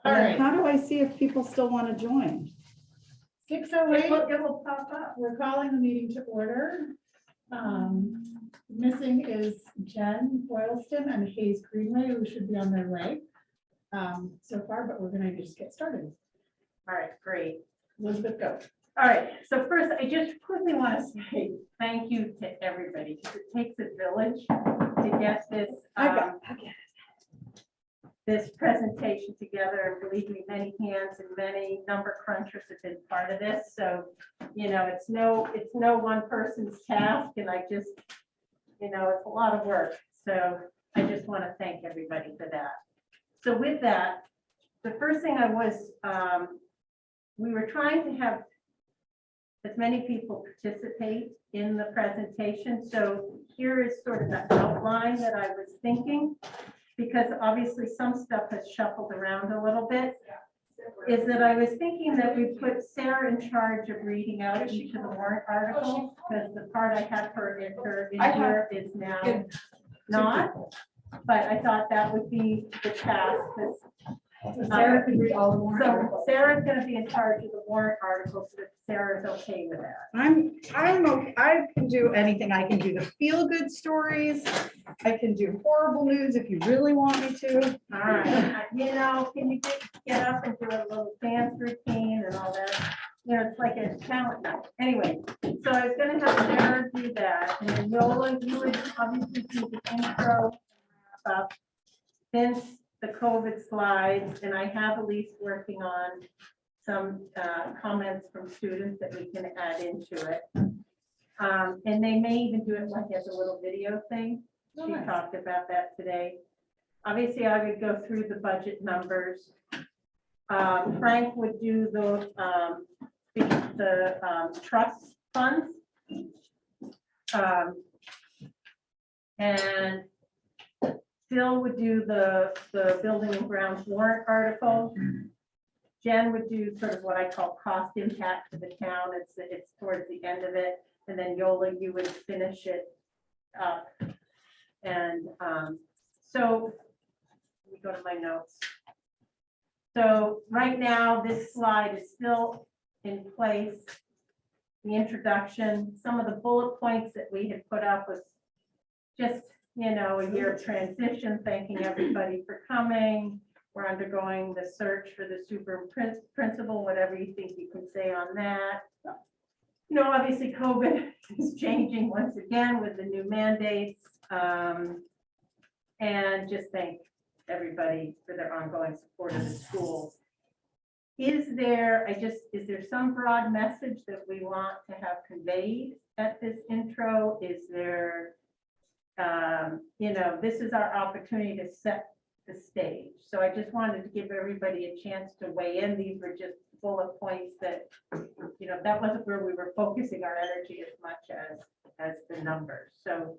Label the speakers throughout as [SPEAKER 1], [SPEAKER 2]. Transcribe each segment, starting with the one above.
[SPEAKER 1] All right.
[SPEAKER 2] How do I see if people still want to join?
[SPEAKER 1] 6:08,
[SPEAKER 3] It will pop up.
[SPEAKER 1] we're calling the meeting to order. Missing is Jen Boylston and Hayes Greenway, who should be on their way so far, but we're gonna just get started.
[SPEAKER 3] All right, great.
[SPEAKER 1] Elizabeth, go.
[SPEAKER 3] All right, so first, I just quickly want to say thank you to everybody, because it takes a village to get this, this presentation together. And believe me, many hands and many number crunchers have been part of this. So, you know, it's no one person's task, and I just, you know, it's a lot of work. So I just want to thank everybody for that. So with that, the first thing we were trying to have as many people participate in the presentation. So here is sort of the outline that I was thinking, because obviously some stuff has shuffled around a little bit, is that I was thinking that we put Sarah in charge of reading out each of the warrant articles, because the part I had her in here is now not. But I thought that would be the task, because
[SPEAKER 1] So Sarah could read all the warrant
[SPEAKER 3] so
[SPEAKER 1] articles.
[SPEAKER 3] Sarah's gonna be in charge of the warrant articles, so Sarah's okay with that.
[SPEAKER 2] I'm okay. I can do anything. I can do the feel-good stories. I can do horrible news if you really want me to.
[SPEAKER 3] All right, you know, can you get up and do a little dance routine and all that? You know, it's like a talent night. Anyway, so I was gonna have Sarah do that, and then Yola, you would obviously do the intro and wrap up. Then the COVID slides, and I have Elise working on some comments from students that we can add into it. And they may even do it like as a little video thing.
[SPEAKER 1] Oh,
[SPEAKER 3] She
[SPEAKER 1] nice.
[SPEAKER 3] talked about that today. Obviously, I would go through the budget numbers. Frank would do the trust funds. And Phil would do the building and grounds warrant article. Jen would do sort of what I call cost impact to the town. It's towards the end of it. And then Yola, you would finish it up. And so let me go to my notes. So right now, this slide is still in place. The introduction, some of the bullet points that we had put up was just, you know, a year of transition, thanking everybody for coming. We're undergoing the search for the super principal, whatever you think you can say on that. You know, obviously COVID is changing once again with the new mandates. And just thank everybody for their ongoing support of the schools. Is there some broad message that we want to have conveyed at this intro? Is there, you know, this is our opportunity to set the stage. So I just wanted to give everybody a chance to weigh in. These were just bullet points that, you know, that wasn't where we were focusing our energy as much as the numbers. So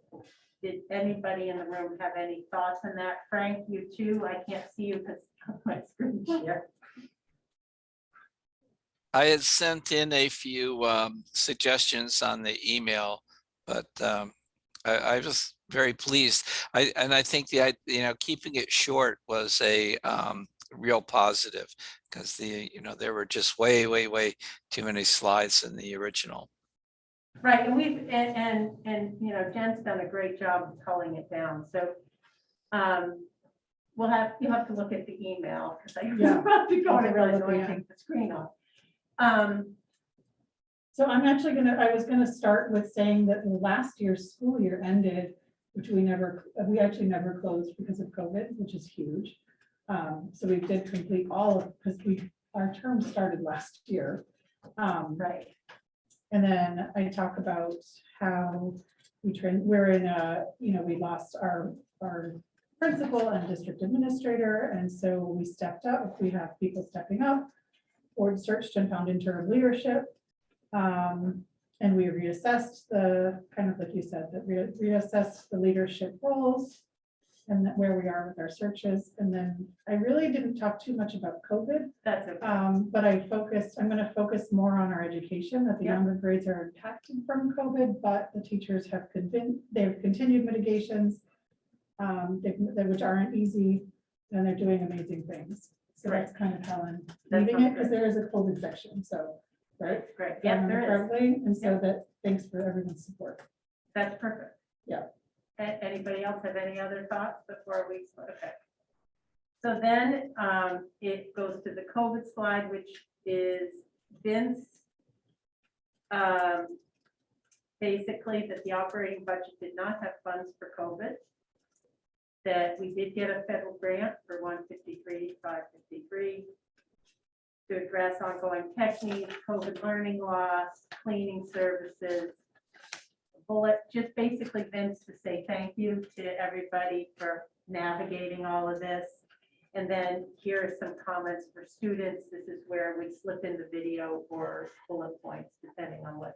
[SPEAKER 3] did anybody in the room have any thoughts on that? Frank, you too? I can't see you because of my screen share.
[SPEAKER 4] I had sent in a few suggestions on the email, but I was very pleased. I think keeping it short was a real positive, because there were just way too many slides in the original.
[SPEAKER 3] Right, and you know, Jen's done a great job of culling it down. So you'll have to look at the email, because I have to go and really take the screen off.
[SPEAKER 1] So I'm actually I was gonna start with saying that last year's school year ended, which we actually never closed because of COVID, which is huge. So we did complete all of, because our term started last year.
[SPEAKER 3] Right.
[SPEAKER 1] And then I talk about how we're in a, you know, we lost our principal and district administrator. And so we stepped up, we have people stepping up. Board searched and found interim leadership. And we reassessed kind of like you said, that reassessed the leadership roles and where we are with our searches. And then I really didn't talk too much about COVID.
[SPEAKER 3] That's okay.
[SPEAKER 1] But I'm going to focus more on our education, that the younger grades are impacted from COVID, but the teachers have continued mitigations, which aren't easy, and they're doing amazing things. So that's kind of how I'm
[SPEAKER 3] That
[SPEAKER 1] leaving
[SPEAKER 3] sounds
[SPEAKER 1] it, because
[SPEAKER 3] good.
[SPEAKER 1] there is a COVID section, so, right?
[SPEAKER 3] That's great.
[SPEAKER 1] If I
[SPEAKER 3] Yeah,
[SPEAKER 1] remember
[SPEAKER 3] there is.
[SPEAKER 1] correctly, and so that, thanks for everyone's support.
[SPEAKER 3] That's perfect.
[SPEAKER 1] Yeah.
[SPEAKER 3] Anybody else have any other thoughts before we, okay. So then it goes to the COVID slide, which is Vince. Basically that the operating budget did not have funds for COVID. That we did get a federal grant for 153,553 to address ongoing tech needs, COVID learning loss, cleaning services. Bullet, just basically Vince to say thank you to everybody for navigating all of this. And then here are some comments for students. This is where we slip in the video or bullet points, depending on what.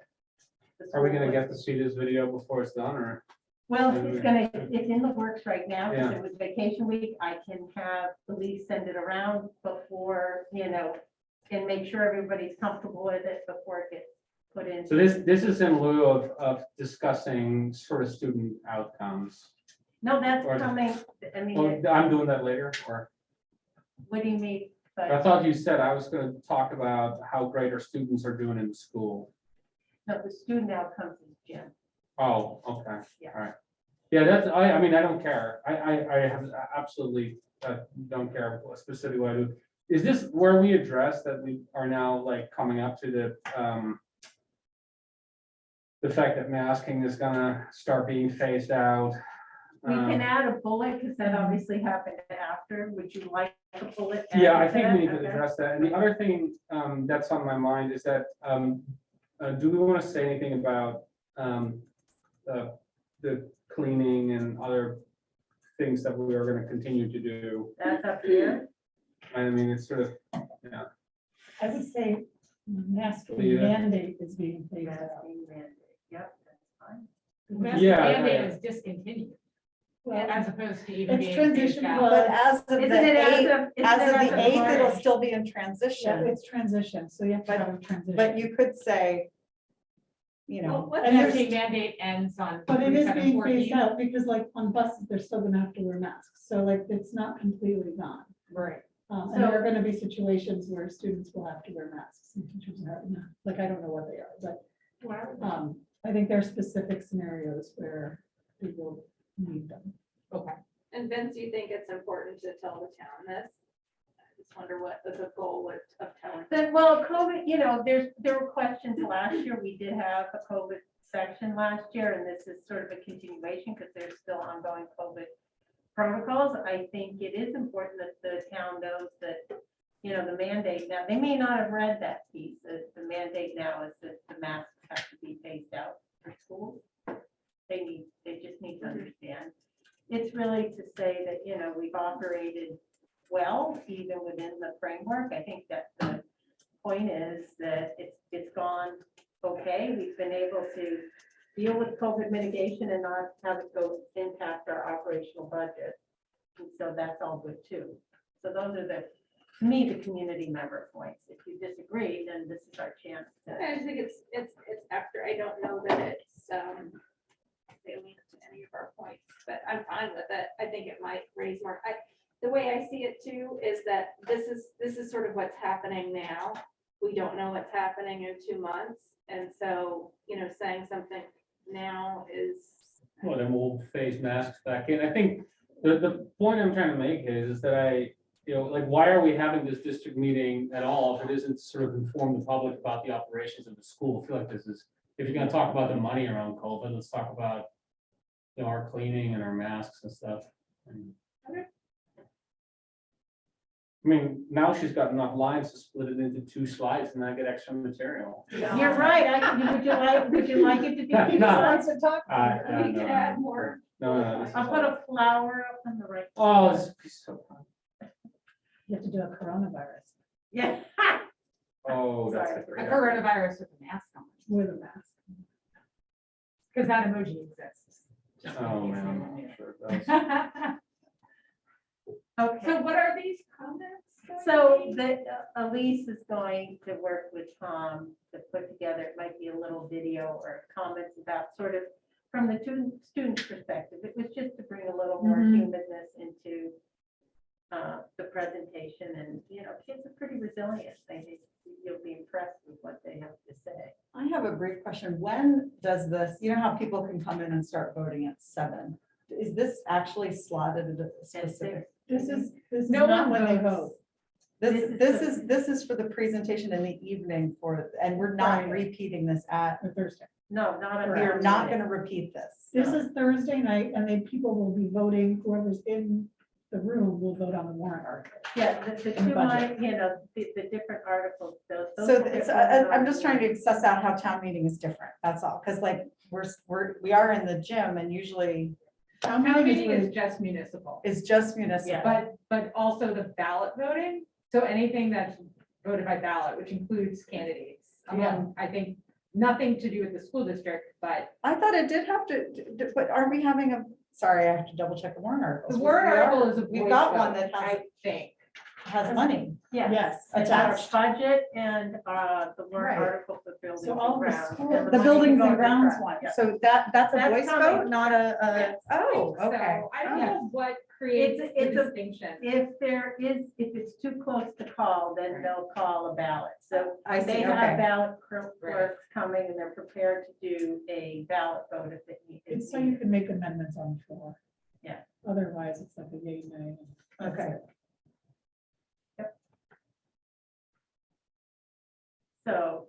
[SPEAKER 3] the
[SPEAKER 5] Are we
[SPEAKER 3] school
[SPEAKER 5] gonna
[SPEAKER 3] was.
[SPEAKER 5] get to see this video before it's done, or?
[SPEAKER 3] Well, it's in the works right now, because
[SPEAKER 5] Yeah.
[SPEAKER 3] it was vacation week. I can have Elise send it around before, and make sure everybody's comfortable with it before it gets put in.
[SPEAKER 5] So this is in lieu of discussing sort of student outcomes.
[SPEAKER 3] No, that's
[SPEAKER 5] or-
[SPEAKER 3] coming, I mean,
[SPEAKER 5] Oh, I'm doing that later, or?
[SPEAKER 3] what do you mean?
[SPEAKER 5] I
[SPEAKER 3] But
[SPEAKER 5] thought you said I was gonna talk about how great our students are doing in school.
[SPEAKER 3] no, the student outcomes is Jim.
[SPEAKER 5] Oh, okay,
[SPEAKER 3] Yeah.
[SPEAKER 5] all right. Yeah, that's, I mean, I don't care. I have absolutely don't care specifically what I do. Is this where we address that we are now like coming up to the fact that masking is gonna start being phased out?
[SPEAKER 3] We can
[SPEAKER 5] Um,
[SPEAKER 3] add a bullet, because that obviously happened after. Would you like a bullet?
[SPEAKER 5] Yeah, I
[SPEAKER 3] added to
[SPEAKER 5] think
[SPEAKER 3] that?
[SPEAKER 5] we need to
[SPEAKER 3] Okay.
[SPEAKER 5] address that. And the other thing that's on my mind is that, do we want to say anything about the cleaning and other things that we are going to continue to do?
[SPEAKER 3] That's up here.
[SPEAKER 5] I mean, it's sort of,
[SPEAKER 1] I would say masking
[SPEAKER 5] Yeah.
[SPEAKER 1] mandate is being phased out.
[SPEAKER 3] Masking mandate. Yep, that's fine.
[SPEAKER 6] Mask
[SPEAKER 5] Yeah,
[SPEAKER 6] mandate
[SPEAKER 5] yeah.
[SPEAKER 6] is discontinued,
[SPEAKER 1] Well,
[SPEAKER 6] as opposed to even
[SPEAKER 1] it's
[SPEAKER 6] being phased
[SPEAKER 1] transition,
[SPEAKER 6] out.
[SPEAKER 1] well,
[SPEAKER 2] But as of
[SPEAKER 3] Isn't
[SPEAKER 2] the
[SPEAKER 3] it as
[SPEAKER 2] eighth,
[SPEAKER 3] of? isn't
[SPEAKER 2] as
[SPEAKER 3] it
[SPEAKER 2] of the eighth, it'll
[SPEAKER 3] March?
[SPEAKER 2] still be in
[SPEAKER 1] yeah,
[SPEAKER 2] transition.
[SPEAKER 1] it's transition, so you have to
[SPEAKER 2] But-
[SPEAKER 1] have a transition.
[SPEAKER 2] But you could say, you know,
[SPEAKER 6] What
[SPEAKER 1] and
[SPEAKER 6] masking mandate ends on.
[SPEAKER 1] But it is being
[SPEAKER 6] 3/7/14.
[SPEAKER 1] phased out, because like on buses, they're still gonna have to wear masks, so like it's not completely gone.
[SPEAKER 6] Right.
[SPEAKER 1] And there are gonna be situations where students will have to wear masks and teachers are, like, I don't know what they are, but I think there are specific scenarios where people need them.
[SPEAKER 6] Okay.
[SPEAKER 7] And Vince, do you think it's important to tell the town this? I just wonder what the goal was of telling.
[SPEAKER 3] Well, COVID, there were questions last year. We did have a COVID section last year, and this is sort of a continuation because there's still ongoing COVID protocols. I think it is important that the town knows that, the mandate now, they may not have read that piece. The mandate now is that the masks have to be phased out for schools. They just need to understand. It's really to say that, we've operated well, even within the framework. I think that the point is that it's gone okay. We've been able to deal with COVID mitigation and not have it go impact our operational budget. And so that's all good too. So those are to me, the community member points. If you disagree, then this is our chance to.
[SPEAKER 7] I just think it's after, I don't know that it's salient to any of our points, but I'm fine with it. I think it might raise more. The way I see it too is that this is sort of what's happening now. We don't know what's happening in 2 months. And so, saying something now is.
[SPEAKER 5] well, then we'll phase masks back in. I think the point I'm trying to make is that like, why are we having this district meeting at all if it isn't sort of inform the public about the operations of the school? I feel like this is, if you're gonna talk about the money around COVID, let's talk about, our cleaning and our masks and stuff. And- I mean, now she's got enough lines to split it into 2 slides and I get extra material.
[SPEAKER 3] You're right. Would you like it to be?
[SPEAKER 5] No.
[SPEAKER 1] Who wants to talk?
[SPEAKER 7] We could add more.
[SPEAKER 5] No, this is
[SPEAKER 3] I'll put
[SPEAKER 5] all-
[SPEAKER 3] a flower up on the right.
[SPEAKER 5] Oh, this is so fun.
[SPEAKER 1] You have to do a coronavirus
[SPEAKER 3] Yeah.
[SPEAKER 5] Oh, that's
[SPEAKER 3] Sorry.
[SPEAKER 5] a
[SPEAKER 6] A
[SPEAKER 5] great.
[SPEAKER 6] coronavirus with a mask on,
[SPEAKER 1] with a mask.
[SPEAKER 6] because that emoji exists.
[SPEAKER 5] Oh, man. I'm sure it does.
[SPEAKER 3] Okay.
[SPEAKER 6] So what are these comments? going to
[SPEAKER 3] So
[SPEAKER 6] be?
[SPEAKER 3] that Elise is going to work with Tom to put together, it might be a little video or comments about sort of from the student's perspective. It was just to bring a little more
[SPEAKER 1] Mhm.
[SPEAKER 3] humanness into the presentation, and, you know, kids are pretty resilient. I think you'll be impressed with what they have to say.
[SPEAKER 2] I have a brief question. When does this, you know how people can come in and start voting at 7? Is this actually slotted at a specific?
[SPEAKER 1] This is
[SPEAKER 6] No
[SPEAKER 1] not
[SPEAKER 6] one
[SPEAKER 1] when they
[SPEAKER 6] votes.
[SPEAKER 1] vote.
[SPEAKER 2] This is for the presentation in the evening and we're not
[SPEAKER 1] Right.
[SPEAKER 2] repeating this at,
[SPEAKER 1] For Thursday.
[SPEAKER 3] No, not on.
[SPEAKER 2] we're not going to repeat this.
[SPEAKER 1] This is Thursday night, and then people will be voting, whoever's in the room will vote on the warrant article.
[SPEAKER 3] Yeah, the
[SPEAKER 1] In the
[SPEAKER 3] two,
[SPEAKER 1] budget.
[SPEAKER 3] you know, the different articles, those.
[SPEAKER 2] So
[SPEAKER 3] will
[SPEAKER 2] it's,
[SPEAKER 3] get voted
[SPEAKER 2] I'm
[SPEAKER 3] on.
[SPEAKER 2] just trying to suss out how town meeting is different. That's all. Because like we are in the gym and usually
[SPEAKER 1] Town
[SPEAKER 6] Town
[SPEAKER 1] meeting
[SPEAKER 6] meeting
[SPEAKER 1] is
[SPEAKER 6] is just municipal,
[SPEAKER 2] it's just municipal.
[SPEAKER 6] but also the ballot voting. So anything that's voted by ballot, which includes candidates, among, I think, nothing to do with the school district, but
[SPEAKER 2] I thought it did have to, but aren't we having sorry, I have to double check the warrant articles.
[SPEAKER 6] the warrant
[SPEAKER 2] We are-
[SPEAKER 6] article is a
[SPEAKER 2] We've
[SPEAKER 6] voice
[SPEAKER 2] got one
[SPEAKER 6] vote,
[SPEAKER 2] that
[SPEAKER 6] I think.
[SPEAKER 2] has money.
[SPEAKER 3] Yeah.
[SPEAKER 1] Yes.
[SPEAKER 3] It's our
[SPEAKER 2] attached.
[SPEAKER 3] budget and the warrant
[SPEAKER 2] Right.
[SPEAKER 3] article for buildings
[SPEAKER 1] So
[SPEAKER 3] and
[SPEAKER 1] all the
[SPEAKER 3] grounds.
[SPEAKER 1] school-
[SPEAKER 3] and
[SPEAKER 2] The
[SPEAKER 3] money
[SPEAKER 2] buildings
[SPEAKER 3] going
[SPEAKER 2] and
[SPEAKER 3] to
[SPEAKER 2] grounds
[SPEAKER 3] trust.
[SPEAKER 2] one.
[SPEAKER 3] Yeah.
[SPEAKER 2] So that's a
[SPEAKER 3] That's
[SPEAKER 2] voice
[SPEAKER 3] coming.
[SPEAKER 2] vote, not
[SPEAKER 3] Yes.
[SPEAKER 2] oh,
[SPEAKER 6] So
[SPEAKER 2] okay.
[SPEAKER 6] I don't
[SPEAKER 2] Yeah.
[SPEAKER 6] know what creates the
[SPEAKER 3] It's a-
[SPEAKER 6] distinction.
[SPEAKER 3] If it's too close to call, then they'll call a ballot. So
[SPEAKER 2] I
[SPEAKER 3] they
[SPEAKER 2] see,
[SPEAKER 3] have
[SPEAKER 2] okay.
[SPEAKER 3] ballot clerks coming, and they're prepared to do a ballot vote if it needs.
[SPEAKER 1] It's so you can make amendments on the floor.
[SPEAKER 3] Yeah.
[SPEAKER 1] Otherwise, it's like a yay, nay. and that's
[SPEAKER 2] Okay.
[SPEAKER 1] it.
[SPEAKER 3] So,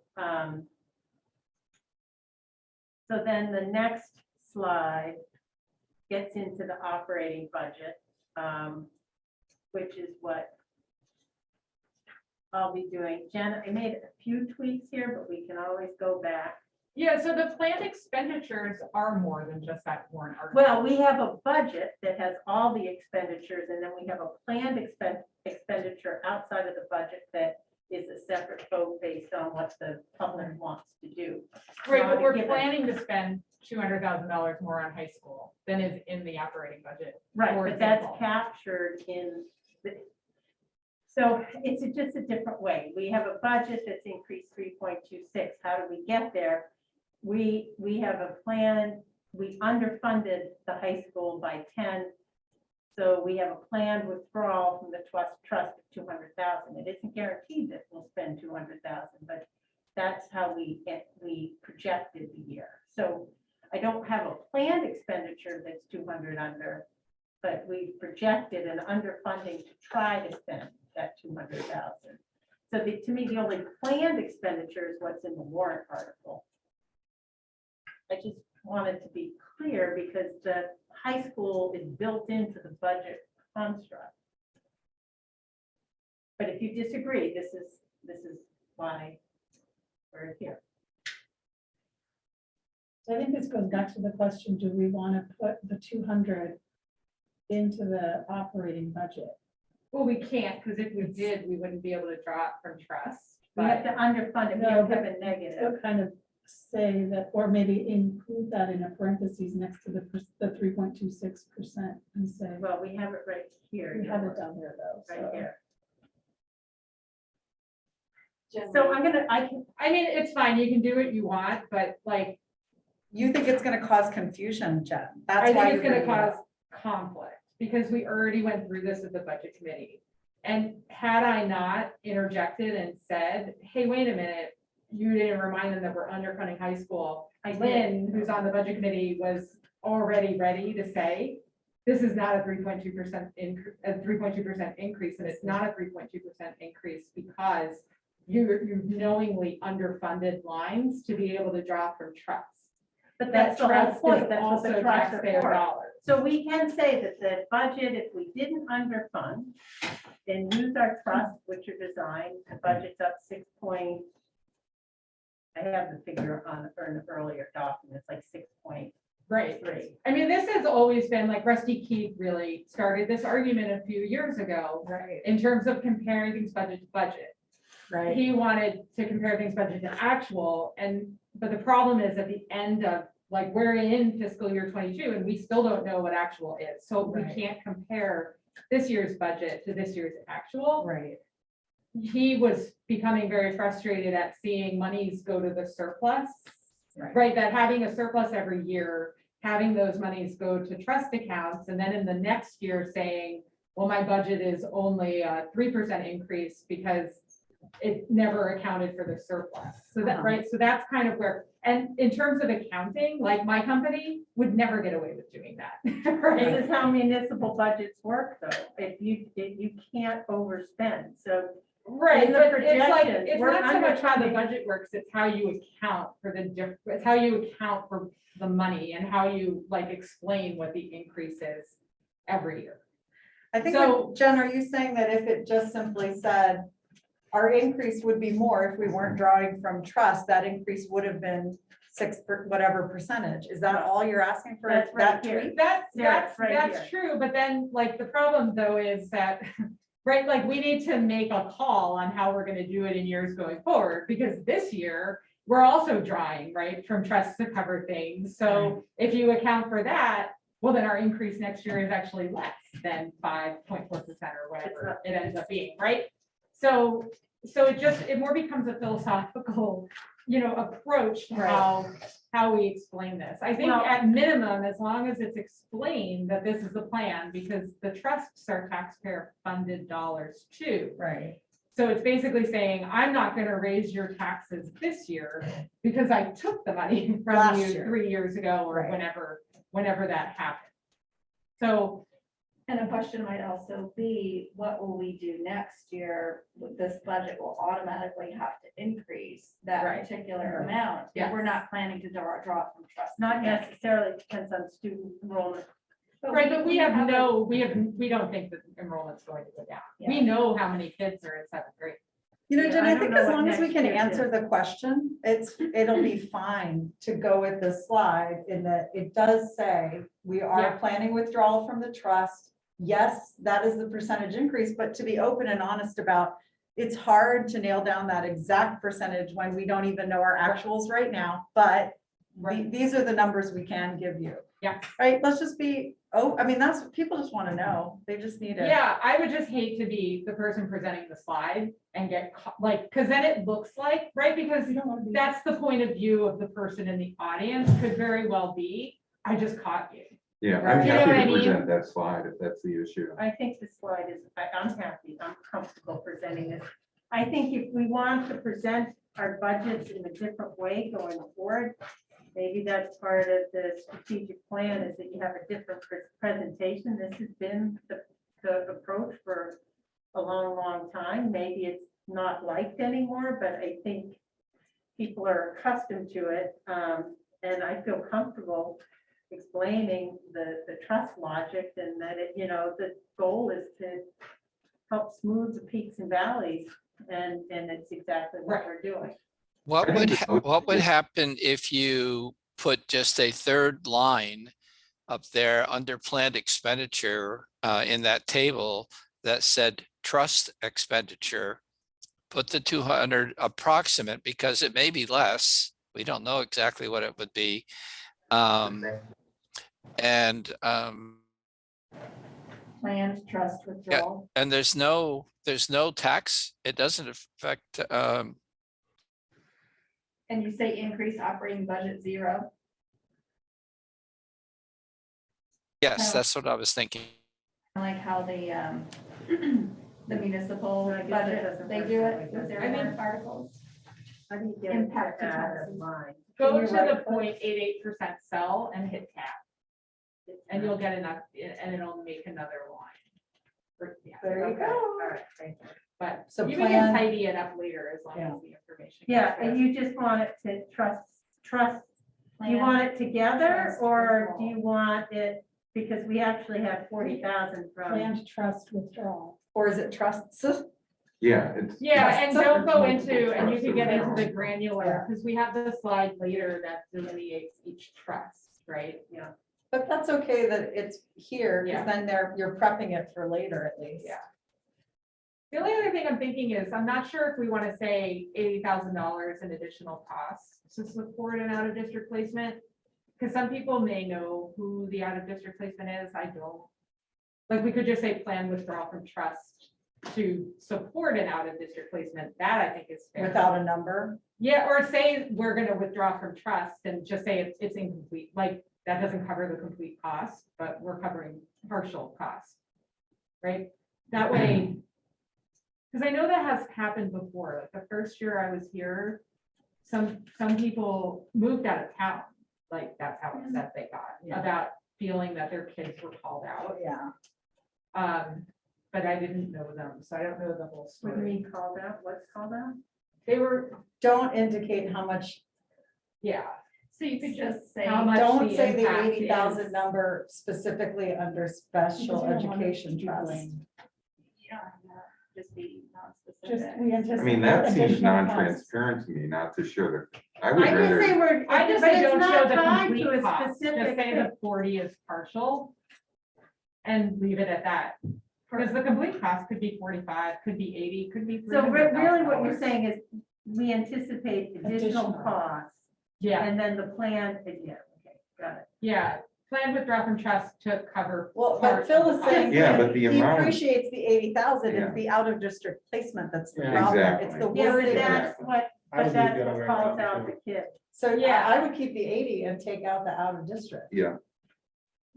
[SPEAKER 3] so then the next slide gets into the operating budget, which is what I'll be doing. Jen, I made a few tweaks here, but we can always go back.
[SPEAKER 6] Yeah, so the planned expenditures are more than just that warrant article.
[SPEAKER 3] Well, we have a budget that has all the expenditures, and then we have a planned expenditure outside of the budget that is a separate vote based on what the public wants to do.
[SPEAKER 6] Right, but we're
[SPEAKER 3] given.
[SPEAKER 6] planning to spend $200,000 more on high school than is in the operating budget.
[SPEAKER 3] Right,
[SPEAKER 6] for
[SPEAKER 3] but that's
[SPEAKER 6] example.
[SPEAKER 3] captured in the, so it's just a different way. We have a budget that's increased 3.26. How do we get there? We have a plan, we underfunded the high school by 10. So we have a planned withdrawal from the trust of 200,000. It isn't guaranteed that we'll spend 200,000, but that's how we projected the year. So I don't have a planned expenditure that's 200 under, but we projected an underfunding to try to spend that 200,000. So to me, the only planned expenditure is what's in the warrant article. I just wanted to be clear because the high school is built into the budget construct. But if you disagree, this is why we're here.
[SPEAKER 1] So I think this goes back to the question, do we want to put the 200 into the operating budget?
[SPEAKER 6] Well, we can't, because if we did, we wouldn't be able to draw it from trust.
[SPEAKER 3] We have
[SPEAKER 6] But
[SPEAKER 3] to underfund it, we
[SPEAKER 1] No,
[SPEAKER 3] have to
[SPEAKER 1] but
[SPEAKER 3] have a negative.
[SPEAKER 1] They'll kind of say that, or maybe include that in a parentheses next to the 3.26% and say,
[SPEAKER 3] Well, we have it right here.
[SPEAKER 1] we have it down there though.
[SPEAKER 3] Right
[SPEAKER 1] so.
[SPEAKER 3] here.
[SPEAKER 7] Jen,
[SPEAKER 3] So I
[SPEAKER 6] I mean, it's fine, you can do what you want, but like,
[SPEAKER 2] You think it's gonna cause confusion, Jen?
[SPEAKER 6] I
[SPEAKER 2] That's
[SPEAKER 6] think
[SPEAKER 2] why
[SPEAKER 6] it's
[SPEAKER 2] you're
[SPEAKER 6] gonna
[SPEAKER 2] bringing it
[SPEAKER 6] cause
[SPEAKER 2] up.
[SPEAKER 6] conflict, because we already went through this with the budget committee. And had I not interjected and said, hey, wait a minute, you didn't remind them that we're underfunding high school.
[SPEAKER 3] I did.
[SPEAKER 6] Lynn, who's on the budget committee, was already ready to say, this is not a 3.2% increase, and it's not a 3.2% increase because you knowingly underfunded lines to be able to draw from trust.
[SPEAKER 3] But that's the whole
[SPEAKER 6] trust is
[SPEAKER 3] point, that's what
[SPEAKER 6] also
[SPEAKER 3] the trust
[SPEAKER 6] taxpayer
[SPEAKER 3] for.
[SPEAKER 6] dollars.
[SPEAKER 3] So we can say that the budget, if we didn't underfund and use our trust, which are designed, the budget's up 6 point. I have the figure on an earlier document, it's like 6.3.
[SPEAKER 6] Right. I mean, this has always been like Rusty Keith really started this argument a few years ago
[SPEAKER 2] Right,
[SPEAKER 6] in terms of comparing things budget to budget.
[SPEAKER 2] right.
[SPEAKER 6] He wanted to compare things budget to actual, but the problem is at the end of, like, we're in fiscal year 22 and we still don't know what actual is. So we
[SPEAKER 2] Right.
[SPEAKER 6] can't compare this year's budget to this year's actual.
[SPEAKER 2] Right.
[SPEAKER 6] He was becoming very frustrated at seeing monies go to the surplus.
[SPEAKER 2] Right.
[SPEAKER 6] Right, that having a surplus every year, having those monies go to trust accounts, and then in the next year saying, well, my budget is only a 3% increase because it never accounted for the surplus. So that, right, so that's kind of where, and in terms of accounting, like my company would never get away with doing that. Right?
[SPEAKER 3] This is how municipal budgets work, though. If you can't overspend, so.
[SPEAKER 6] Right,
[SPEAKER 3] In the
[SPEAKER 6] but it's like,
[SPEAKER 3] projections,
[SPEAKER 6] it's
[SPEAKER 3] we're
[SPEAKER 6] not so much how the
[SPEAKER 3] understanding-
[SPEAKER 6] budget works, it's how you account for the it's how you account for the money and how you like explain what the increase is every year.
[SPEAKER 2] I think,
[SPEAKER 6] So-
[SPEAKER 2] Jen, are you saying that if it just simply said, our increase would be more if we weren't drawing from trust, that increase would have been whatever percentage? Is that all you're asking for?
[SPEAKER 3] That's right
[SPEAKER 2] that
[SPEAKER 3] here.
[SPEAKER 2] tweak?
[SPEAKER 6] That's,
[SPEAKER 3] Yeah,
[SPEAKER 6] that's,
[SPEAKER 3] right
[SPEAKER 6] that's
[SPEAKER 3] here.
[SPEAKER 6] true, but then like the problem though is that, right, like we need to make a call on how we're gonna do it in years going forward, because this year, we're also drawing, right, from trust to cover things. So if you account for that, well, then our increase next year is actually less than 5.4% or whatever it ends up being, right? So it more becomes a philosophical, approach to how we explain this. I think
[SPEAKER 3] Well-
[SPEAKER 6] at minimum, as long as it's explained that this is the plan, because the trusts are taxpayer funded dollars too.
[SPEAKER 2] Right.
[SPEAKER 6] So it's basically saying, I'm not gonna raise your taxes this year because I took the money from
[SPEAKER 2] Last
[SPEAKER 6] you
[SPEAKER 2] year.
[SPEAKER 6] 3 years ago or
[SPEAKER 2] Right.
[SPEAKER 6] whenever that happened. So,
[SPEAKER 7] And a question might also be, what will we do next year? This budget will automatically have to increase that
[SPEAKER 6] Right.
[SPEAKER 7] particular
[SPEAKER 2] Right.
[SPEAKER 7] amount.
[SPEAKER 6] Yes.
[SPEAKER 7] If we're not planning to draw it from trust.
[SPEAKER 3] Not necessarily, depends on student enrollment.
[SPEAKER 6] right, but we don't think that enrollment's going to go down. We
[SPEAKER 7] Yeah.
[SPEAKER 6] know how many kids are in 7th grade.
[SPEAKER 3] Yeah,
[SPEAKER 2] Jen,
[SPEAKER 3] I
[SPEAKER 2] I
[SPEAKER 3] don't
[SPEAKER 2] think
[SPEAKER 3] know
[SPEAKER 2] as
[SPEAKER 3] what
[SPEAKER 2] long as we
[SPEAKER 3] next
[SPEAKER 2] can
[SPEAKER 3] year's
[SPEAKER 2] answer
[SPEAKER 3] is.
[SPEAKER 2] the question, it'll be fine to go with the slide in that it does say, we are
[SPEAKER 6] Yeah.
[SPEAKER 2] planning withdrawal from the trust. Yes, that is the percentage increase, but to be open and honest about, it's hard to nail down that exact percentage when we don't even know our actuals right now, but
[SPEAKER 6] Right.
[SPEAKER 2] these are the numbers we can give you.
[SPEAKER 6] Yeah.
[SPEAKER 2] Right, let's just be, I mean, that's what people just want to know. They just need it.
[SPEAKER 6] Yeah, I would just hate to be the person presenting the slide and get because then it looks like, right? Because that's the point of view of the person in the audience could very well be, I just caught you.
[SPEAKER 8] Yeah,
[SPEAKER 2] Right.
[SPEAKER 8] I'm
[SPEAKER 6] You know
[SPEAKER 8] happy
[SPEAKER 6] what I
[SPEAKER 8] to
[SPEAKER 6] mean?
[SPEAKER 8] present that slide if that's the issue.
[SPEAKER 3] I think the slide is, I'm happy, I'm comfortable presenting this. I think if we want to present our budgets in a different way going forward, maybe that's part of the strategic plan, is that you have a different presentation. This has been the approach for a long, long time. Maybe it's not liked anymore, but I think people are accustomed to it. And I feel comfortable explaining the trust logic, and that the goal is to help smooth the peaks and valleys, and it's exactly what we're doing.
[SPEAKER 4] What
[SPEAKER 8] I think
[SPEAKER 4] would,
[SPEAKER 8] the most-
[SPEAKER 4] what would happen if you put just a third line up there under planned expenditure in that table that said trust expenditure? Put the 200 approximate, because it may be less. We don't know exactly what it would be. And
[SPEAKER 7] Planned trust withdrawal.
[SPEAKER 4] and there's no tax. It doesn't affect,
[SPEAKER 7] And you say increase operating budget 0.
[SPEAKER 4] yes,
[SPEAKER 7] Oh.
[SPEAKER 4] that's what I was thinking.
[SPEAKER 7] Like how the municipal
[SPEAKER 3] I guess it
[SPEAKER 7] budget,
[SPEAKER 3] doesn't
[SPEAKER 7] they
[SPEAKER 3] work
[SPEAKER 7] do
[SPEAKER 3] that
[SPEAKER 7] it
[SPEAKER 3] way,
[SPEAKER 7] with
[SPEAKER 3] does
[SPEAKER 7] their
[SPEAKER 3] it?
[SPEAKER 7] warrant articles.
[SPEAKER 3] How do you get
[SPEAKER 7] Impact
[SPEAKER 3] it
[SPEAKER 7] to
[SPEAKER 3] out of
[SPEAKER 7] taxes.
[SPEAKER 3] line?
[SPEAKER 6] Go
[SPEAKER 7] Can you
[SPEAKER 6] to
[SPEAKER 7] write
[SPEAKER 6] the
[SPEAKER 7] that?
[SPEAKER 6] 0.88% cell and hit tab, and you'll get enough, and it'll make another line. Yeah,
[SPEAKER 2] There you
[SPEAKER 3] Okay,
[SPEAKER 2] go.
[SPEAKER 3] all right, thank you.
[SPEAKER 6] but
[SPEAKER 2] So
[SPEAKER 6] you can
[SPEAKER 2] plan-
[SPEAKER 6] tidy it up later as long
[SPEAKER 2] Yeah.
[SPEAKER 6] as the information.
[SPEAKER 3] Yeah,
[SPEAKER 6] gets
[SPEAKER 3] and
[SPEAKER 6] there.
[SPEAKER 3] you just want it to trust, do you
[SPEAKER 7] Planned
[SPEAKER 3] want it together,
[SPEAKER 7] trust
[SPEAKER 3] or do
[SPEAKER 7] withdrawal.
[SPEAKER 3] you want it, because we actually have 40,000 from.
[SPEAKER 1] trust withdrawal.
[SPEAKER 2] Or is it trusts?
[SPEAKER 8] Yeah, it's.
[SPEAKER 6] Yeah, and
[SPEAKER 2] Trust-
[SPEAKER 6] don't go
[SPEAKER 8] multiple
[SPEAKER 6] into, and you
[SPEAKER 8] trusts
[SPEAKER 6] can get into
[SPEAKER 8] around.
[SPEAKER 6] the granular, because we have the slide later that delineates each trust, right?
[SPEAKER 3] Yeah.
[SPEAKER 2] But that's okay that it's here,
[SPEAKER 6] Yeah.
[SPEAKER 2] because then you're prepping it for later at least.
[SPEAKER 6] Yeah. The only other thing I'm thinking is, I'm not sure if we want to say $80,000 in additional costs to support an out-of-district placement. Because some people may know who the out-of-district placement is, I don't. Like, we could just say plan withdrawal from trust to support an out-of-district placement, that I think is fair.
[SPEAKER 2] Without a number.
[SPEAKER 6] Yeah, or say we're gonna withdraw from trust and just say it's incomplete, like, that doesn't cover the complete cost, but we're covering partial cost. right? That way, because I know that has happened before, like the first year I was here, some people moved out of town, like that's how upset they got about feeling that their kids were called out.
[SPEAKER 2] Yeah.
[SPEAKER 6] But I didn't know them, so I don't know the whole
[SPEAKER 3] What do you
[SPEAKER 6] story.
[SPEAKER 3] mean called out? What's called out?
[SPEAKER 6] They were,
[SPEAKER 2] Don't indicate how much,
[SPEAKER 6] yeah,
[SPEAKER 7] So you could just say.
[SPEAKER 6] how much
[SPEAKER 2] don't
[SPEAKER 6] the
[SPEAKER 2] say the
[SPEAKER 6] impact
[SPEAKER 2] 80,000
[SPEAKER 6] is.
[SPEAKER 2] number specifically under special
[SPEAKER 1] Because we don't want
[SPEAKER 2] education
[SPEAKER 1] people
[SPEAKER 2] trust.
[SPEAKER 1] blamed.
[SPEAKER 7] Yeah, just be
[SPEAKER 1] Just,
[SPEAKER 7] non-specific.
[SPEAKER 1] we
[SPEAKER 8] I
[SPEAKER 1] anticipate.
[SPEAKER 8] mean, that seems
[SPEAKER 1] additional costs.
[SPEAKER 8] non-transparent to me, not to show that, I would
[SPEAKER 3] I just say
[SPEAKER 8] rather,
[SPEAKER 3] we're,
[SPEAKER 6] I just
[SPEAKER 3] but
[SPEAKER 6] say
[SPEAKER 3] it's
[SPEAKER 6] don't show
[SPEAKER 3] not
[SPEAKER 6] the
[SPEAKER 3] tied to
[SPEAKER 6] complete
[SPEAKER 3] a
[SPEAKER 6] cost, just
[SPEAKER 3] specific
[SPEAKER 6] say
[SPEAKER 3] thing.
[SPEAKER 6] the 40 is partial. And leave it at that, because the complete cost could be 45, could be 80, could be
[SPEAKER 3] So really what you're
[SPEAKER 6] $300,000.
[SPEAKER 3] saying is we anticipate additional
[SPEAKER 1] Additional.
[SPEAKER 3] costs
[SPEAKER 6] Yeah,
[SPEAKER 3] and then the plan, yeah, okay, got it.
[SPEAKER 6] yeah, planned withdrawal from trust to cover.
[SPEAKER 2] Well,
[SPEAKER 6] part
[SPEAKER 2] but
[SPEAKER 6] of
[SPEAKER 2] Phil
[SPEAKER 6] the
[SPEAKER 2] is
[SPEAKER 6] cost.
[SPEAKER 2] saying.
[SPEAKER 8] Yeah, but the
[SPEAKER 2] he
[SPEAKER 8] amount-
[SPEAKER 2] appreciates the 80,000,
[SPEAKER 8] Yeah.
[SPEAKER 2] it's the out of district placement that's the
[SPEAKER 5] Yeah.
[SPEAKER 2] problem.
[SPEAKER 8] Exactly.
[SPEAKER 2] It's the
[SPEAKER 3] Yeah, but
[SPEAKER 2] wording.
[SPEAKER 3] that's what,
[SPEAKER 5] I
[SPEAKER 3] but
[SPEAKER 5] would
[SPEAKER 3] that's
[SPEAKER 5] leave the other
[SPEAKER 3] what
[SPEAKER 5] way
[SPEAKER 3] calls
[SPEAKER 5] around,
[SPEAKER 3] out
[SPEAKER 5] too.
[SPEAKER 3] the kid.
[SPEAKER 2] So
[SPEAKER 6] Yeah.
[SPEAKER 2] I would keep the 80 and take out the out of district.
[SPEAKER 8] yeah,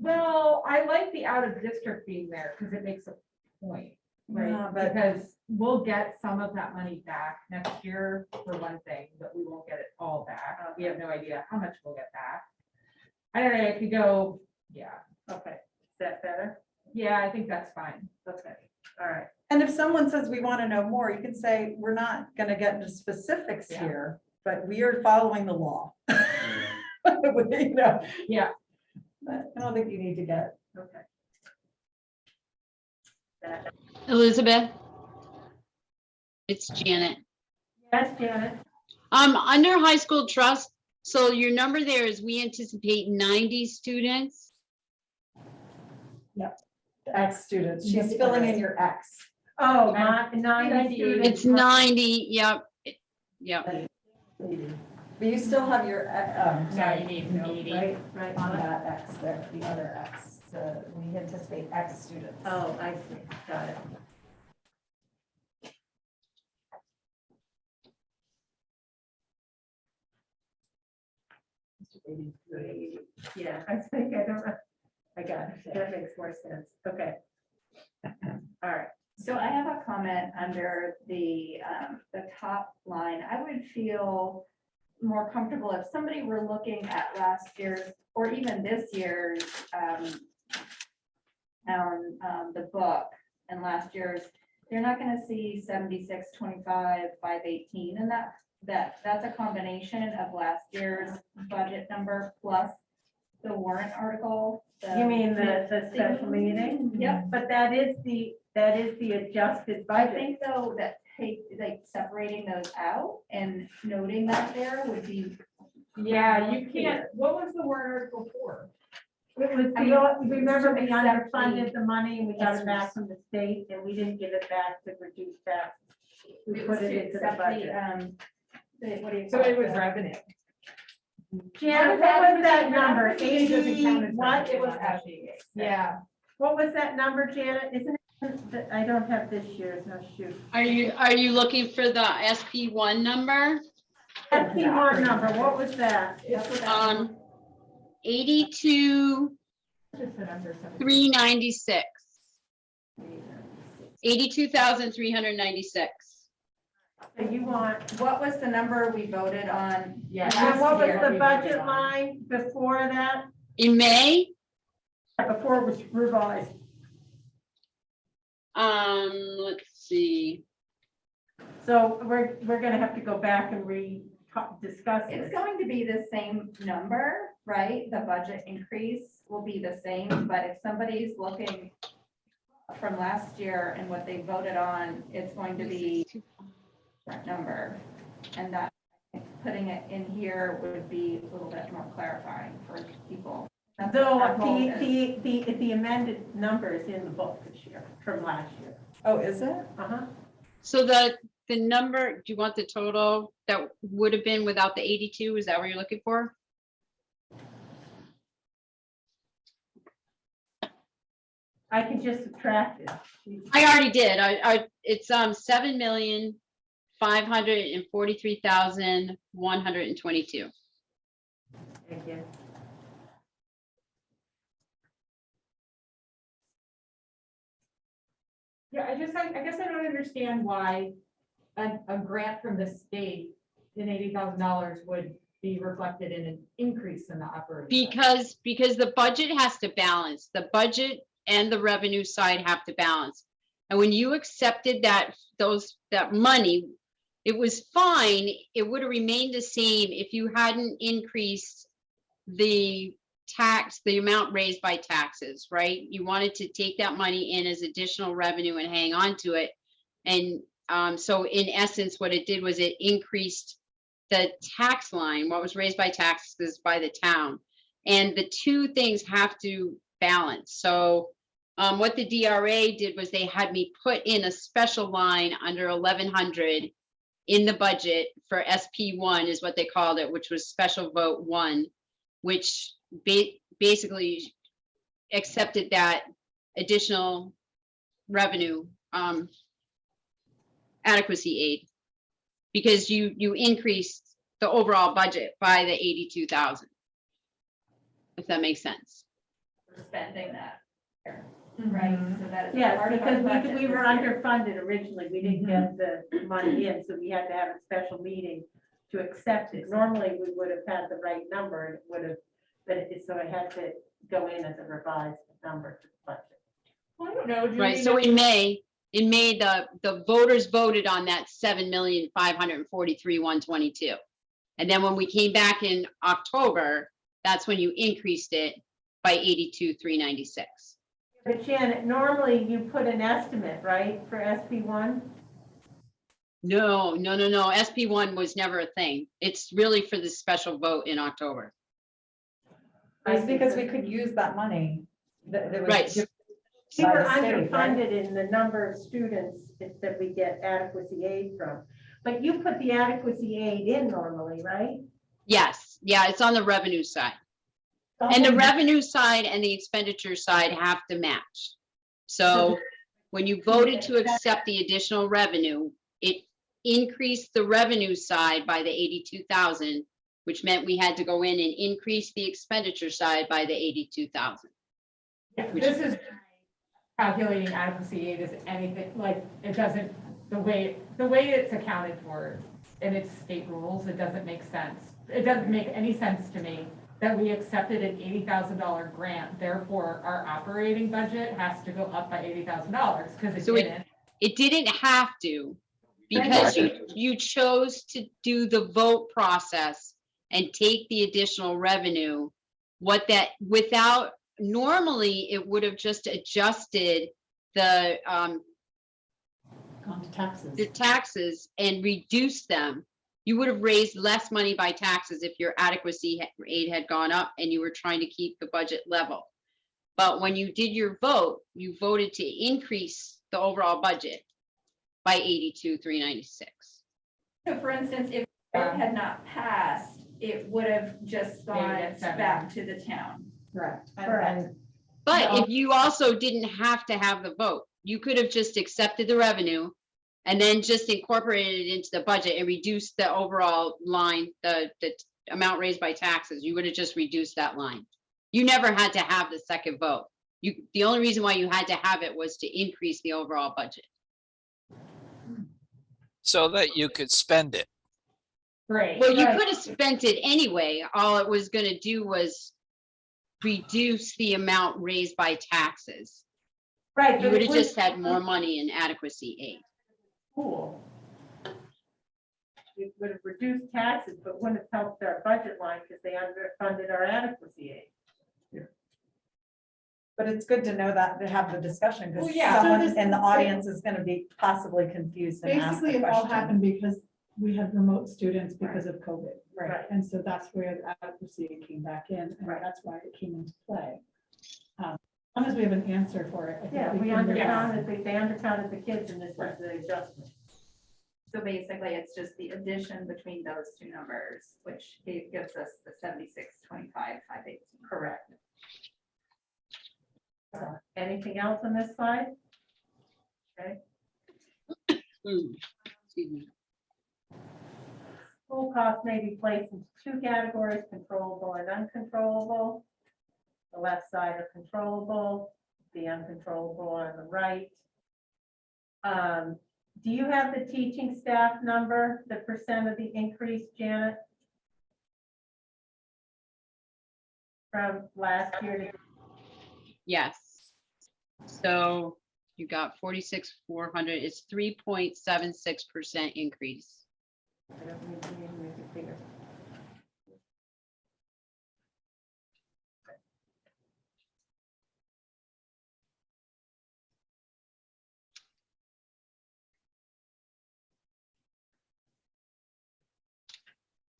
[SPEAKER 6] Well, I like the out of district being there because it makes a point,
[SPEAKER 2] Yeah,
[SPEAKER 6] right?
[SPEAKER 2] but-
[SPEAKER 6] Because we'll get some of that money back next year for one thing, but we won't get it all back. We have no idea how much we'll get back. I don't know, it could go, yeah,
[SPEAKER 3] Okay, is that better?
[SPEAKER 6] yeah, I think that's fine.
[SPEAKER 3] Okay, all right.
[SPEAKER 2] And if someone says we want to know more, you can say, we're not gonna get into specifics
[SPEAKER 6] Yeah.
[SPEAKER 2] here, but we are following the law. You know,
[SPEAKER 6] Yeah,
[SPEAKER 2] but I don't think you need to get.
[SPEAKER 3] Okay. That-
[SPEAKER 9] Elizabeth? It's Janet.
[SPEAKER 3] Yes, Janet?
[SPEAKER 9] Under high school trust, so your number there is we anticipate 90 students.
[SPEAKER 2] X students, she's filling in your X.
[SPEAKER 3] Oh, not 90 students.
[SPEAKER 9] It's 90, yep, yep.
[SPEAKER 2] But you still have your,
[SPEAKER 6] no, you need
[SPEAKER 2] no,
[SPEAKER 6] 80.
[SPEAKER 2] right,
[SPEAKER 3] Right,
[SPEAKER 2] on
[SPEAKER 3] what?
[SPEAKER 2] that X there, the other X, we anticipate X students.
[SPEAKER 3] Oh, I see, got it. Yeah, I think I don't know. I got it. That makes more sense. Okay. All right.
[SPEAKER 7] So I have a comment under the top line. I would feel more comfortable if somebody were looking at last year's or even this year's the book and last year's, they're not gonna see 76, 25, 518, and that's a combination of last year's budget number plus the warrant article.
[SPEAKER 3] You mean the special meeting?
[SPEAKER 7] Yep.
[SPEAKER 3] But that is the adjusted
[SPEAKER 7] I
[SPEAKER 3] budget.
[SPEAKER 7] think though that like separating those out and noting that there would be.
[SPEAKER 6] Yeah, you can't, what was the warrant article for?
[SPEAKER 3] It was,
[SPEAKER 7] I mean,
[SPEAKER 3] remember we
[SPEAKER 7] accept
[SPEAKER 3] underfunded the money and we got
[SPEAKER 7] Yes,
[SPEAKER 3] it back from the state and we didn't give it back to reduce that. We
[SPEAKER 7] It
[SPEAKER 3] put
[SPEAKER 7] was
[SPEAKER 3] it
[SPEAKER 7] to
[SPEAKER 3] into the
[SPEAKER 7] accept
[SPEAKER 3] budget.
[SPEAKER 7] what do you?
[SPEAKER 6] So
[SPEAKER 7] call
[SPEAKER 6] it was
[SPEAKER 7] the-
[SPEAKER 6] revenue.
[SPEAKER 3] Janet, what was that number?
[SPEAKER 6] It doesn't count
[SPEAKER 3] 80,
[SPEAKER 6] as
[SPEAKER 3] what?
[SPEAKER 6] revenue, it was FD. Yeah,
[SPEAKER 3] What was that number, Janet? Isn't it, I don't have this year's, no shoot.
[SPEAKER 9] Are you looking for the SP1 number?
[SPEAKER 3] FP1 number, what was that?
[SPEAKER 7] That's what that-
[SPEAKER 9] 82,
[SPEAKER 6] just the number.
[SPEAKER 9] 396. 82,396.
[SPEAKER 3] So you want,
[SPEAKER 7] What was the number we voted on?
[SPEAKER 6] Yeah.
[SPEAKER 3] and what was
[SPEAKER 6] year
[SPEAKER 3] the
[SPEAKER 6] we
[SPEAKER 3] budget
[SPEAKER 6] voted on.
[SPEAKER 3] line before that?
[SPEAKER 9] In May,
[SPEAKER 3] Before it was revised.
[SPEAKER 9] let's see.
[SPEAKER 3] So we're gonna have to go back and discuss
[SPEAKER 7] It's
[SPEAKER 3] it.
[SPEAKER 7] going to be the same number, right? The budget increase will be the same, but if somebody's looking from last year and what they voted on, it's going to be a different number. And that, putting it in here would be a little bit more clarifying for people. That's what
[SPEAKER 3] Though
[SPEAKER 7] our goal is.
[SPEAKER 3] the amended number is in the book this year, from last year.
[SPEAKER 2] Oh, is it?
[SPEAKER 3] Uh-huh.
[SPEAKER 9] So the number, do you want the total that would have been without the 82? Is that what you're looking for?
[SPEAKER 3] I can just subtract it.
[SPEAKER 9] I already did. It's 7,543,122.
[SPEAKER 3] Thank you.
[SPEAKER 6] Yeah, I guess I don't understand why a grant from the state in $80,000 would be reflected in an increase in the operating. budget.
[SPEAKER 9] Because the budget has to balance, the budget and the revenue side have to balance. And when you accepted that money, it was fine. It would have remained the same if you hadn't increased the amount raised by taxes, right? You wanted to take that money in as additional revenue and hang on to it. And so in essence, what it did was it increased the tax line, what was raised by taxes by the town. And the two things have to balance. So what the DRA did was they had me put in a special line under 1100 in the budget for SP1 is what they called it, which was special vote 1, which basically accepted that additional revenue adequacy aid, because you increased the overall budget by the 82,000. If that makes sense.
[SPEAKER 7] We're spending that. Right, so that is.
[SPEAKER 3] Yes,
[SPEAKER 7] part of our
[SPEAKER 3] because
[SPEAKER 7] budget
[SPEAKER 3] we were
[SPEAKER 7] this year.
[SPEAKER 3] underfunded originally. We didn't get the money in, so we had to have a special meeting to accept it. Normally, we would have had the right number, and it would have, so it had to go in as a revised number to the budget.
[SPEAKER 6] Well, I don't know.
[SPEAKER 9] Right, so in May, the voters voted on that 7,543,122. And then when we came back in October, that's when you increased it by 82,396.
[SPEAKER 3] But Janet, normally you put an estimate, right, for SP1?
[SPEAKER 9] No. SP1 was never a thing. It's really for the special vote in October.
[SPEAKER 2] It's because we could use that money. That was
[SPEAKER 9] Right.
[SPEAKER 2] given
[SPEAKER 3] We
[SPEAKER 2] by
[SPEAKER 3] were
[SPEAKER 2] the state, right?
[SPEAKER 3] underfunded in the number of students that we get adequacy aid from. But you put the adequacy aid in normally, right?
[SPEAKER 9] Yes, yeah, it's on the revenue side. And the revenue side and the expenditure side have to match. So when you voted to accept the additional revenue, it increased the revenue side by the 82,000, which meant we had to go in and increase the expenditure side by the 82,000.
[SPEAKER 6] Yeah, this is calculating adequacy aid is anything, like, it doesn't, the way it's accounted for in its state rules, it doesn't make sense. It doesn't make any sense to me that we accepted an $80,000 grant, therefore our operating budget has to go up by $80,000, because it
[SPEAKER 9] So
[SPEAKER 6] didn't.
[SPEAKER 9] It didn't have to, because you chose to do the vote process and take the additional revenue. Normally it would have just adjusted the
[SPEAKER 1] Gone to taxes.
[SPEAKER 9] taxes and reduced them. You would have raised less money by taxes if your adequacy aid had gone up and you were trying to keep the budget level. But when you did your vote, you voted to increase the overall budget by 82,396.
[SPEAKER 7] So for instance, if it had not passed, it would have just gone
[SPEAKER 6] at 7.
[SPEAKER 7] back to the town.
[SPEAKER 6] Correct.
[SPEAKER 3] Correct.
[SPEAKER 9] But if you also didn't have to have the vote, you could have just accepted the revenue and then just incorporated it into the budget and reduced the overall line, the amount raised by taxes. You would have just reduced that line. You never had to have the second vote. The only reason why you had to have it was to increase the overall budget.
[SPEAKER 4] So that you could spend it.
[SPEAKER 6] Great.
[SPEAKER 9] Well, you
[SPEAKER 3] Right.
[SPEAKER 9] could have spent it anyway. All it was gonna do was reduce the amount raised by taxes.
[SPEAKER 3] Right.
[SPEAKER 9] You
[SPEAKER 3] but
[SPEAKER 9] would
[SPEAKER 3] it
[SPEAKER 9] have
[SPEAKER 3] was
[SPEAKER 9] just had more money in adequacy aid.
[SPEAKER 3] Cool. It would have reduced taxes, but wouldn't have helped our budget line because they underfunded our adequacy aid.
[SPEAKER 2] But it's good to know that, to have the discussion, because
[SPEAKER 6] Well, yeah.
[SPEAKER 1] So
[SPEAKER 2] someone
[SPEAKER 1] this-
[SPEAKER 2] in the audience is gonna be possibly confused and ask
[SPEAKER 1] Basically,
[SPEAKER 2] the
[SPEAKER 1] it all
[SPEAKER 2] question.
[SPEAKER 1] happened because we had remote students because of COVID.
[SPEAKER 3] Right.
[SPEAKER 1] And so that's where the adequacy came back in, and
[SPEAKER 3] Right.
[SPEAKER 1] that's why it came into play. As long as we have an answer for it. I think
[SPEAKER 3] Yeah, we
[SPEAKER 1] can move on.
[SPEAKER 3] undercounted, they undercounted the kids and this was the adjustment.
[SPEAKER 7] So basically, it's just the addition between those two numbers, which gives us the 76,25,518.
[SPEAKER 3] Correct. Anything else on this slide? Okay.
[SPEAKER 9] Excuse me.
[SPEAKER 3] School costs may be placed into two categories, controllable and uncontrollable. The left side are controllable, the uncontrollable on the right. Do you have the teaching staff number, the percent of the increase, Janet? From last year to
[SPEAKER 9] Yes. So you got 46,400, it's 3.76% increase.
[SPEAKER 3] I don't need to make it bigger.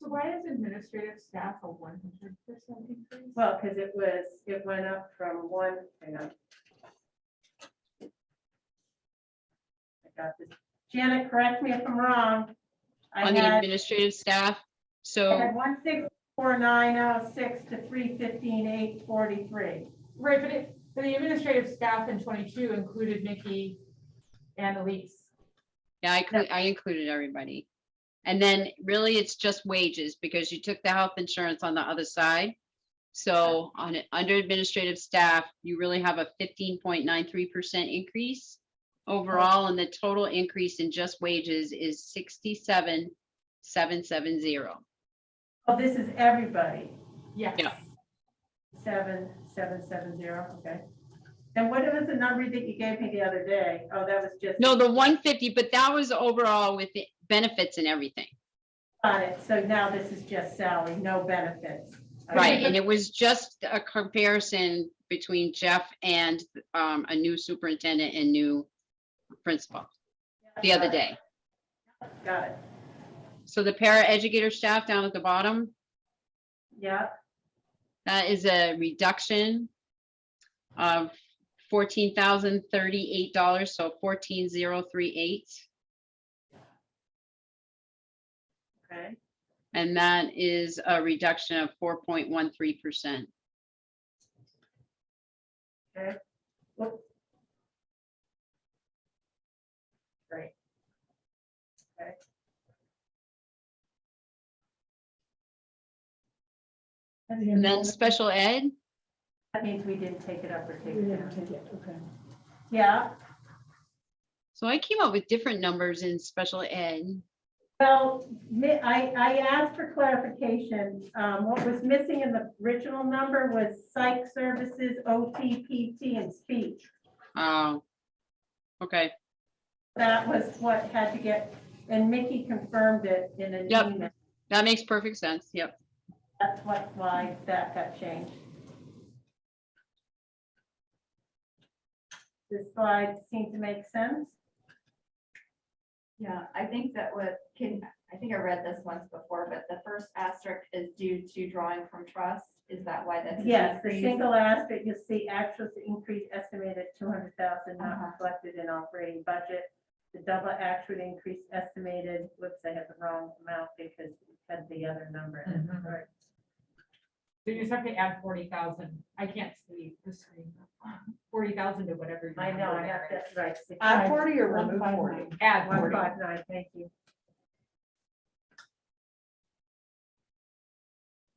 [SPEAKER 6] So why is administrative staff a 100% increase?
[SPEAKER 3] Well, because it went up from one, hang on. I got this. Janet, correct me if I'm wrong. I
[SPEAKER 9] On the
[SPEAKER 3] had
[SPEAKER 9] administrative staff,
[SPEAKER 3] I
[SPEAKER 9] so
[SPEAKER 3] had 164,906 to 315,843.
[SPEAKER 6] Right, but the administrative staff in 22 included Nikki and Elise.
[SPEAKER 9] yeah, I included everybody. And then really it's just wages because you took the health insurance on the other side. So on it, under administrative staff, you really have a 15.93% increase overall, and the total increase in just wages is 67,770.
[SPEAKER 3] Oh, this is everybody.
[SPEAKER 6] Yes.
[SPEAKER 9] Yeah.
[SPEAKER 3] 7,770, okay. And what was the number that you gave me the other day? Oh, that was just.
[SPEAKER 9] No, the 150, but that was overall with the benefits and everything.
[SPEAKER 3] Got it. So now this is just salary, no benefits.
[SPEAKER 9] Right, and it was just a comparison between Jeff and a new superintendent and new principal the other day.
[SPEAKER 3] Got it.
[SPEAKER 9] So the para educator staff down at the bottom,
[SPEAKER 3] Yeah,
[SPEAKER 9] that is a reduction of $14,038, so 14,038.
[SPEAKER 3] okay.
[SPEAKER 9] And that is a reduction of 4.13%.
[SPEAKER 3] Okay. Whoops. Great. Okay.
[SPEAKER 9] And then special ed,
[SPEAKER 3] That means we didn't take it up or take
[SPEAKER 1] We
[SPEAKER 3] it
[SPEAKER 1] didn't
[SPEAKER 3] down.
[SPEAKER 1] take it, okay.
[SPEAKER 3] Yeah,
[SPEAKER 9] so I came up with different numbers in special ed.
[SPEAKER 3] well, I asked for clarification. What was missing in the original number was psych services, OT, PT, and speech.
[SPEAKER 9] Oh, okay,
[SPEAKER 3] That was what had to get, and Mickey confirmed it in an
[SPEAKER 9] Yep.
[SPEAKER 3] email.
[SPEAKER 9] that makes perfect sense, yep.
[SPEAKER 3] That's why that got changed. This slide seemed to make sense.
[SPEAKER 10] Yeah, I think that I think I read this once before, but the first asterisk is due to drawing from trust. Is that why that's? a
[SPEAKER 3] Yes, the
[SPEAKER 10] decrease?
[SPEAKER 3] single aspect, you'll see actual increase estimated 200,000, not
[SPEAKER 10] Uh-huh.
[SPEAKER 3] reflected in operating budget. The double actual increase estimated, whoops, I have the wrong amount because it had the other number. in it.
[SPEAKER 6] Mhm.
[SPEAKER 3] Sorry.
[SPEAKER 6] So you just have to add 40,000. I can't see the screen. 40,000 to whatever. your
[SPEAKER 3] I know,
[SPEAKER 6] number
[SPEAKER 3] I have
[SPEAKER 6] there
[SPEAKER 3] that right.
[SPEAKER 2] Add 40 or remove
[SPEAKER 1] 159.
[SPEAKER 2] 40?
[SPEAKER 6] is. Add 40.
[SPEAKER 3] 159, thank you.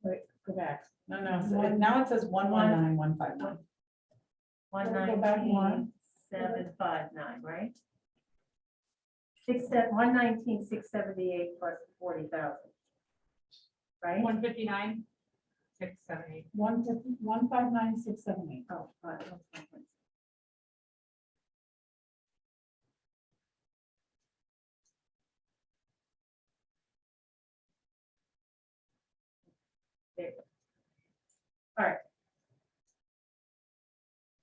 [SPEAKER 1] Wait, go back.
[SPEAKER 2] No, so now it says 119, 159.
[SPEAKER 1] Go back one.
[SPEAKER 3] 119,759, right? 119,678 plus 40,000. Right?
[SPEAKER 6] 159, 678.
[SPEAKER 1] 159, 678.
[SPEAKER 3] Oh, fine, okay. There you go. All right.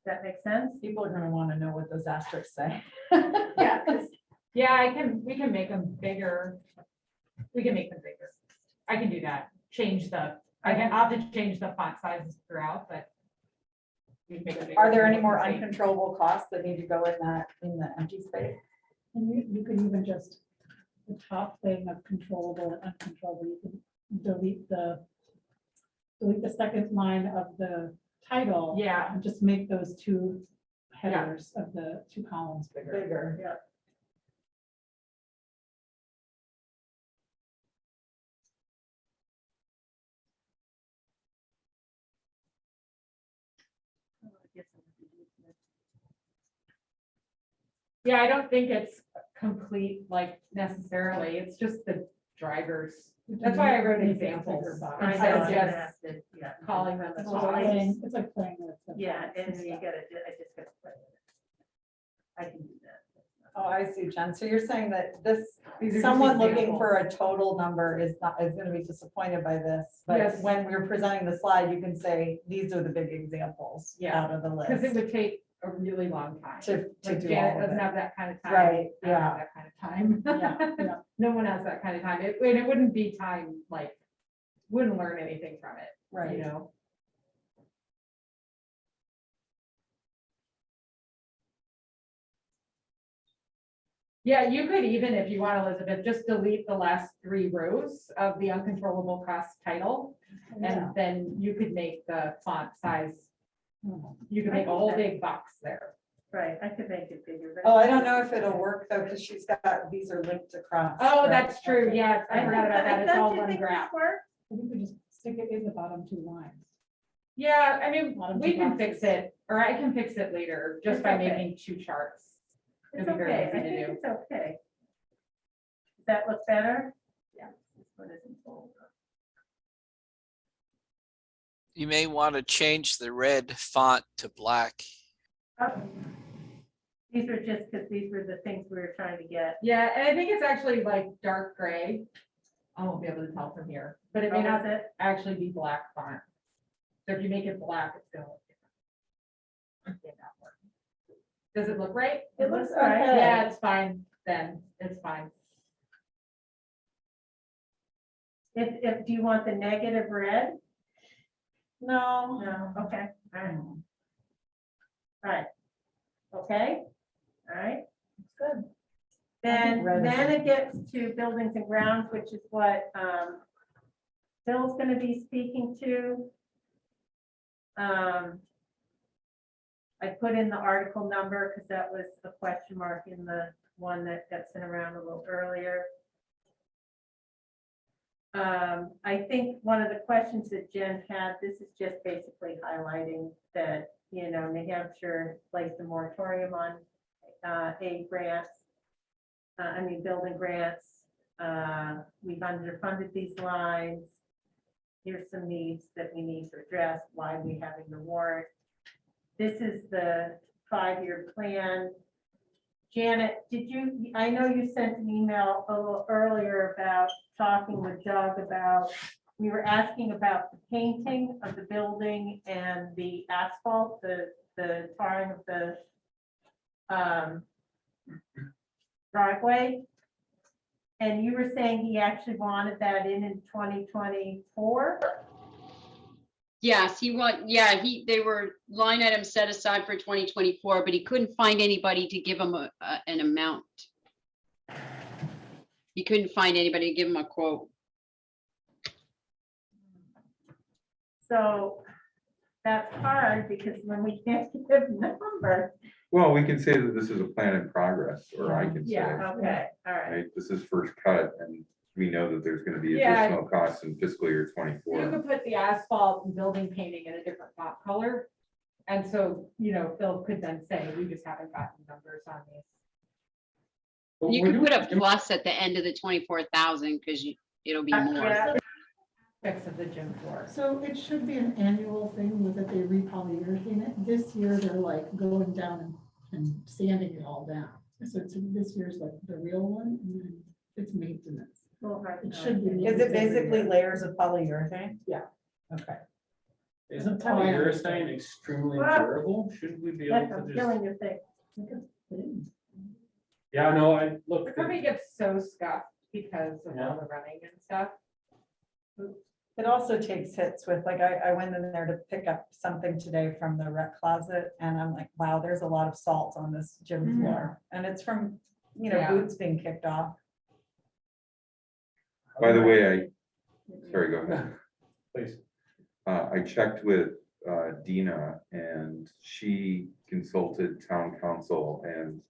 [SPEAKER 3] Does that make sense?
[SPEAKER 2] People are gonna wanna know what those asterisks say.
[SPEAKER 6] Yeah, 'cause- yeah, we can make them bigger. We can make them bigger. I can do that. I'll have to change the font sizes throughout, but. we can make it bigger.
[SPEAKER 2] Are there any more uncontrollable costs that need to go in the empty space?
[SPEAKER 1] And you can even just, the top thing of controllable and uncontrollable, you can delete the second line of the title.
[SPEAKER 6] Yeah.
[SPEAKER 1] And just make those two headers of the two columns bigger.
[SPEAKER 2] Bigger, yeah.
[SPEAKER 6] Yeah, I don't think it's complete, like necessarily, it's just the drivers. That's why I wrote examples.
[SPEAKER 3] I
[SPEAKER 6] instead
[SPEAKER 3] know,
[SPEAKER 6] of
[SPEAKER 3] I'm gonna have
[SPEAKER 6] just
[SPEAKER 3] to, yeah.
[SPEAKER 6] calling them the
[SPEAKER 1] It's like
[SPEAKER 6] top.
[SPEAKER 1] playing- it's like playing with. the
[SPEAKER 3] Yeah,
[SPEAKER 1] fonts
[SPEAKER 3] and you
[SPEAKER 1] stuff.
[SPEAKER 3] gotta, I just gotta play with it. I can do that.
[SPEAKER 2] Oh, I see, Jen. So you're saying that this,
[SPEAKER 6] These are just
[SPEAKER 2] someone looking
[SPEAKER 6] examples.
[SPEAKER 2] for a total number is gonna be disappointed by this. But
[SPEAKER 6] Yes.
[SPEAKER 2] when we're presenting the slide, you can say, these are the big examples
[SPEAKER 6] Yeah,
[SPEAKER 2] out of the
[SPEAKER 6] Because it
[SPEAKER 2] list
[SPEAKER 6] would take a really long time.
[SPEAKER 2] to
[SPEAKER 6] Like
[SPEAKER 2] do
[SPEAKER 6] Janet
[SPEAKER 2] all of
[SPEAKER 6] doesn't
[SPEAKER 2] it.
[SPEAKER 6] have that kind of time.
[SPEAKER 2] Right,
[SPEAKER 6] I don't have
[SPEAKER 2] yeah.
[SPEAKER 6] That kind of time.
[SPEAKER 2] Yeah,
[SPEAKER 1] yeah.
[SPEAKER 6] No one has that kind of time. It wouldn't be time, like, wouldn't learn anything from it, you
[SPEAKER 2] Right.
[SPEAKER 6] know? Yeah, you could even, if you want, Elizabeth, just delete the last 3 rows of the uncontrollable cost title.
[SPEAKER 1] Yeah.
[SPEAKER 6] And then you could make the font size,
[SPEAKER 1] Hmm.
[SPEAKER 6] you could make a whole big box there.
[SPEAKER 3] Right, I could make it bigger. but-
[SPEAKER 2] Oh, I don't know if it'll work though, because she's got, these are linked across.
[SPEAKER 6] Oh,
[SPEAKER 2] right?
[SPEAKER 6] that's true.
[SPEAKER 2] Okay.
[SPEAKER 6] Yeah, I forgot about that. It's
[SPEAKER 3] Don't
[SPEAKER 6] all
[SPEAKER 3] you
[SPEAKER 6] one
[SPEAKER 3] think this
[SPEAKER 6] graph.
[SPEAKER 3] works?
[SPEAKER 1] I think we just stick it in the bottom 2 lines.
[SPEAKER 6] Yeah, I mean,
[SPEAKER 1] Bottom
[SPEAKER 6] we
[SPEAKER 1] two
[SPEAKER 6] can
[SPEAKER 1] boxes.
[SPEAKER 6] fix it, or I can fix it later, just
[SPEAKER 3] It's
[SPEAKER 6] by
[SPEAKER 3] okay.
[SPEAKER 6] making 2 charts.
[SPEAKER 3] It's
[SPEAKER 6] It'd be very
[SPEAKER 3] okay, I
[SPEAKER 6] easy to
[SPEAKER 3] think
[SPEAKER 6] do.
[SPEAKER 3] it's okay. Does that look better?
[SPEAKER 6] Yeah.
[SPEAKER 3] This one isn't bold.
[SPEAKER 4] You may want to change the red font to black.
[SPEAKER 3] Oh. These are just because these were the things we were trying to get.
[SPEAKER 6] Yeah, and I think it's actually like dark gray. I won't be able to tell from here, but it may
[SPEAKER 3] Oh,
[SPEAKER 6] not
[SPEAKER 3] is it?
[SPEAKER 6] actually be black font. So if you make it black, it's gonna look different. It may not work. Does it look right?
[SPEAKER 2] It looks
[SPEAKER 3] all right.
[SPEAKER 2] okay.
[SPEAKER 6] Yeah, it's fine, then, it's fine.
[SPEAKER 3] If, do you want the negative red?
[SPEAKER 2] No.
[SPEAKER 3] No, okay, all right. All right. Okay, all right.
[SPEAKER 2] Good.
[SPEAKER 3] Then,
[SPEAKER 2] red is
[SPEAKER 3] then
[SPEAKER 2] a-
[SPEAKER 3] it gets to buildings and grounds, which is what Phil's gonna be speaking to. I put in the article number because that was a question mark in the one that got sent around a little earlier. I think one of the questions that Jen had, this is just basically highlighting that, you know, New Hampshire placed a moratorium on aid grants. Building grants. We've underfunded these lines. Here's some needs that we need to address, why we having the warrant. This is the 5-year plan. Janet, did you, I know you sent an email a little earlier about talking with Doug about, we were asking about the painting of the building and the asphalt, the tarring of the driveway. And you were saying he actually wanted that in 2024?
[SPEAKER 9] Yes, they were line items set aside for 2024, but he couldn't find anybody to give him an amount. He couldn't find anybody to give him a quote.
[SPEAKER 3] So that's hard because when we can't give numbers.
[SPEAKER 8] Well, we can say that this is a plan in progress, or I can say,
[SPEAKER 6] Yeah.
[SPEAKER 3] Okay, all right.
[SPEAKER 8] right, this is first cut, and we know that there's gonna be
[SPEAKER 6] Yeah.
[SPEAKER 8] additional costs in fiscal year
[SPEAKER 6] You
[SPEAKER 8] 24.
[SPEAKER 6] could put the asphalt and building painting in a different font color. And so, you know, Phil could then say, we just haven't gotten numbers on these.
[SPEAKER 5] But
[SPEAKER 9] You
[SPEAKER 5] we're
[SPEAKER 9] could put
[SPEAKER 5] doing
[SPEAKER 9] a plus at the end of the 24,000 because it'll be more.
[SPEAKER 3] Yeah.
[SPEAKER 6] Fix of the gym floor.
[SPEAKER 1] So it should be an annual thing that they repolyurethane it. This year, they're like going down and sanding it all down. So this year's like the real one, and then it's maintenance. It should be.
[SPEAKER 2] Is it basically layers of polyurethane?
[SPEAKER 1] Yeah.
[SPEAKER 2] Okay.
[SPEAKER 5] Isn't
[SPEAKER 1] That's how I
[SPEAKER 5] polyurethane
[SPEAKER 1] understand.
[SPEAKER 5] extremely
[SPEAKER 3] Well,
[SPEAKER 5] durable? Shouldn't we be able
[SPEAKER 3] Yes, I'm
[SPEAKER 5] to
[SPEAKER 3] killing
[SPEAKER 5] just?
[SPEAKER 3] your thing.
[SPEAKER 5] Yeah, no, I
[SPEAKER 6] It
[SPEAKER 5] look.
[SPEAKER 6] probably gets so scuffed because of all the running and stuff.
[SPEAKER 2] It also takes hits with, like, I went in there to pick up something today from the rec closet, and I'm like, wow, there's a lot of salt on this gym floor. And it's from, you know,
[SPEAKER 6] Yeah.
[SPEAKER 2] boots being kicked off.
[SPEAKER 8] By the way, sorry, go ahead.
[SPEAKER 5] Please.
[SPEAKER 8] I checked with Dina, and she consulted town council, and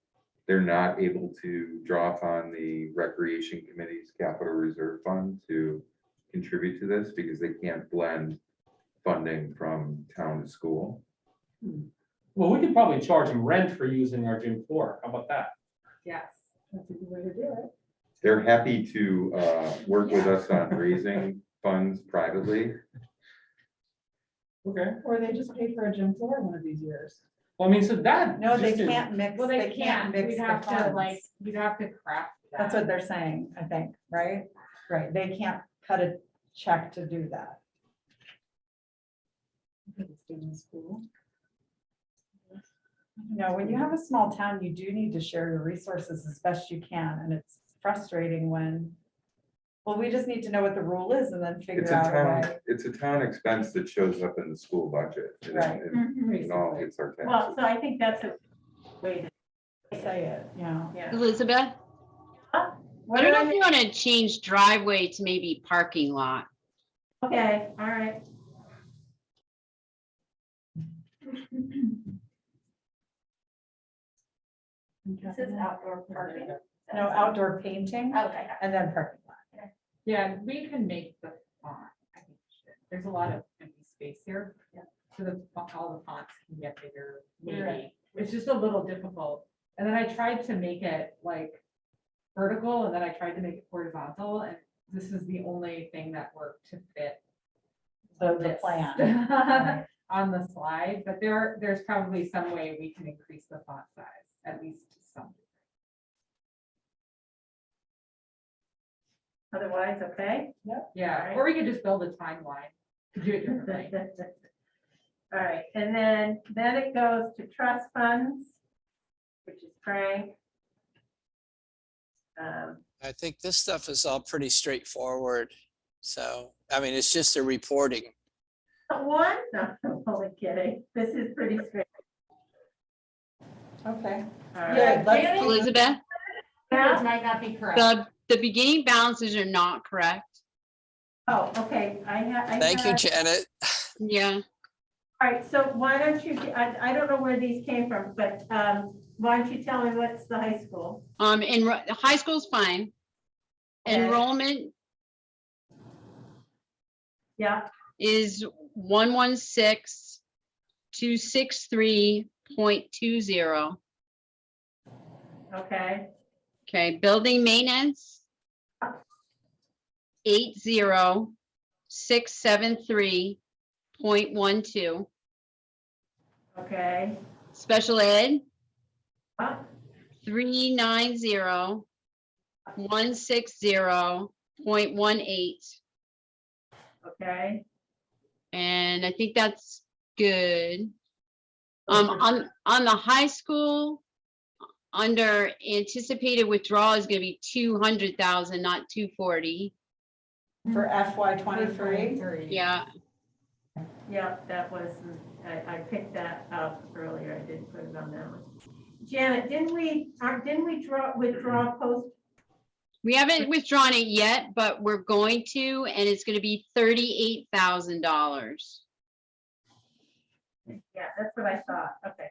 [SPEAKER 8] they're not able to draw upon the recreation committee's capital reserve fund to contribute to this because they can't blend funding from town to school.
[SPEAKER 5] Well, we could probably charge them rent for using our gym floor. How about that?
[SPEAKER 6] Yes.
[SPEAKER 1] That's a good way to do it.
[SPEAKER 8] They're happy to work with us on raising funds privately.
[SPEAKER 5] Okay,
[SPEAKER 1] Or they just paid for a gym floor one of these years.
[SPEAKER 5] well, I mean, so that.
[SPEAKER 2] No, they
[SPEAKER 5] just to-
[SPEAKER 2] can't mix,
[SPEAKER 6] Well,
[SPEAKER 2] they can't mix
[SPEAKER 6] we'd
[SPEAKER 2] the
[SPEAKER 6] have to like,
[SPEAKER 2] funds.
[SPEAKER 6] we'd have to craft that.
[SPEAKER 2] That's what they're saying, I think, right? Right, they can't cut a check to do that.
[SPEAKER 1] It's doing the school.
[SPEAKER 2] No, when you have a small town, you do need to share your resources as best you can, and it's frustrating when, well, we just need to know what the rule is and then
[SPEAKER 8] It's
[SPEAKER 2] figure
[SPEAKER 8] a
[SPEAKER 2] out a
[SPEAKER 8] town,
[SPEAKER 2] way.
[SPEAKER 8] it's a town expense that shows up in the school budget. It-
[SPEAKER 2] Right.
[SPEAKER 8] It all hits our
[SPEAKER 3] Well,
[SPEAKER 8] taxes.
[SPEAKER 3] so I think that's a way to,
[SPEAKER 2] Say it, yeah.
[SPEAKER 3] yeah.
[SPEAKER 9] Elizabeth, I
[SPEAKER 3] What
[SPEAKER 9] don't
[SPEAKER 3] do
[SPEAKER 9] know
[SPEAKER 3] I
[SPEAKER 9] if you want to change driveway to maybe parking lot.
[SPEAKER 3] Okay, all right.
[SPEAKER 10] This is outdoor parking.
[SPEAKER 2] No, outdoor painting
[SPEAKER 10] Okay.
[SPEAKER 2] and then parking lot.
[SPEAKER 6] Yeah, we can make the font. I think we should. There's a lot of empty space here.
[SPEAKER 10] Yeah.
[SPEAKER 6] So all the fonts can get bigger,
[SPEAKER 10] You're right.
[SPEAKER 6] maybe. It's just a little difficult. And then I tried to make it like vertical and then I tried to make it horizontal and this is the only thing that worked to fit
[SPEAKER 2] The
[SPEAKER 6] this
[SPEAKER 2] plan.
[SPEAKER 6] on the slide, but there's probably some way we can increase the font size, at least to some.
[SPEAKER 3] Otherwise, okay.
[SPEAKER 6] Yeah,
[SPEAKER 3] Alright.
[SPEAKER 6] or we could just build a timeline to do it differently.
[SPEAKER 3] All right, and then it goes to trust funds, which is Frank.
[SPEAKER 4] I think this stuff is all pretty straightforward. So, I mean, it's just a reporting.
[SPEAKER 3] One, no, I'm only kidding. This is pretty straight.
[SPEAKER 2] Okay.
[SPEAKER 3] All right.
[SPEAKER 2] Yeah, let's
[SPEAKER 6] Janet?
[SPEAKER 2] keep-
[SPEAKER 9] Elizabeth,
[SPEAKER 3] Yeah.
[SPEAKER 6] It might not be correct.
[SPEAKER 9] the beginning balances are not correct.
[SPEAKER 3] Oh, okay,
[SPEAKER 4] Thank you, Janet.
[SPEAKER 9] Yeah,
[SPEAKER 3] All right, so why don't you, I don't know where these came from, but why don't you tell me what's the high school?
[SPEAKER 9] high school's fine.
[SPEAKER 3] Okay.
[SPEAKER 9] Enrollment
[SPEAKER 3] Yeah,
[SPEAKER 9] is 116,263.20.
[SPEAKER 3] okay,
[SPEAKER 9] Okay, building maintenance. 80,673.12.
[SPEAKER 3] okay.
[SPEAKER 9] Special ed,
[SPEAKER 3] Ah,
[SPEAKER 9] 390,160.18.
[SPEAKER 3] okay,
[SPEAKER 9] And I think that's good. On the high school, under anticipated withdrawal is gonna be 200,000, not 240.
[SPEAKER 2] For FY '23.
[SPEAKER 9] Yeah,
[SPEAKER 3] yeah, that was, I picked that up earlier, I didn't put it on that one. Janet, didn't we withdraw post?
[SPEAKER 9] we haven't withdrawn it yet, but we're going to, and it's gonna be $38,000.
[SPEAKER 3] Yeah, that's what I thought, okay.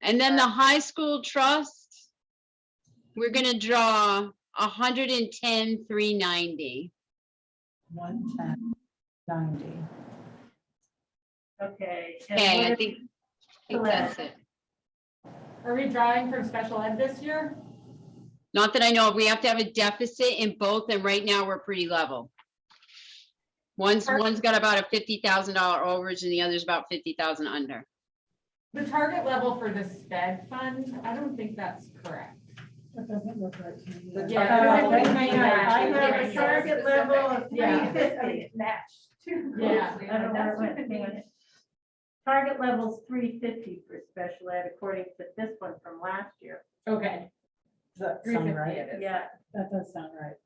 [SPEAKER 9] And then the high school trust, we're gonna draw 110,390.
[SPEAKER 2] 110.90.
[SPEAKER 3] Okay. and
[SPEAKER 9] Okay,
[SPEAKER 3] what
[SPEAKER 9] I
[SPEAKER 3] is-
[SPEAKER 9] think that's it.
[SPEAKER 6] Are we drawing from special ed this year?
[SPEAKER 9] Not that I know of. We have to have a deficit in both, and right now we're pretty level. One's got about a $50,000 overage and the other's about 50,000 under.
[SPEAKER 6] The target level for the sped fund, I don't think that's correct.
[SPEAKER 1] That doesn't look right to me.
[SPEAKER 2] The
[SPEAKER 1] either.
[SPEAKER 6] Yeah,
[SPEAKER 2] target
[SPEAKER 6] because it
[SPEAKER 2] level.
[SPEAKER 6] may
[SPEAKER 3] I
[SPEAKER 6] match.
[SPEAKER 3] have a
[SPEAKER 6] Yeah.
[SPEAKER 3] target level of
[SPEAKER 6] Yeah.
[SPEAKER 3] 350.
[SPEAKER 10] Matched.
[SPEAKER 6] Yeah.
[SPEAKER 3] I don't know where it went. Hang on. Target level's 350 for special ed, according to this one from last year.
[SPEAKER 6] Okay.
[SPEAKER 2] Does that sound
[SPEAKER 6] 350
[SPEAKER 2] right?
[SPEAKER 6] it is.
[SPEAKER 3] Yeah,
[SPEAKER 1] That does sound right.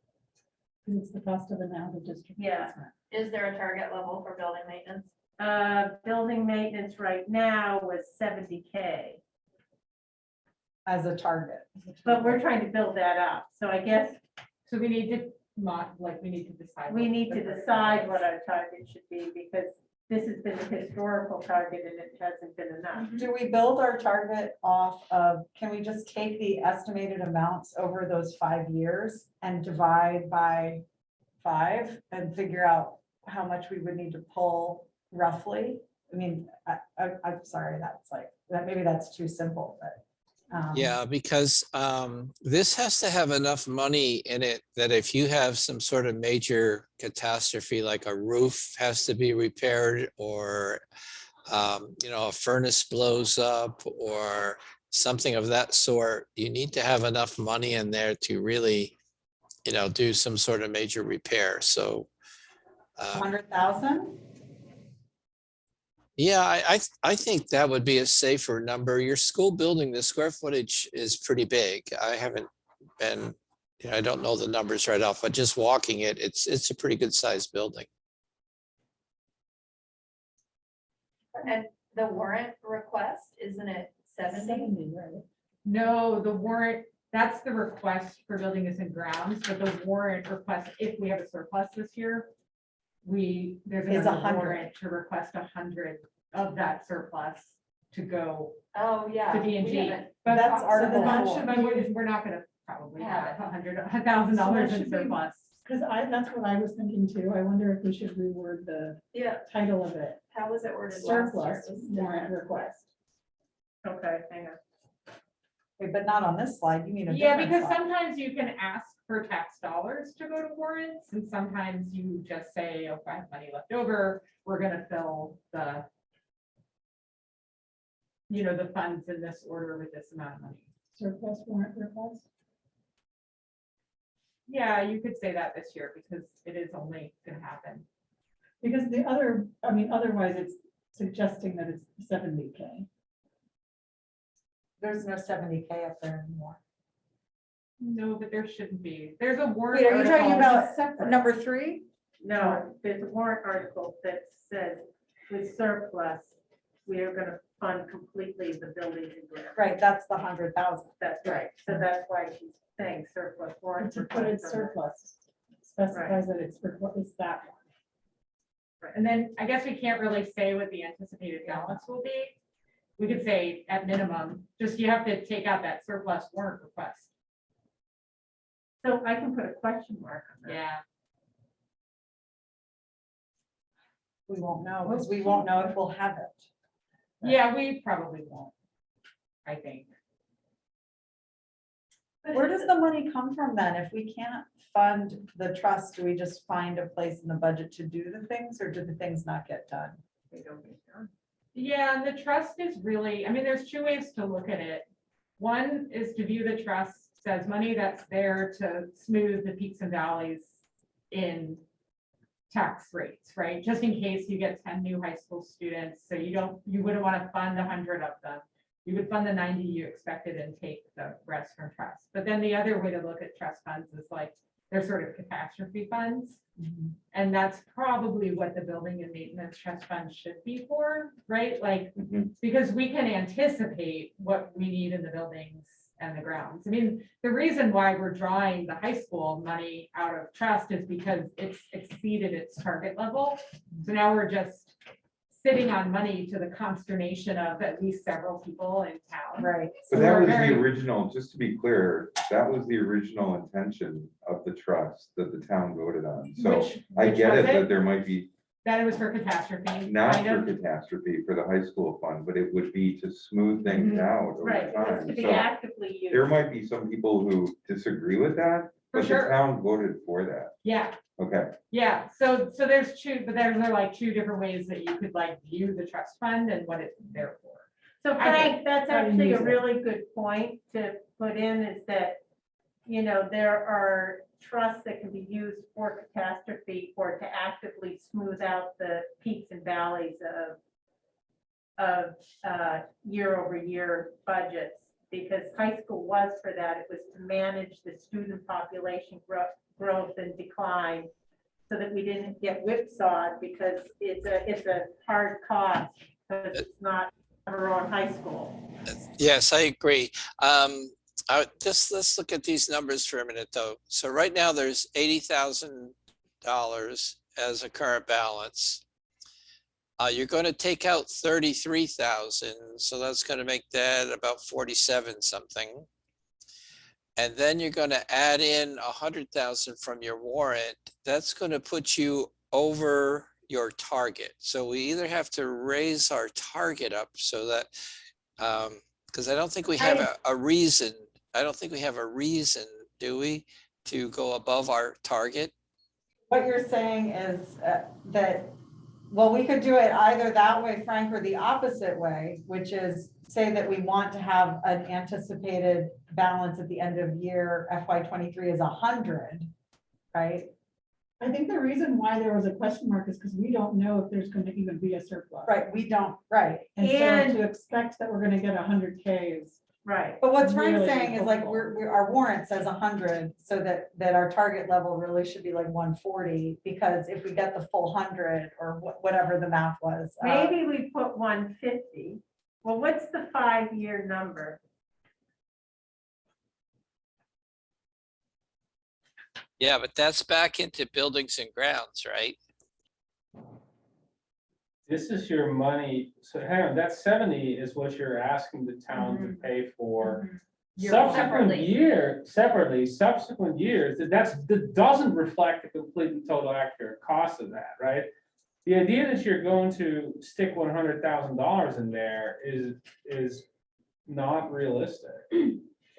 [SPEAKER 1] Because it's the cost of an out of district.
[SPEAKER 3] Yeah.
[SPEAKER 1] assessment.
[SPEAKER 10] Is there a target level for building maintenance?
[SPEAKER 3] building maintenance right now was 70K,
[SPEAKER 2] As a target.
[SPEAKER 3] but we're trying to build that up. So I guess
[SPEAKER 6] So we need to we need to decide.
[SPEAKER 3] we
[SPEAKER 6] what
[SPEAKER 3] need
[SPEAKER 6] the
[SPEAKER 3] to
[SPEAKER 6] target
[SPEAKER 3] decide
[SPEAKER 6] is.
[SPEAKER 3] what our target should be, because this has been the historical target and it hasn't been enough.
[SPEAKER 2] Do we build our target off of, can we just take the estimated amounts over those 5 years and divide by 5 and figure out how much we would need to pull roughly? I mean, I'm sorry, that's like, maybe that's too simple, but
[SPEAKER 4] Yeah, because this has to have enough money in it that if you have some sort of major catastrophe, like a roof has to be repaired, or a furnace blows up or something of that sort, you need to have enough money in there to really, do some sort of major repair. So
[SPEAKER 2] 100,000?
[SPEAKER 4] yeah, I think that would be a safer number. Your school building, the square footage is pretty big. I haven't been, I don't know the numbers right off, but just walking it, it's a pretty good sized building.
[SPEAKER 10] And the warrant request, isn't it 70?
[SPEAKER 1] 70, right?
[SPEAKER 6] No, the warrant, that's the request for buildings and grounds, but the warrant request, if we have a surplus this year, there's
[SPEAKER 2] Is
[SPEAKER 6] another
[SPEAKER 2] 100.
[SPEAKER 6] warrant to request 100 of that surplus to go
[SPEAKER 10] Oh, yeah.
[SPEAKER 6] to
[SPEAKER 10] we
[SPEAKER 6] D&G.
[SPEAKER 10] haven't-
[SPEAKER 6] But
[SPEAKER 2] That's
[SPEAKER 6] so
[SPEAKER 2] Article
[SPEAKER 6] that
[SPEAKER 2] four.
[SPEAKER 6] should- but we're not gonna probably
[SPEAKER 10] Yeah.
[SPEAKER 6] have $100,000
[SPEAKER 1] So that
[SPEAKER 6] in
[SPEAKER 1] should be-
[SPEAKER 6] surplus.
[SPEAKER 1] Because that's what I was thinking too. I wonder if we should reword the
[SPEAKER 10] Yeah,
[SPEAKER 1] title of it,
[SPEAKER 10] how was it worded last year?
[SPEAKER 1] surplus
[SPEAKER 10] It was
[SPEAKER 1] warrant
[SPEAKER 10] different.
[SPEAKER 1] request.
[SPEAKER 3] Okay, hang on.
[SPEAKER 2] Wait, but not on this slide, you mean a
[SPEAKER 6] Yeah,
[SPEAKER 2] different
[SPEAKER 6] because
[SPEAKER 2] slide.
[SPEAKER 6] sometimes you can ask for tax dollars to go to warrants, and sometimes you just say, oh, I have money left over, we're gonna fill the the funds in this order with this amount of money.
[SPEAKER 1] Surplus warrant request.
[SPEAKER 6] Yeah, you could say that this year because it is only gonna happen.
[SPEAKER 1] Because otherwise it's suggesting that it's 70K.
[SPEAKER 2] There's no 70K up there anymore.
[SPEAKER 6] No, but there shouldn't be. There's a warrant.
[SPEAKER 2] Wait, are you talking
[SPEAKER 6] article.
[SPEAKER 2] about
[SPEAKER 1] It's separate.
[SPEAKER 2] number 3?
[SPEAKER 3] No, there's a warrant article that says with surplus, we are gonna fund completely the buildings and grounds.
[SPEAKER 2] Right, that's the 100,000.
[SPEAKER 3] That's right. So that's why she's saying surplus
[SPEAKER 1] And
[SPEAKER 3] warrant.
[SPEAKER 1] to put it
[SPEAKER 3] request.
[SPEAKER 1] surplus specifies that it's that one.
[SPEAKER 6] And then I guess we can't really say what the anticipated balance will be. We could say at minimum, just you have to take out that surplus warrant request.
[SPEAKER 3] So I can put a question mark on that.
[SPEAKER 6] Yeah.
[SPEAKER 2] We won't know, because we won't know if we'll have it.
[SPEAKER 6] Yeah, we probably won't, I think.
[SPEAKER 2] Where does the money come from then? If we can't fund the trust, do we just find a place in the budget to do the things, or do the things not get done?
[SPEAKER 3] They don't get done.
[SPEAKER 6] Yeah, and the trust is really, there's two ways to look at it. One is to view the trust as money that's there to smooth the peaks and valleys in tax rates, right? Just in case you get 10 new high school students, so you wouldn't want to fund 100 of them. You would fund the 90 you expected and take the rest from trust. But then the other way to look at trust funds is like, they're sort of catastrophe funds. And that's probably what the building and maintenance trust fund should be for, right? Like, because we can anticipate what we need in the buildings and the grounds. The reason why we're drawing the high school money out of trust is because it's exceeded its target level. So now we're just sitting on money to the consternation of at least several people in town.
[SPEAKER 2] Right.
[SPEAKER 8] But
[SPEAKER 6] So
[SPEAKER 8] that
[SPEAKER 6] we're
[SPEAKER 8] was
[SPEAKER 6] very-
[SPEAKER 8] the original, just to be clear, that was the original intention of the trust that the town voted on. So I
[SPEAKER 6] Which
[SPEAKER 8] get
[SPEAKER 6] was
[SPEAKER 8] it that there might be
[SPEAKER 6] That it was for catastrophe.
[SPEAKER 8] not
[SPEAKER 6] kind
[SPEAKER 8] for
[SPEAKER 6] of.
[SPEAKER 8] catastrophe for the high school fund, but it would be to smooth things out
[SPEAKER 3] Right,
[SPEAKER 8] over
[SPEAKER 3] it was
[SPEAKER 8] time.
[SPEAKER 3] to be
[SPEAKER 8] So
[SPEAKER 3] actively used.
[SPEAKER 8] there might be some people who disagree with that,
[SPEAKER 6] For
[SPEAKER 8] but the
[SPEAKER 6] sure.
[SPEAKER 8] town voted for that.
[SPEAKER 6] Yeah,
[SPEAKER 8] Okay,
[SPEAKER 6] yeah. So there's two, but there's like two different ways that you could like view the trust fund and what it's there for.
[SPEAKER 3] So
[SPEAKER 6] I
[SPEAKER 3] Frank, that's
[SPEAKER 1] how to
[SPEAKER 3] actually
[SPEAKER 1] use
[SPEAKER 3] a
[SPEAKER 1] it.
[SPEAKER 3] really good point to put in is that, there are trusts that can be used for catastrophe or to actively smooth out the peaks and valleys of year-over-year budgets. Because high school was for that. It was to manage the student population growth and decline so that we didn't get whipsawed because it's a hard cost because it's not our own high school.
[SPEAKER 4] Yes, I agree. Let's look at these numbers for a minute, though. So right now, there's $80,000 as a current balance. You're going to take out 33,000, so that's going to make that about 47 something. And then you're going to add in 100,000 from your warrant. That's going to put you over your target. So we either have to raise our target up so that Because I don't think we have a reason, I don't think we have a reason, do we, to go above our target?
[SPEAKER 2] What you're saying is that, well, we could do it either that way, Frank, or the opposite way, which is say that we want to have an anticipated balance at the end of year FY '23 is 100, right?
[SPEAKER 1] I think the reason why there was a question mark is because we don't know if there's going to even be a surplus.
[SPEAKER 2] Right, we don't, right.
[SPEAKER 1] And
[SPEAKER 3] And-
[SPEAKER 1] so to expect that we're going to get 100K is.
[SPEAKER 3] Right.
[SPEAKER 2] But what Frank's
[SPEAKER 1] Really
[SPEAKER 2] saying is like,
[SPEAKER 1] hopeful.
[SPEAKER 2] our warrant says 100, so that our target level really should be like 140, because if we get the full 100 or whatever the math was.
[SPEAKER 3] Maybe we put 150. Well, what's the 5-year number?
[SPEAKER 4] Yeah, but that's back into buildings and grounds, right?
[SPEAKER 5] This is your money, so hang on, that 70 is what you're asking the town to pay for. Subsequent year, subsequent years, that doesn't reflect the complete and total accurate cost of that, right? The idea that you're going to stick $100,000 in there is not realistic.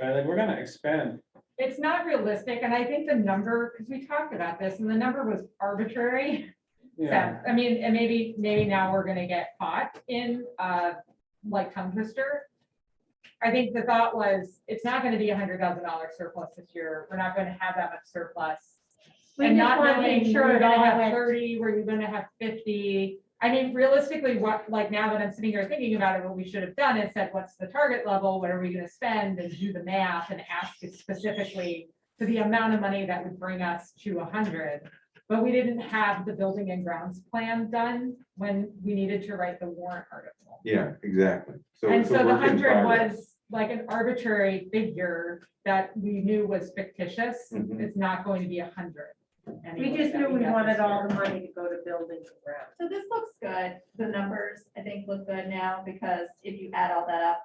[SPEAKER 5] Right, like we're gonna expend.
[SPEAKER 6] It's not realistic, and I think the number, because we talked about this, and the number was arbitrary.
[SPEAKER 5] Yeah,
[SPEAKER 6] I mean, and maybe now we're gonna get caught in like tongue twister. I think the thought was, it's not gonna be $100,000 surplus this year. We're not gonna have that much surplus.
[SPEAKER 3] We
[SPEAKER 6] And
[SPEAKER 3] just
[SPEAKER 6] not
[SPEAKER 3] want to
[SPEAKER 6] knowing,
[SPEAKER 3] make sure
[SPEAKER 6] we're
[SPEAKER 3] it
[SPEAKER 6] gonna
[SPEAKER 3] all
[SPEAKER 6] have
[SPEAKER 3] went.
[SPEAKER 6] 30, were you gonna have 50? I mean, realistically, what, like now that I'm sitting here thinking about it, what we should have done is said, what's the target level? What are we gonna spend? And do the math and ask it specifically to the amount of money that would bring us to 100. But we didn't have the building and grounds plan done when we needed to write the warrant article.
[SPEAKER 8] Yeah, exactly. So
[SPEAKER 6] And
[SPEAKER 8] it's
[SPEAKER 6] so
[SPEAKER 8] a
[SPEAKER 6] the
[SPEAKER 8] work in
[SPEAKER 6] 100
[SPEAKER 8] progress.
[SPEAKER 6] was like an arbitrary figure that we knew was fictitious.
[SPEAKER 8] Mhm.
[SPEAKER 6] It's not going to be 100.
[SPEAKER 3] We just knew we wanted all the money to go to buildings and grounds.
[SPEAKER 10] So this looks good. The numbers, I think, look good now, because if you add all that up,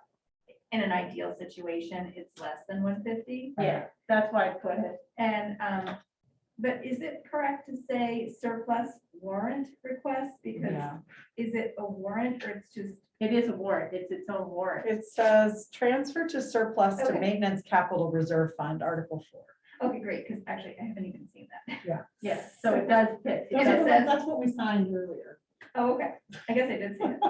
[SPEAKER 10] in an ideal situation, it's less than 150.
[SPEAKER 3] Yeah, that's why I put it.
[SPEAKER 10] And, but is it correct to say surplus warrant request? Because
[SPEAKER 1] Yeah.
[SPEAKER 10] is it a warrant or it's just,
[SPEAKER 3] It is a warrant. It's its own warrant.
[SPEAKER 2] It says transfer to surplus to
[SPEAKER 10] Okay.
[SPEAKER 2] maintenance capital reserve fund, Article 4.
[SPEAKER 10] okay, great, because actually I haven't even seen that.
[SPEAKER 3] Yes, so it does fit. It
[SPEAKER 10] And it
[SPEAKER 3] does-
[SPEAKER 10] says-
[SPEAKER 1] That's what we signed earlier.
[SPEAKER 10] Oh, okay. I guess I did see it.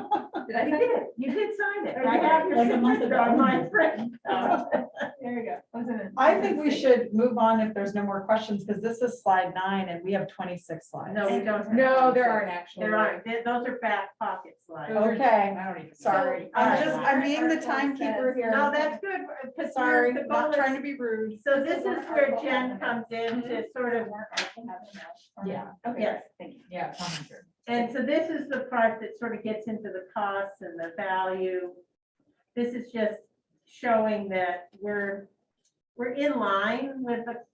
[SPEAKER 10] Did I
[SPEAKER 3] You
[SPEAKER 10] say it?
[SPEAKER 3] did sign it.
[SPEAKER 10] Okay.
[SPEAKER 3] I have your
[SPEAKER 1] Like a month
[SPEAKER 3] signature
[SPEAKER 1] ago.
[SPEAKER 3] on my print.
[SPEAKER 10] There we go.
[SPEAKER 2] I think we should move on if there's no more questions, because this is slide 9 and we have 26 slides.
[SPEAKER 3] No, we don't. have
[SPEAKER 6] No, there
[SPEAKER 3] 26.
[SPEAKER 6] aren't actually.
[SPEAKER 3] There aren't. Those are back pocket slides.
[SPEAKER 6] Those are-
[SPEAKER 2] Okay,
[SPEAKER 6] I don't even.
[SPEAKER 2] sorry. I'm being the timekeeper here.
[SPEAKER 3] No, that's good. Because
[SPEAKER 2] Sorry,
[SPEAKER 3] the
[SPEAKER 2] not
[SPEAKER 3] goal
[SPEAKER 2] trying
[SPEAKER 3] is-
[SPEAKER 2] to be rude.
[SPEAKER 3] So this is where Jen comes in to sort of,
[SPEAKER 6] Yeah,
[SPEAKER 10] Okay,
[SPEAKER 3] Yes.
[SPEAKER 10] thank you.
[SPEAKER 6] yeah, it's 100.
[SPEAKER 3] and so this is the part that sort of gets into the costs and the value. This is just showing that we're in line with the,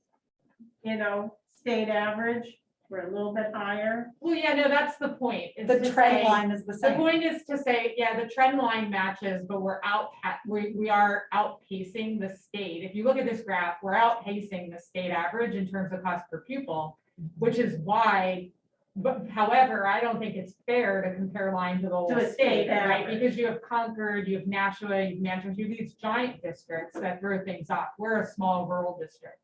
[SPEAKER 3] state average. We're a little bit higher.
[SPEAKER 6] Well, yeah, no, that's the point. is
[SPEAKER 2] The
[SPEAKER 6] to
[SPEAKER 2] trend
[SPEAKER 6] say-
[SPEAKER 2] line is the
[SPEAKER 6] The
[SPEAKER 2] same.
[SPEAKER 6] point is to say, yeah, the trend line matches, but we are outpacing the state. If you look at this graph, we're outpacing the state average in terms of cost per pupil, which is why, but however, I don't think it's fair to compare Lyme to the whole
[SPEAKER 3] To a
[SPEAKER 6] state,
[SPEAKER 3] state
[SPEAKER 6] right?
[SPEAKER 3] average.
[SPEAKER 6] Because you have Concord, you have Nashua, you have Manchester, you have these giant districts that throw things up. We're a small rural district.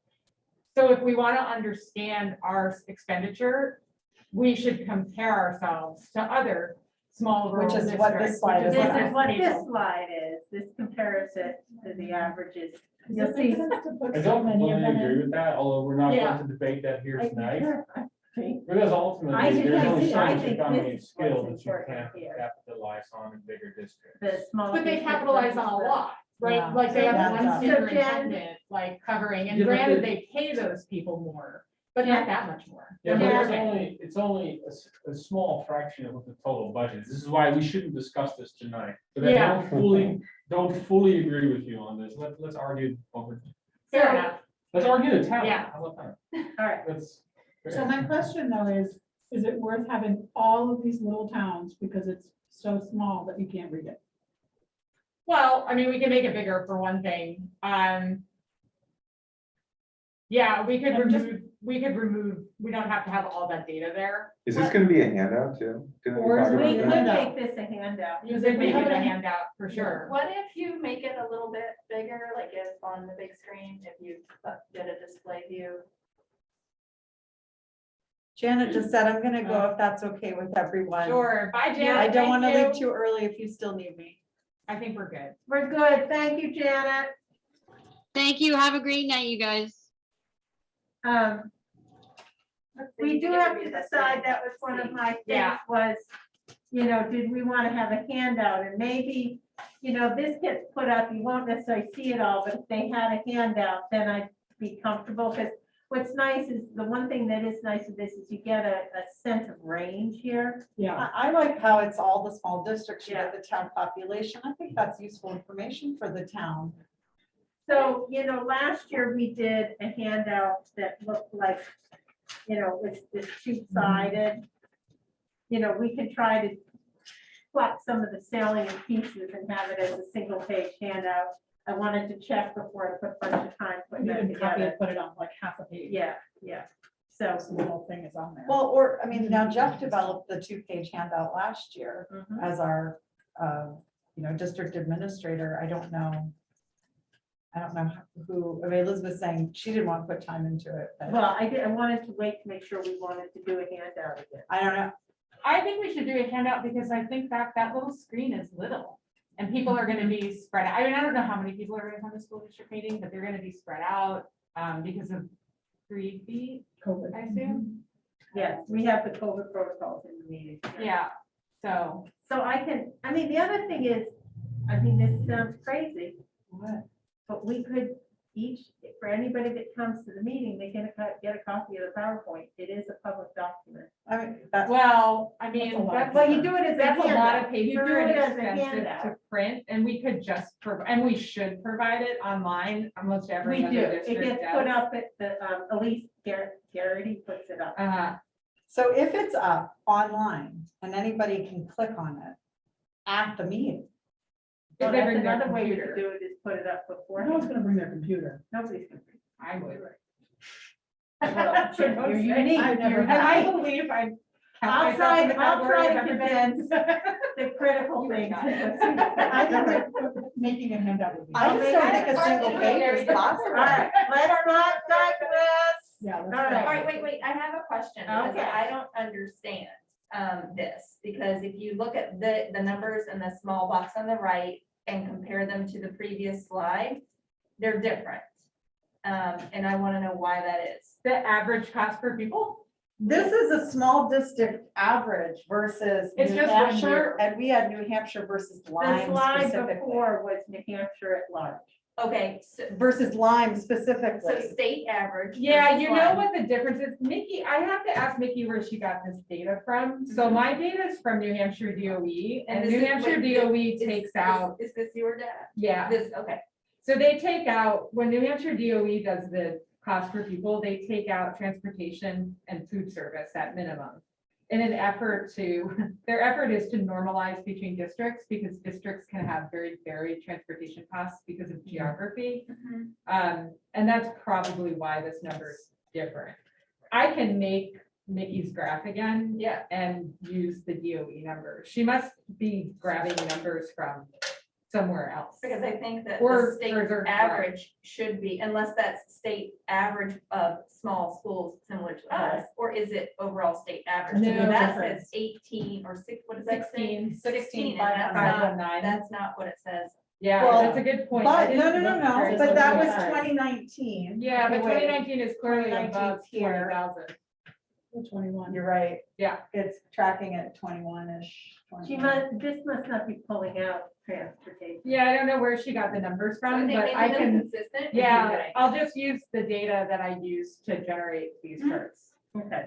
[SPEAKER 6] So if we want to understand our expenditure, we should compare ourselves to other small rural
[SPEAKER 2] Which is
[SPEAKER 6] districts.
[SPEAKER 2] what this slide
[SPEAKER 6] which
[SPEAKER 2] is
[SPEAKER 3] This
[SPEAKER 2] about.
[SPEAKER 3] is what this
[SPEAKER 6] table.
[SPEAKER 3] slide is. This compares it to the averages.
[SPEAKER 1] Does
[SPEAKER 3] You'll
[SPEAKER 1] it
[SPEAKER 3] see.
[SPEAKER 1] make sense to put
[SPEAKER 5] I
[SPEAKER 1] so
[SPEAKER 5] don't
[SPEAKER 1] many of
[SPEAKER 5] fully
[SPEAKER 1] them
[SPEAKER 5] agree
[SPEAKER 1] in?
[SPEAKER 5] with that, although we're not
[SPEAKER 6] Yeah.
[SPEAKER 5] going to debate that here tonight.
[SPEAKER 3] think-
[SPEAKER 5] Because
[SPEAKER 3] I
[SPEAKER 5] ultimately,
[SPEAKER 3] think-
[SPEAKER 5] there's only so
[SPEAKER 3] I
[SPEAKER 5] much
[SPEAKER 3] think
[SPEAKER 5] economy
[SPEAKER 3] this is
[SPEAKER 5] skill
[SPEAKER 3] what's
[SPEAKER 5] that you
[SPEAKER 3] important
[SPEAKER 5] can
[SPEAKER 3] here.
[SPEAKER 5] capitalize on in bigger districts.
[SPEAKER 3] The small.
[SPEAKER 6] But they
[SPEAKER 3] district
[SPEAKER 6] capitalize on a
[SPEAKER 3] versus the-
[SPEAKER 6] lot, right?
[SPEAKER 2] Yeah.
[SPEAKER 6] Like they
[SPEAKER 2] So
[SPEAKER 6] have
[SPEAKER 2] that's
[SPEAKER 6] one
[SPEAKER 2] up.
[SPEAKER 3] So Jen-
[SPEAKER 6] superintendent, like covering, and
[SPEAKER 5] Yeah, but
[SPEAKER 6] granted,
[SPEAKER 5] the-
[SPEAKER 6] they pay those people more, but not that much more.
[SPEAKER 5] Yeah,
[SPEAKER 6] You know
[SPEAKER 5] but
[SPEAKER 6] what
[SPEAKER 5] it's
[SPEAKER 6] I'm saying?
[SPEAKER 5] only a small fraction of the total budget. This is why we shouldn't discuss this tonight. But I
[SPEAKER 6] Yeah.
[SPEAKER 5] don't fully agree with you on this. Let's argue over,
[SPEAKER 6] Fair enough.
[SPEAKER 5] let's argue the town.
[SPEAKER 6] Yeah.
[SPEAKER 5] How about that?
[SPEAKER 3] All right.
[SPEAKER 5] Let's.
[SPEAKER 1] So my question though is it worth having all of these little towns because it's so small that you can't read it?
[SPEAKER 6] Well, I mean, we can make it bigger for one thing. Yeah, we could
[SPEAKER 1] I'm just-
[SPEAKER 6] remove, we could remove, we don't have to have all that data there.
[SPEAKER 8] Is this gonna be a handout too? Didn't we
[SPEAKER 6] Or
[SPEAKER 8] talk
[SPEAKER 6] is it-
[SPEAKER 8] about
[SPEAKER 3] We
[SPEAKER 8] that?
[SPEAKER 3] could make this a handout.
[SPEAKER 6] You could make it a handout for sure.
[SPEAKER 10] What if you make it a little bit bigger, like if on the big screen, if you did a display view?
[SPEAKER 2] Janet just said, I'm gonna go if that's okay with everyone.
[SPEAKER 6] Sure, bye Janet.
[SPEAKER 2] I don't want to
[SPEAKER 6] Thank
[SPEAKER 2] leave
[SPEAKER 6] you.
[SPEAKER 2] too early if you still need me.
[SPEAKER 6] I think we're good.
[SPEAKER 3] We're good. Thank you, Janet.
[SPEAKER 9] Thank you. Have a great night, you guys.
[SPEAKER 3] We do have to decide, that was one of my things
[SPEAKER 6] Yeah.
[SPEAKER 3] was, did we want to have a handout? And maybe, this gets put up, you won't necessarily see it all, but if they had a handout, then I'd be comfortable. Because what's nice is, the one thing that is nice of this is you get a sense of range here.
[SPEAKER 1] Yeah,
[SPEAKER 2] I like how it's all the small districts, you
[SPEAKER 3] Yeah.
[SPEAKER 2] get the town population. I think that's useful information for the town.
[SPEAKER 3] So, last year we did a handout that looked like, it's this two-sided. We can try to plot some of the salient pieces and have it as a single page handout. I wanted to check before I put a bunch of time putting
[SPEAKER 1] you
[SPEAKER 3] that
[SPEAKER 1] can copy
[SPEAKER 3] together.
[SPEAKER 1] it, put it on like half a page.
[SPEAKER 3] Yeah. So.
[SPEAKER 1] So the whole thing is on there.
[SPEAKER 2] Well, or, I mean, now Jeff developed the 2-page handout last year
[SPEAKER 3] mhm.
[SPEAKER 2] as our, district administrator. I don't know who, I mean, Elizabeth's saying she didn't want to put time into it, but
[SPEAKER 3] Well, I wanted to wait to make sure we wanted to do a handout again.
[SPEAKER 2] I don't know.
[SPEAKER 6] I think we should do a handout because I think that little screen is little. And people are gonna be spread out. I mean, I don't know how many people are gonna come to school district meeting, but they're gonna be spread out because of 3 feet,
[SPEAKER 1] COVID.
[SPEAKER 6] I assume.
[SPEAKER 3] Yes, we have the COVID protocols in the meeting.
[SPEAKER 6] Yeah, so.
[SPEAKER 3] So the other thing is, this sounds crazy,
[SPEAKER 2] What?
[SPEAKER 3] but we could each, for anybody that comes to the meeting, they can get a copy of the PowerPoint. It is a public document.
[SPEAKER 2] I mean, that's,
[SPEAKER 6] Well, I
[SPEAKER 1] That's a
[SPEAKER 6] mean,
[SPEAKER 1] lot.
[SPEAKER 6] that's,
[SPEAKER 3] Well, you do it as a
[SPEAKER 6] that's a lot
[SPEAKER 3] handout.
[SPEAKER 6] of
[SPEAKER 3] You
[SPEAKER 6] paper
[SPEAKER 3] do
[SPEAKER 6] and
[SPEAKER 3] it as a
[SPEAKER 6] expensive
[SPEAKER 3] handout.
[SPEAKER 6] to print, and we could just, and we should provide it online, almost every
[SPEAKER 3] We
[SPEAKER 6] other
[SPEAKER 3] do. It
[SPEAKER 6] district
[SPEAKER 3] gets put
[SPEAKER 6] does.
[SPEAKER 3] up at the, Elise Garrity puts it up.
[SPEAKER 2] so if it's up online and anybody can click on it at the meeting,
[SPEAKER 6] If
[SPEAKER 3] So
[SPEAKER 6] they
[SPEAKER 3] that's
[SPEAKER 6] bring their
[SPEAKER 3] another way we
[SPEAKER 6] computer.
[SPEAKER 3] could do it, is put it up
[SPEAKER 1] No one's
[SPEAKER 3] beforehand.
[SPEAKER 1] gonna bring their computer.
[SPEAKER 3] Nobody's gonna.
[SPEAKER 6] I would.
[SPEAKER 3] Well, You're unique.
[SPEAKER 1] I've never
[SPEAKER 3] You're
[SPEAKER 6] And I
[SPEAKER 3] unique.
[SPEAKER 6] believe I.
[SPEAKER 3] I'll
[SPEAKER 6] count myself
[SPEAKER 3] try,
[SPEAKER 6] in the
[SPEAKER 3] I'll
[SPEAKER 6] category
[SPEAKER 3] try
[SPEAKER 6] of
[SPEAKER 3] to
[SPEAKER 6] everybody.
[SPEAKER 3] condense the critical things.
[SPEAKER 1] I think making a handout would be.
[SPEAKER 2] I just don't think a single page is
[SPEAKER 3] All
[SPEAKER 2] possible.
[SPEAKER 3] right, let's not digress.
[SPEAKER 1] Yeah.
[SPEAKER 3] All
[SPEAKER 1] let's
[SPEAKER 3] right.
[SPEAKER 10] All right, wait, I have a question, because
[SPEAKER 3] Okay.
[SPEAKER 10] I don't understand this, because if you look at the numbers in the small box on the right and compare them to the previous slide, they're different. And I want to know why that is.
[SPEAKER 6] The average cost per pupil?
[SPEAKER 2] This is a small district average versus
[SPEAKER 6] It's
[SPEAKER 2] New
[SPEAKER 6] just
[SPEAKER 2] Hampshire,
[SPEAKER 6] Hampshire.
[SPEAKER 2] and we had New Hampshire versus
[SPEAKER 3] The
[SPEAKER 2] Lyme
[SPEAKER 3] slide
[SPEAKER 2] specifically.
[SPEAKER 3] before was New Hampshire at large.
[SPEAKER 10] Okay, so
[SPEAKER 2] Versus Lyme specifically.
[SPEAKER 10] state average.
[SPEAKER 6] Yeah,
[SPEAKER 10] versus
[SPEAKER 6] you know
[SPEAKER 10] Lyme.
[SPEAKER 6] what the difference is? Mickey, I have to ask Mickey where she got this data from. So my data is from New Hampshire DOE, and
[SPEAKER 10] this
[SPEAKER 6] New
[SPEAKER 10] is-
[SPEAKER 6] Hampshire
[SPEAKER 10] wait,
[SPEAKER 6] DOE
[SPEAKER 10] is-
[SPEAKER 6] takes
[SPEAKER 10] is-
[SPEAKER 6] out,
[SPEAKER 10] Is this your data?
[SPEAKER 6] yeah.
[SPEAKER 10] This, okay.
[SPEAKER 6] So they take out, when New Hampshire DOE does the cost per pupil, they take out transportation and food service at minimum. In an effort to, their effort is to normalize between districts, because districts can have very varied transportation costs because of geography. And that's probably why this number is different. I can make Nikki's graph again.
[SPEAKER 10] Yeah.
[SPEAKER 6] And use the DOE number. She must be grabbing numbers from somewhere else.
[SPEAKER 10] Because I think that
[SPEAKER 6] Or
[SPEAKER 10] the state
[SPEAKER 6] further
[SPEAKER 10] average should be, unless that's state average of small schools similar to us, or is it overall state average?
[SPEAKER 6] No.
[SPEAKER 10] So that
[SPEAKER 1] Difference.
[SPEAKER 10] says 18 or 6, what does that say?
[SPEAKER 6] 16,
[SPEAKER 10] and that's not,
[SPEAKER 6] 519.
[SPEAKER 10] that's not what it says.
[SPEAKER 6] Yeah,
[SPEAKER 2] Well,
[SPEAKER 6] that's a good point. I
[SPEAKER 2] But, no,
[SPEAKER 6] didn't
[SPEAKER 2] no,
[SPEAKER 6] look
[SPEAKER 2] no,
[SPEAKER 6] very
[SPEAKER 2] no, but that was
[SPEAKER 6] closely.
[SPEAKER 2] 2019.
[SPEAKER 6] Yeah, but
[SPEAKER 2] Okay, wait.
[SPEAKER 6] 2019 is clearly
[SPEAKER 2] 2019
[SPEAKER 6] above
[SPEAKER 2] 's here.
[SPEAKER 6] 20,000.
[SPEAKER 1] 21.
[SPEAKER 2] You're right.
[SPEAKER 6] Yeah.
[SPEAKER 2] It's tracking at 21-ish.
[SPEAKER 3] This must not be pulling out transportation.
[SPEAKER 6] Yeah, I don't know where she got the numbers
[SPEAKER 10] So I
[SPEAKER 6] from,
[SPEAKER 10] think
[SPEAKER 6] but
[SPEAKER 10] making
[SPEAKER 6] I
[SPEAKER 10] them
[SPEAKER 6] can,
[SPEAKER 10] consistent would be a good
[SPEAKER 6] yeah,
[SPEAKER 10] idea.
[SPEAKER 6] I'll just use the data that I use to generate these charts.
[SPEAKER 3] Okay.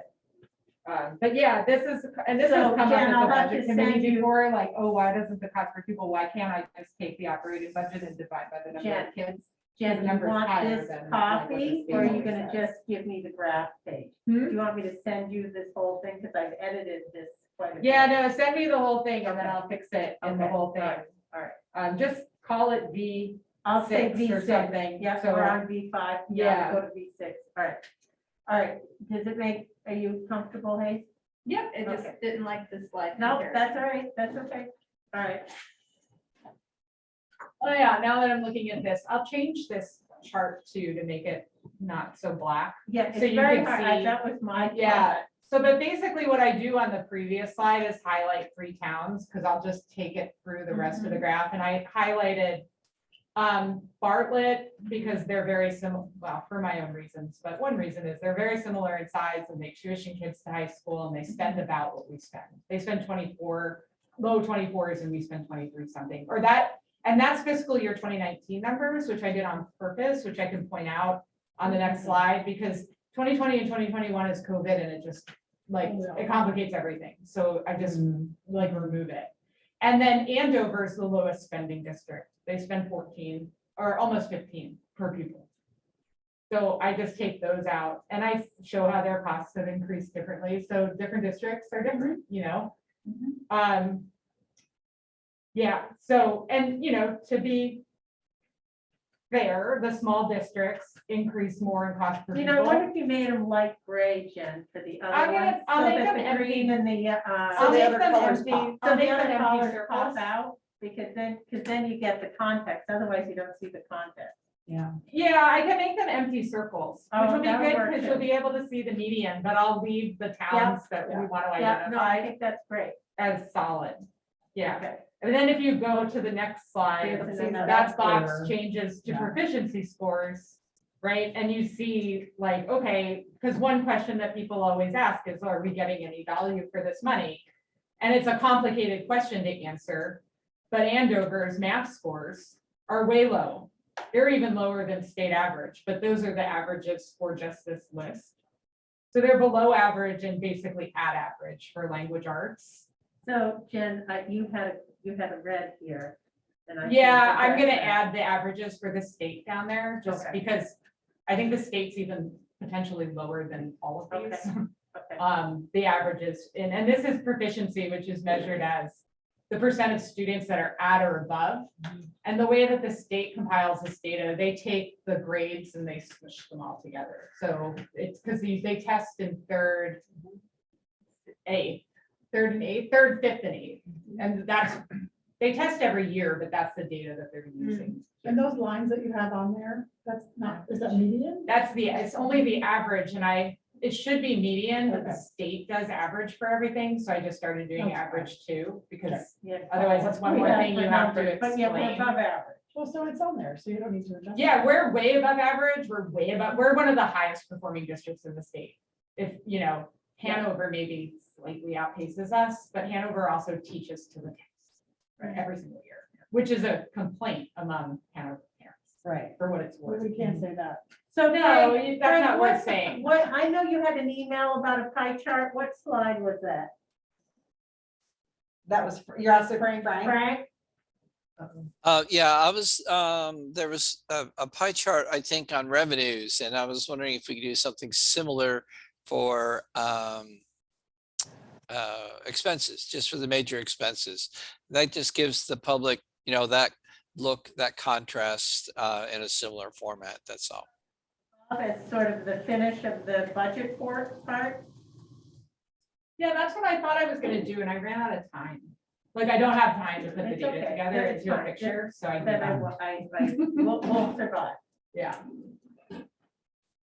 [SPEAKER 6] But yeah, this is, and this has
[SPEAKER 3] So,
[SPEAKER 6] come
[SPEAKER 3] Jen,
[SPEAKER 6] up
[SPEAKER 3] I'll
[SPEAKER 6] at
[SPEAKER 3] have
[SPEAKER 6] the
[SPEAKER 3] to
[SPEAKER 6] budget committee
[SPEAKER 3] send you-
[SPEAKER 6] before, like, oh, why doesn't the cost per pupil, why can't I just take the operating budget and divide by the number
[SPEAKER 3] Jen,
[SPEAKER 6] of kids?
[SPEAKER 3] Jen,
[SPEAKER 6] The
[SPEAKER 3] do you
[SPEAKER 6] number's
[SPEAKER 3] want
[SPEAKER 6] higher
[SPEAKER 3] this
[SPEAKER 6] than, like, what the
[SPEAKER 3] copy,
[SPEAKER 6] state
[SPEAKER 3] or are you
[SPEAKER 6] always
[SPEAKER 3] gonna
[SPEAKER 6] says.
[SPEAKER 3] just give me the graph page?
[SPEAKER 6] Hmm?
[SPEAKER 3] Do you want me to send you this whole thing, because I've edited this quite a bit?
[SPEAKER 6] Yeah, no, send me the whole thing and then
[SPEAKER 3] Okay.
[SPEAKER 6] I'll fix it in the
[SPEAKER 3] Okay,
[SPEAKER 6] whole thing.
[SPEAKER 3] all right.
[SPEAKER 6] Just call it V.
[SPEAKER 3] I'll say
[SPEAKER 6] six or
[SPEAKER 3] V6,
[SPEAKER 6] something,
[SPEAKER 3] yeah,
[SPEAKER 6] so-
[SPEAKER 3] we're on V5,
[SPEAKER 6] Yeah.
[SPEAKER 3] yeah, go to V6, all right. All right, does it make, are you comfortable, Hayes?
[SPEAKER 7] Yep, it just
[SPEAKER 3] Okay.
[SPEAKER 7] didn't like the slide.
[SPEAKER 3] No,
[SPEAKER 7] comparison.
[SPEAKER 3] that's all right, that's okay. All right,
[SPEAKER 6] Oh yeah, now that I'm looking at this, I'll change this chart too to make it not so black.
[SPEAKER 3] yeah,
[SPEAKER 6] So
[SPEAKER 3] it's
[SPEAKER 6] you
[SPEAKER 3] very
[SPEAKER 6] can
[SPEAKER 3] hard,
[SPEAKER 6] see-
[SPEAKER 3] that was my.
[SPEAKER 6] Yeah, so but basically what I do on the previous slide is highlight 3 towns, because I'll just take it through the rest of the graph, and I highlighted Bartlett, because they're very similar, well, for my own reasons, but one reason is they're very similar in size and they tuition kids to high school and they spend about what we spend. They spend 24, low 24s, and we spend 23 something, or that, and that's fiscal year 2019 numbers, which I did on purpose, which I can point out on the next slide, because 2020 and 2021 is COVID and it just like, it complicates everything. So I just like remove it. And then Andover is the lowest spending district. They spend 14 or almost 15 per pupil. So I just take those out and I show how their costs have increased differently. So different districts are different, you know? Yeah, so, and to be fair, the small districts increase more in cost per
[SPEAKER 3] You know, what
[SPEAKER 6] pupil.
[SPEAKER 3] if you made them light gray, Jen, for the
[SPEAKER 6] I'm
[SPEAKER 3] other
[SPEAKER 6] gonna-
[SPEAKER 3] ones?
[SPEAKER 6] I'll
[SPEAKER 3] so
[SPEAKER 6] make
[SPEAKER 3] that
[SPEAKER 6] them
[SPEAKER 3] the green
[SPEAKER 6] empty.
[SPEAKER 3] and the,
[SPEAKER 2] So
[SPEAKER 6] I'll
[SPEAKER 2] the
[SPEAKER 6] make
[SPEAKER 2] other
[SPEAKER 6] them
[SPEAKER 2] colors
[SPEAKER 6] empty.
[SPEAKER 2] pop.
[SPEAKER 6] I'll
[SPEAKER 3] so
[SPEAKER 6] make
[SPEAKER 3] the
[SPEAKER 6] them
[SPEAKER 3] other
[SPEAKER 6] empty
[SPEAKER 3] colors
[SPEAKER 6] circles.
[SPEAKER 3] pop out, because then you get the context, otherwise you don't see the context.
[SPEAKER 6] Yeah, I can make them empty circles, which
[SPEAKER 3] Oh,
[SPEAKER 6] will be
[SPEAKER 3] that would
[SPEAKER 6] good
[SPEAKER 3] work
[SPEAKER 6] because
[SPEAKER 3] too.
[SPEAKER 6] you'll be able to see the median, but I'll leave the towns that we want to
[SPEAKER 3] Yeah, no, I
[SPEAKER 6] identify
[SPEAKER 3] think that's great.
[SPEAKER 6] as solid. Yeah,
[SPEAKER 3] Okay.
[SPEAKER 6] and then if you go to the next slide,
[SPEAKER 3] Here's another
[SPEAKER 6] that box
[SPEAKER 1] clearer.
[SPEAKER 6] changes to
[SPEAKER 1] Yeah.
[SPEAKER 6] proficiency scores, right? And you see like, okay, because one question that people always ask is, are we getting any value for this money? And it's a complicated question to answer, but Andover's math scores are way low. They're even lower than state average, but those are the averages for just this list. So they're below average and basically at average for language arts.
[SPEAKER 3] So Jen, you had a red here. and I
[SPEAKER 6] Yeah,
[SPEAKER 3] think
[SPEAKER 6] I'm gonna
[SPEAKER 3] that's that.
[SPEAKER 6] add the averages for the state down there, just
[SPEAKER 3] Okay.
[SPEAKER 6] because I think the state's even potentially lower than all of these.
[SPEAKER 3] Okay.
[SPEAKER 6] The averages, and this is proficiency, which is measured as the percent of students that are at or above. And the way that the state compiles this data, they take the grades and they smush them all together. So it's because they test in third, fifth, and eighth. And that's, they test every year, but that's the data that they're using.
[SPEAKER 1] And those lines that you have on there, that's not, is that median?
[SPEAKER 6] It's only the average, and it should be median, but the
[SPEAKER 1] Okay.
[SPEAKER 6] state does average for everything, so I just started doing
[SPEAKER 1] Okay.
[SPEAKER 6] average too, because
[SPEAKER 3] Yeah.
[SPEAKER 6] otherwise it's one
[SPEAKER 3] We
[SPEAKER 6] more
[SPEAKER 3] have
[SPEAKER 6] thing
[SPEAKER 3] the
[SPEAKER 6] you have to
[SPEAKER 3] numbers, But yeah, we're
[SPEAKER 6] explain.
[SPEAKER 3] above average.
[SPEAKER 1] Well, so it's on there, so you don't need to adjust.
[SPEAKER 6] Yeah,
[SPEAKER 1] it.
[SPEAKER 6] we're way above average, we're one of the highest performing districts in the state. If, Hanover maybe slightly outpaces us, but Hanover also teaches to the test every single year, which is a complaint among Hanover parents,
[SPEAKER 1] Right,
[SPEAKER 6] for what it's
[SPEAKER 1] but
[SPEAKER 6] worth.
[SPEAKER 1] we can't say that.
[SPEAKER 3] So
[SPEAKER 6] No,
[SPEAKER 3] Craig,
[SPEAKER 6] that's not worth
[SPEAKER 3] what's the-
[SPEAKER 6] saying.
[SPEAKER 3] What, I know you had an email about a pie chart. What slide was that?
[SPEAKER 2] That was, you're also Frank.
[SPEAKER 3] Frank?
[SPEAKER 4] Yeah, I was, there was a pie chart, I think, on revenues, and I was wondering if we could do something similar for expenses, just for the major expenses. That just gives the public, that look, that contrast in a similar format, that's all.
[SPEAKER 3] It's sort of the finish of the budget part.
[SPEAKER 6] Yeah, that's what I thought I was gonna do, and I ran out of time. Like, I don't have time to put the
[SPEAKER 3] It's
[SPEAKER 6] data
[SPEAKER 3] okay.
[SPEAKER 6] together
[SPEAKER 3] It's
[SPEAKER 6] into a
[SPEAKER 3] fine.
[SPEAKER 6] picture, so I did
[SPEAKER 3] That
[SPEAKER 6] that.
[SPEAKER 3] we'll survive.
[SPEAKER 6] Yeah.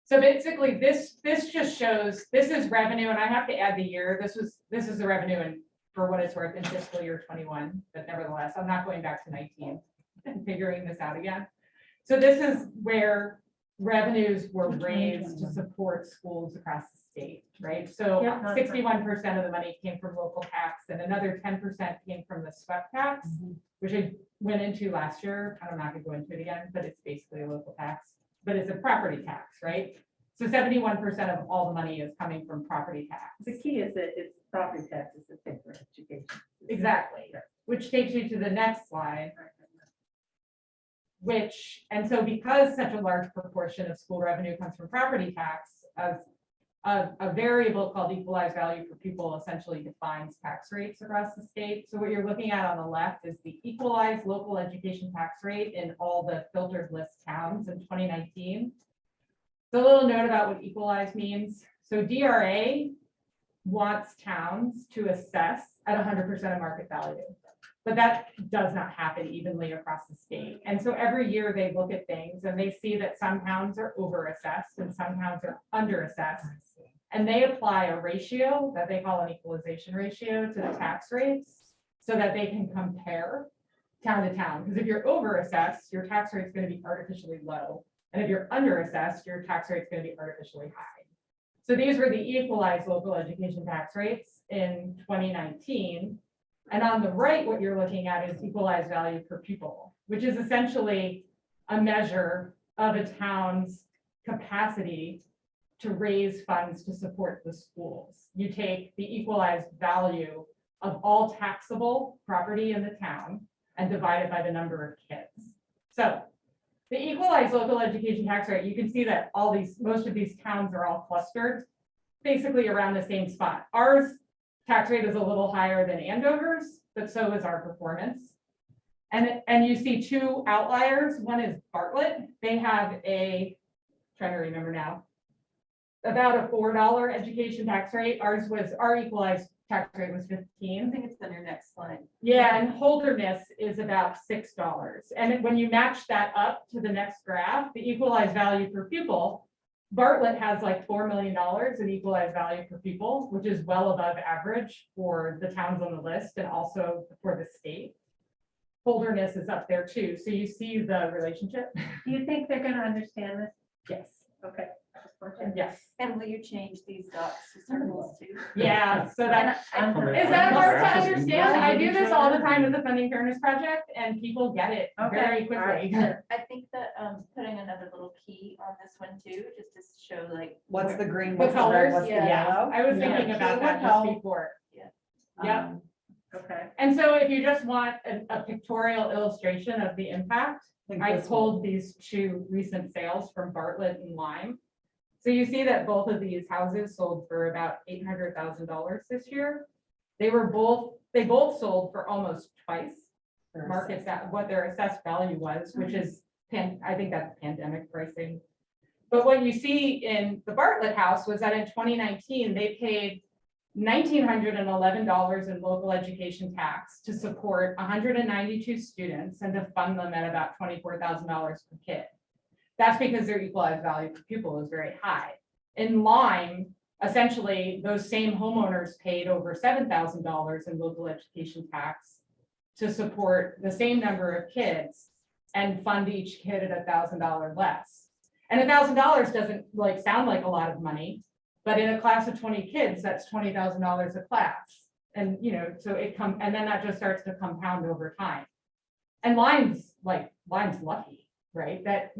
[SPEAKER 6] So basically, this just shows, this is revenue, and I have to add the year. This is the revenue and for what it's worth in fiscal year 21, but nevertheless, I'm not going back to 19 and figuring this out again. So this is where revenues were raised to support schools across the state, right? So
[SPEAKER 3] Yeah, no,
[SPEAKER 6] 61% of the money came from local tax and another 10% came from the swept tax, which I went into last year. I'm not gonna go into it again, but it's basically a local tax, but it's a property tax, right? So 71% of all the money is coming from property tax.
[SPEAKER 3] The key is that it's property taxes that pay for education.
[SPEAKER 6] Exactly, which takes you to the next slide. And so because such a large proportion of school revenue comes from property tax, a variable called equalized value per pupil essentially defines tax rates across the state. So what you're looking at on the left is the equalized local education tax rate in all the filtered list towns in 2019. So a little note about what equalize means. So DRA wants towns to assess at 100% of market value. But that does not happen evenly across the state. And so every year they look at things and they see that some towns are over-assessed and some towns are under-assessed. And they apply a ratio that they call an equalization ratio to the tax rates so that they can compare town to town. Because if you're over-assessed, your tax rate is going to be artificially low. And if you're under-assessed, your tax rate is going to be artificially high. So these were the equalized local education tax rates in 2019. And on the right, what you're looking at is equalized value per pupil, which is essentially a measure of a town's capacity to raise funds to support the schools. You take the equalized value of all taxable property in the town and divide it by the number of kids. So the equalized local education tax rate, you can see that most of these towns are all clustered basically around the same spot. Ours tax rate is a little higher than Andover's, but so is our performance. And you see two outliers. One is Bartlett. They have trying to remember now, about a $4 education tax rate. Our equalized tax rate was 15.
[SPEAKER 2] I think it's on your next slide.
[SPEAKER 6] Yeah, and Holderness is about $6. And when you match that up to the next graph, the equalized value per pupil, Bartlett has like $4 million in equalized value per pupil, which is well above average for the towns on the list and also for the state. Holderness is up there too. So you see the relationship?
[SPEAKER 3] Do you think they're gonna understand this?
[SPEAKER 6] Yes.
[SPEAKER 3] Okay.
[SPEAKER 6] Yes.
[SPEAKER 10] And will you change these dots to circles too?
[SPEAKER 6] Yeah, so that,
[SPEAKER 3] I'm gonna-
[SPEAKER 6] is that hard to understand? I do this all the time with the Funding Fairness Project and people get it very
[SPEAKER 3] Okay, all right,
[SPEAKER 6] quickly.
[SPEAKER 3] good.
[SPEAKER 10] I think that putting another little key on this one too, just to show like.
[SPEAKER 2] What's the green,
[SPEAKER 6] The
[SPEAKER 2] what's the red,
[SPEAKER 6] colors,
[SPEAKER 2] what's the
[SPEAKER 6] yeah,
[SPEAKER 2] yellow?
[SPEAKER 6] I was
[SPEAKER 3] Yeah.
[SPEAKER 6] thinking about
[SPEAKER 2] Key
[SPEAKER 6] that
[SPEAKER 2] would
[SPEAKER 6] just
[SPEAKER 2] help.
[SPEAKER 6] before.
[SPEAKER 10] Yeah.
[SPEAKER 6] Yep.
[SPEAKER 2] Um,
[SPEAKER 3] Okay.
[SPEAKER 6] And so if you just want a pictorial illustration of the impact,
[SPEAKER 2] think
[SPEAKER 6] I
[SPEAKER 2] this
[SPEAKER 6] pulled these two recent sales from Bartlett and Lyme. So you see that both of these houses sold for about $800,000 this year. They both sold for almost twice
[SPEAKER 2] will-
[SPEAKER 6] market what their assessed value was, which is I think that's pandemic pricing. But what you see in the Bartlett house was that in 2019, they paid $1,911 in local education tax to support 192 students and to fund them at about $24,000 per kid. That's because their equalized value per pupil is very high. In Lyme, essentially, those same homeowners paid over $7,000 in local education tax to support the same number of kids and fund each kid at $1,000 less. And $1,000 doesn't sound like a lot of money, but in a class of 20 kids, that's $20,000 a class. And so and then that just starts to compound over time. And Lyme's lucky, right? That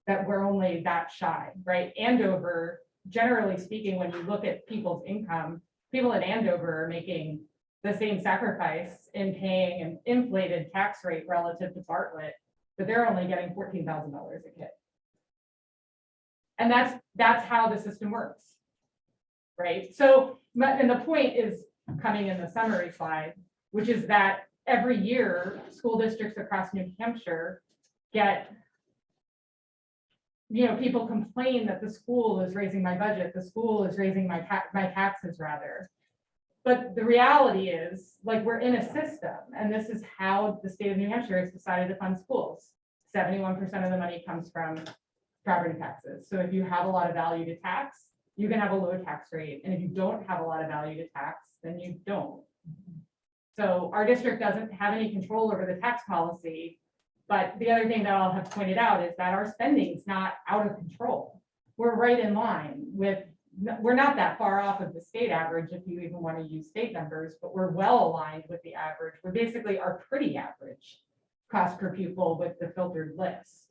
[SPEAKER 6] that we're only that shy, right? Andover, generally speaking, when you look at people's income, people in Andover are making the same sacrifice in paying an inflated tax rate relative to Bartlett, but they're only getting $14,000 a kid. And that's how the system works, right? So, and the point is coming in the summary slide, which is that every year, school districts across New Hampshire get, people complain that the school is raising my budget, the school is raising my taxes rather. But the reality is, we're in a system, and this is how the state of New Hampshire has decided to fund schools. 71% of the money comes from property taxes. So if you have a lot of value to tax, you can have a low tax rate. And if you don't have a lot of value to tax, then you don't. So our district doesn't have any control over the tax policy. But the other thing that I'll have pointed out is that our spending is not out of control. We're right in line with, we're not that far off of the state average if you even want to use state numbers, but we're well aligned with the average. We're basically our pretty average cost per pupil with the filtered list.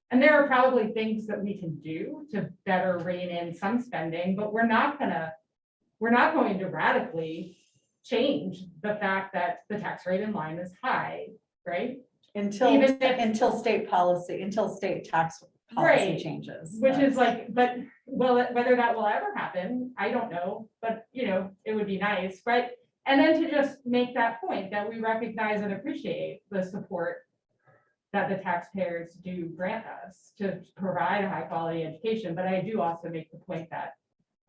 [SPEAKER 6] And there are probably things that we can do to better rein in some spending, but we're not going to radically change the fact that the tax rate in Lyme is high, right?
[SPEAKER 2] Until state policy, until state tax policy
[SPEAKER 6] Right.
[SPEAKER 2] changes.
[SPEAKER 6] Which is but whether that will ever happen, I don't know, but it would be nice, right? And then to just make that point that we recognize and appreciate the support that the taxpayers do grant us to provide a high quality education. But I do also make the point that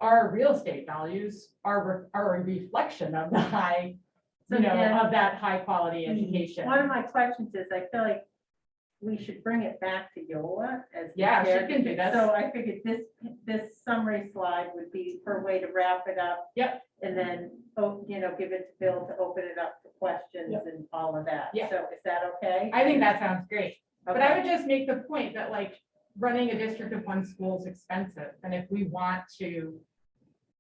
[SPEAKER 6] our real estate values are a reflection of the high,
[SPEAKER 3] So Jen,
[SPEAKER 6] of that high quality education.
[SPEAKER 3] one of my questions is, I feel like we should bring it back to Yola as. the
[SPEAKER 6] Yeah, she
[SPEAKER 3] chair.
[SPEAKER 6] can do that.
[SPEAKER 3] So I figured this summary slide would be her way to wrap it up.
[SPEAKER 6] Yep.
[SPEAKER 3] And then, give it to Bill to open it up for questions
[SPEAKER 1] Yep.
[SPEAKER 3] and all of that.
[SPEAKER 6] Yeah.
[SPEAKER 3] So is that okay?
[SPEAKER 6] I think that sounds great. But I
[SPEAKER 3] Okay.
[SPEAKER 6] would just make the point that like running a district of one school is expensive. And if we want to,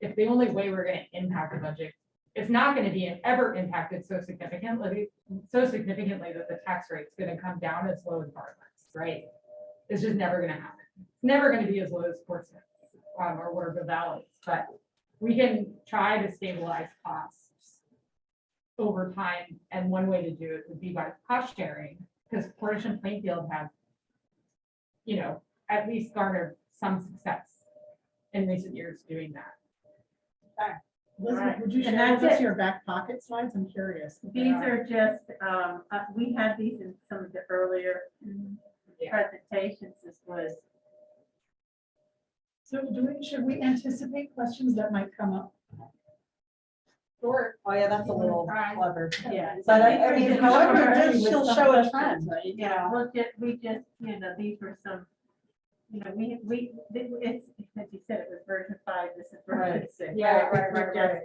[SPEAKER 6] if the only way we're going to impact the budget, it's not going to be ever impacted so significantly that the tax rate's going to come down as low as Bartlett's, right? It's just never going to happen. It's never going to be as low as Portsmouth or Waterville Valley, but we can try to stabilize costs over time. And one way to do it would be by cost sharing, because Portage and Plainfield have, at least garnered some success in recent years doing that.
[SPEAKER 1] Elizabeth, would you
[SPEAKER 3] And
[SPEAKER 1] share with
[SPEAKER 3] that's
[SPEAKER 1] us
[SPEAKER 3] it.
[SPEAKER 1] your back pocket slides? I'm curious. what they
[SPEAKER 3] These are just, we had these in some of the earlier
[SPEAKER 6] Yeah.
[SPEAKER 3] presentations. This was,
[SPEAKER 1] So should we anticipate questions that might come up?
[SPEAKER 6] Sure.
[SPEAKER 2] Oh, yeah, that's a little
[SPEAKER 6] Right.
[SPEAKER 2] clever.
[SPEAKER 3] yeah.
[SPEAKER 2] But
[SPEAKER 3] These
[SPEAKER 2] I
[SPEAKER 3] are
[SPEAKER 2] mean,
[SPEAKER 3] just-
[SPEAKER 2] however,
[SPEAKER 1] With
[SPEAKER 2] she'll
[SPEAKER 1] some
[SPEAKER 2] show a
[SPEAKER 1] questions,
[SPEAKER 2] trend,
[SPEAKER 1] right?
[SPEAKER 2] you know.
[SPEAKER 3] We just, these were some, it's, as you said, it was version 5, this is version 6.
[SPEAKER 6] Yeah,
[SPEAKER 2] right,
[SPEAKER 3] We're
[SPEAKER 2] right.